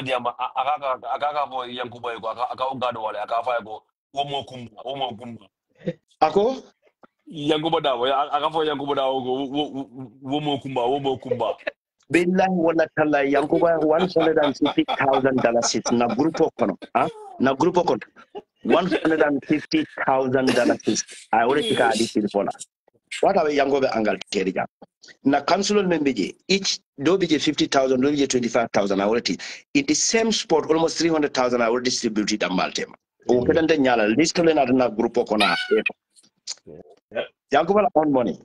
[SPEAKER 6] dia akaka boy Yankuba yuko aka ugado wale akafa yuko womo kumba
[SPEAKER 5] ako
[SPEAKER 6] Yankuba dawo akafa Yankuba dawo womo kumba
[SPEAKER 5] billahi wala talla Yankuba $150,000 na grupo kono na grupo kono $150,000 I already got this telephone. What are Yankuba angal kerja na council membeje each do bije 50,000 do bije 25,000 I already in the same spot almost 300,000 I already distributed a maltema o kedante nyala list le na grupo kono Yankuba on money.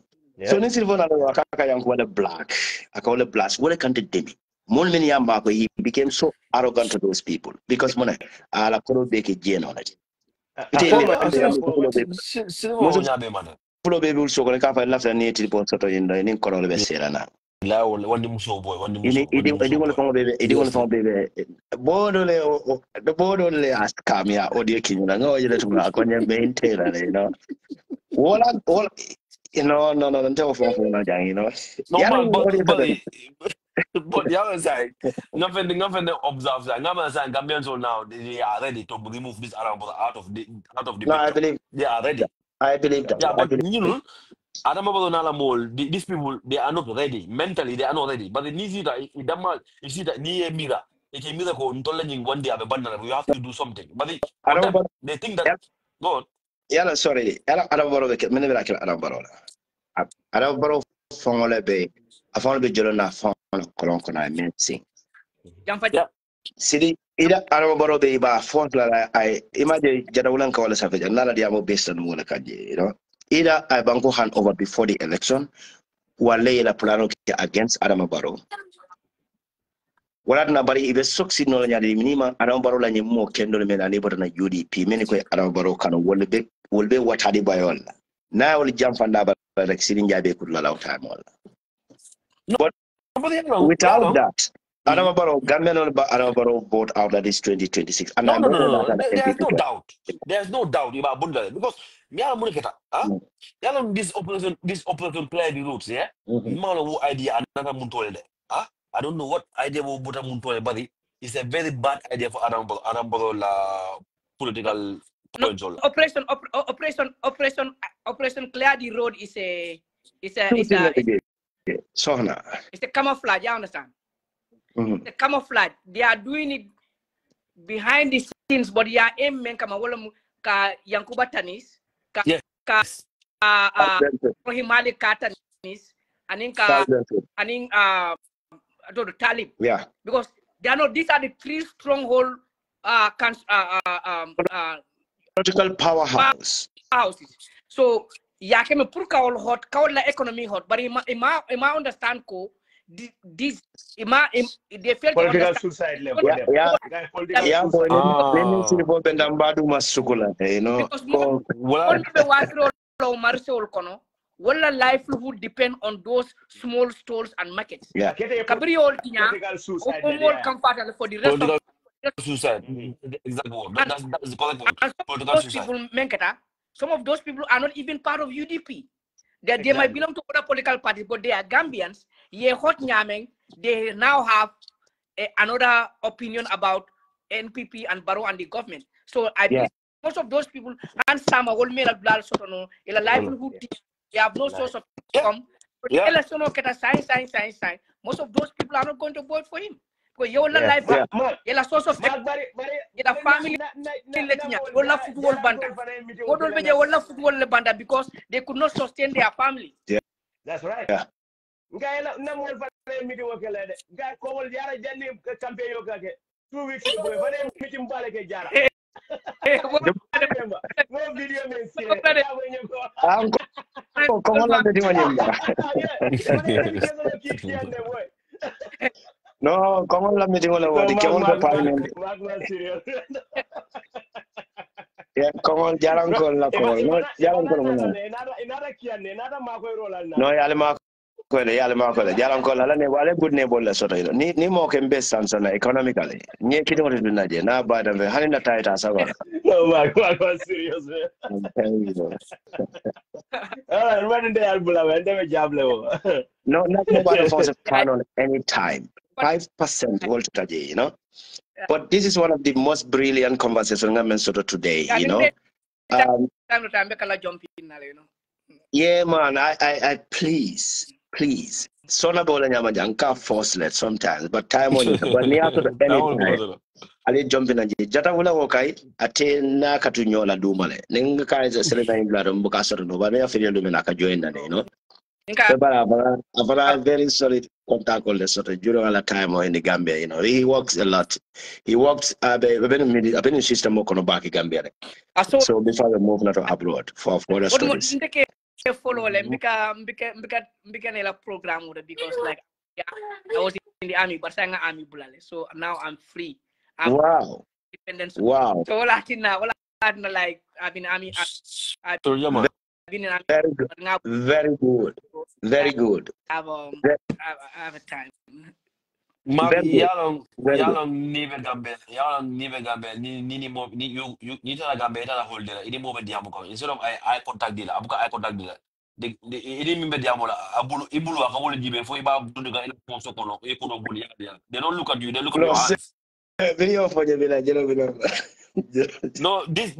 [SPEAKER 5] So ni silvona akaka Yankuba the black akole blast wole kante demi mon many yamba he became so arrogant to those people because money ala koro beke jeno on it Fulo baby will so ka fa lafta ni ti bon soto yinda ni kono le besera na
[SPEAKER 6] la one muso boy, one muso.
[SPEAKER 5] Idi wala famo bebe, idi wala famo bebe. Bodo le ask kamia audio kinyuna ngo yele tunga konye maintain you know. Wala no ntewa famo na jang you know.
[SPEAKER 6] No
[SPEAKER 5] Yala
[SPEAKER 6] man, but
[SPEAKER 5] audio
[SPEAKER 6] the other side, nothing observe that. Ngama saying Gambians all now they are ready to remove this Arab out of the
[SPEAKER 5] No,
[SPEAKER 6] picture. They are ready.
[SPEAKER 5] I believe that.
[SPEAKER 6] Yeah, but you know, these people, they are not ready. Mentally, they are not ready. But it needs you that you see that near Mira, it's a miracle. One day, we have to do something. But for them, they think that, go on.
[SPEAKER 5] Yala, sorry. Yala, Arab baro ke mene bila kila Arab baro la. Arab baro fongole be. Afon be jolo na fon kolon kona mensi.
[SPEAKER 6] Yeah.
[SPEAKER 5] Sidi ida Arab baro be ba fon la I imagine jadawulan ka wala safe nala diamo based on wala kaje, you know. Ida I banko hand over before the election. Wale la plano ke against Adam Baro. Wala na bari ibe succeed no nya de minima Adam Baro la nyimo kendo le mena nebo na UDP meni ko Adam Baro kana wolbe watadi bayol. Na wol jam fanda ba rek sidin jabe ku la time wala. But without that Adam Baro Gambian ba Adam Baro vote out that is 2026 and
[SPEAKER 6] No. There's no doubt. There's no doubt about Bundale because Yala Muniketa, Yala this operation play the roots, yeah? Malo idea another Muntole. I don't know what idea will put a Muntole, but it's a very bad idea for Arambolo political points.
[SPEAKER 4] Operation clear the road is a camouflage, you understand? The camouflage. They are doing it behind the scenes, but they are aiming kama wala ka Yankuba Tanis, ka Himali Katanis, aning Talib.
[SPEAKER 5] Yeah.
[SPEAKER 4] Because they are not. These are the three stronghold
[SPEAKER 5] political powerhouse.
[SPEAKER 4] So ya keme pur kaol hot, kaol la economy hot, but ima understand ko this they fail to
[SPEAKER 7] political
[SPEAKER 4] understand.
[SPEAKER 7] suicide level.
[SPEAKER 5] Yeah, boy. Let see for Bendambadu Masukula, you know.
[SPEAKER 4] Wala livelihood depend on those small stores and markets.
[SPEAKER 5] Yeah.
[SPEAKER 4] Kabri all tinya, all comfortable for the rest of
[SPEAKER 6] suicide. Exactly. That's the correct word. Political suicide.
[SPEAKER 4] Some of those people are not even part of UDP. They might belong to other political parties, but they are Gambians. They now have another opinion about NPP and Barrow and the government. So I believe most of those people and some are all made of blood, a livelihood. They have no source of income. Most of those people are not going to vote for him. Because your life, your source of your family, football banda because they could not sustain their family.
[SPEAKER 5] Yeah.
[SPEAKER 7] That's right.
[SPEAKER 5] Yeah.
[SPEAKER 7] Two weeks ago, meeting
[SPEAKER 5] no, come on, let me do parliament. Yeah, come on, Jalan call la call. No, Jalan call. No, Yalma. Jalan call la ne wale good ne bolla soto ni mo ke best answer economically. Ni kiti mo na je na ba da hani na taita sabar.
[SPEAKER 7] No, Mark serious.
[SPEAKER 5] No, not nobody force a plan on any time. 5% voltage, you know. But this is one of the most brilliant conversations I'm Minnesota today, you know. Yeah, man, I please. Sona bola nyama janka force let sometimes, but time on but near to anytime. Ali jumping and jata wula wokai ate na katunyola dumale. Ninga kai za selena imblado mbuka soro no bane afiri lumina ka join na you know. But very solid contact all the sort of during all the time in the Gambia, you know. He works a lot. He works I've been in system more back in Gambia. So before we move not abroad for other studies.
[SPEAKER 4] Follow them because program because like I was in the army, but I'm army bulale. So now I'm free.
[SPEAKER 5] Wow.
[SPEAKER 4] Independent.
[SPEAKER 5] Wow.
[SPEAKER 4] So like I've been army. I've been in army.
[SPEAKER 5] Very good. Very good. Very good.
[SPEAKER 4] Have a time.
[SPEAKER 6] Mark,
[SPEAKER 5] Very good.
[SPEAKER 6] yalong nive gambe, ni you tell gambe tell hold there. Ini mo be diamo ko. Instead of eye contact dealer, abuka eye contact dealer. De ini mi be diamo la abulu ibulu akawole jibe fo iba dunde ga ina ko so kono e kono buli ya. They don't look at you, they look at your hands.
[SPEAKER 5] Video for the village,
[SPEAKER 6] No, this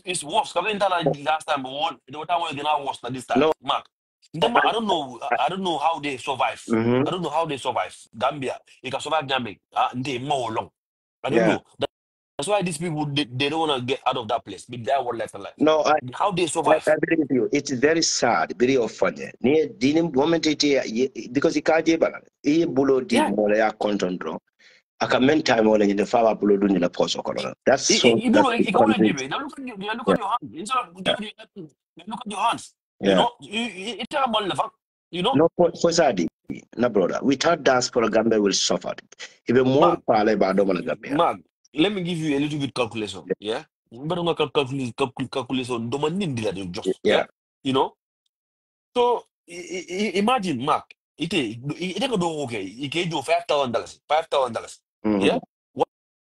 [SPEAKER 6] is worse. Coming last time, the time was gonna worse than this time.
[SPEAKER 5] No.
[SPEAKER 6] Mark, I don't know. I don't know how they survive.
[SPEAKER 5] Mm-hmm.
[SPEAKER 6] I don't know how they survive. Gambia, you can survive Gambia. They more long. I don't
[SPEAKER 5] Yeah.
[SPEAKER 6] know. That's why these people they don't want to get out of that place. But they are left alive.
[SPEAKER 5] No,
[SPEAKER 6] how they
[SPEAKER 5] I
[SPEAKER 6] survive?
[SPEAKER 5] agree with you. It's very sad, very funny. Near dinim moment because he can't he bulo di mole ya content wrong. I can main time all in the far below doing the post. That's so.
[SPEAKER 6] They look at your hands. Instead of giving you, they look at your hands.
[SPEAKER 5] Yeah.
[SPEAKER 6] You know, it's a motherfucker. You know.
[SPEAKER 5] No, for Sadi, no brother. Without diaspora, Gambia will suffer. Even more Falliba Gambia.
[SPEAKER 6] Mark, let me give you a little bit calculation. Yeah. But calculation. Don't just. Yeah. You know. So imagine, Mark. It can do okay. It can do $5,000. $5,000. Yeah.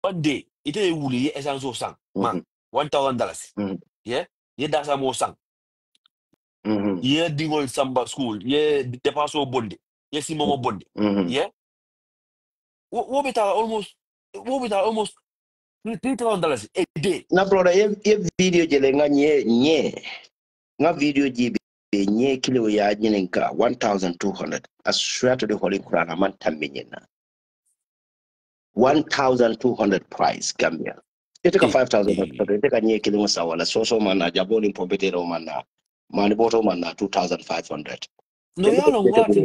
[SPEAKER 6] One day, it is woolly as an so sang. Man, $1,000. Yeah. Yeah, that's a more sang. Yeah, dingo samba school. Yeah, the paso bondi. Yes, Simo bondi. Yeah. What we almost $3,000 a day.
[SPEAKER 5] Na brother, if video jelenga nye nga video jibe nye kilo ya nyenka 1,200. I swear to the Holy Quran, I'm not telling 1,200 price Gambia. You take a 5,000, you take a nye kilo sawala so mana jaboni pompetero mana maniboto mana 2,500.
[SPEAKER 6] No, you don't want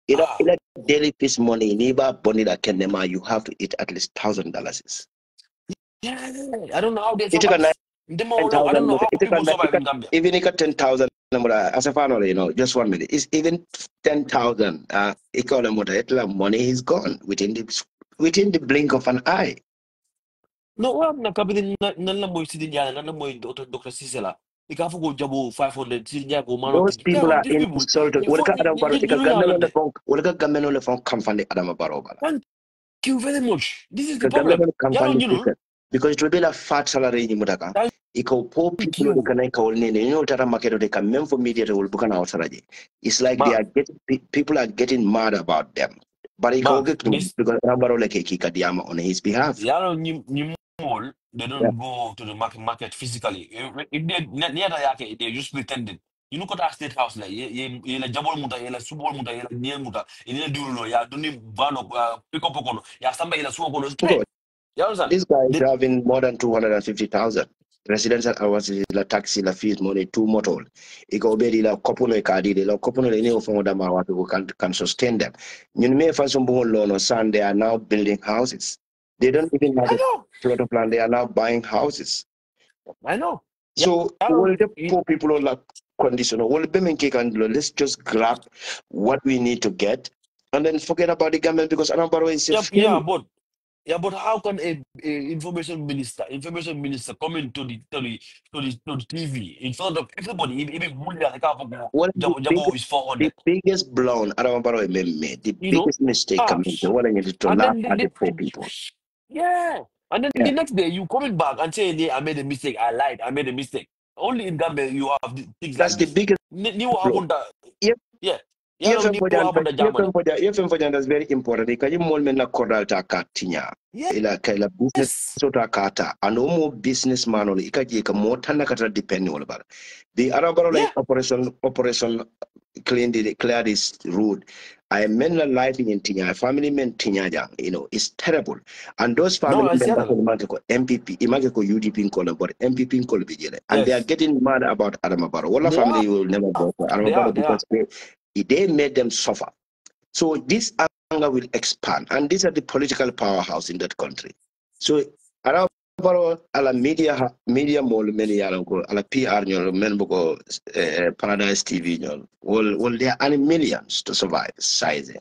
[SPEAKER 5] in a daily piece money, niba bonida kenema, you have to eat at least $1,000.
[SPEAKER 6] Yeah, I don't know how they survive. I don't know how people survive in Gambia.
[SPEAKER 5] Even if 10,000 as a family, you know, just 1 minute. It's even 10,000. Money is gone within the blink of an eye.
[SPEAKER 6] No, I'm not coming. Nala mo sitting yan. Nala mo Dr. Sisela. Ikaw go jabo 500.
[SPEAKER 5] Those people are insulted.
[SPEAKER 6] Thank you very much. This is the problem.
[SPEAKER 5] Because it will be a fat salary in Mutaka. Poor people who can call in market they can men for media will book an outside. It's like people are getting mad about them. But he can get because on his behalf.
[SPEAKER 6] They don't go to the market physically. If they just pretending. You look at our state house like ye jabol muta ye subol muta ye niel muta ye dulo ya duni vano pick up kono ya samba ye suo kono straight.
[SPEAKER 5] This guy is having more than 250,000. Residential hours la taxi la fees money 2 motor. Iko bedi la kopuno ikadi la kopuno le neo fonda ma watu can sustain them. You may find some loan or son they are now building houses. They don't even have a plot of land. They are now buying houses.
[SPEAKER 6] I know.
[SPEAKER 5] So all the poor people are like conditional. Let's just grab what we need to get and then forget about the government because Anambra is
[SPEAKER 6] but how can a information minister come into the TV in front of everybody? Even Jabo is 400.
[SPEAKER 5] The biggest blown Anambra made, the biggest mistake coming to laugh at the poor people.
[SPEAKER 6] Yeah. And then the next day you coming back and saying, yeah, I made a mistake, I lied, I made a mistake. Only in Gambia you have things
[SPEAKER 5] that's
[SPEAKER 6] like
[SPEAKER 5] the biggest that's very important. Because you more men corral ta katinya. Ila business sota kata. And more businessman only. Ika more than kata depending on about. The Arab operation clear this road. I men life in Tinya, family men Tinya, you know, it's terrible. And those family members MPP, Imagiko UDP in Column, but MPP in Column, and they are getting mad about Adamabaro. All family will never go for Adamabaro because they made them suffer. So this anger will expand, and these are the political powerhouse in that country. So Adamabaro, ala media mall many ala PR Paradise TV will there are millions to survive size.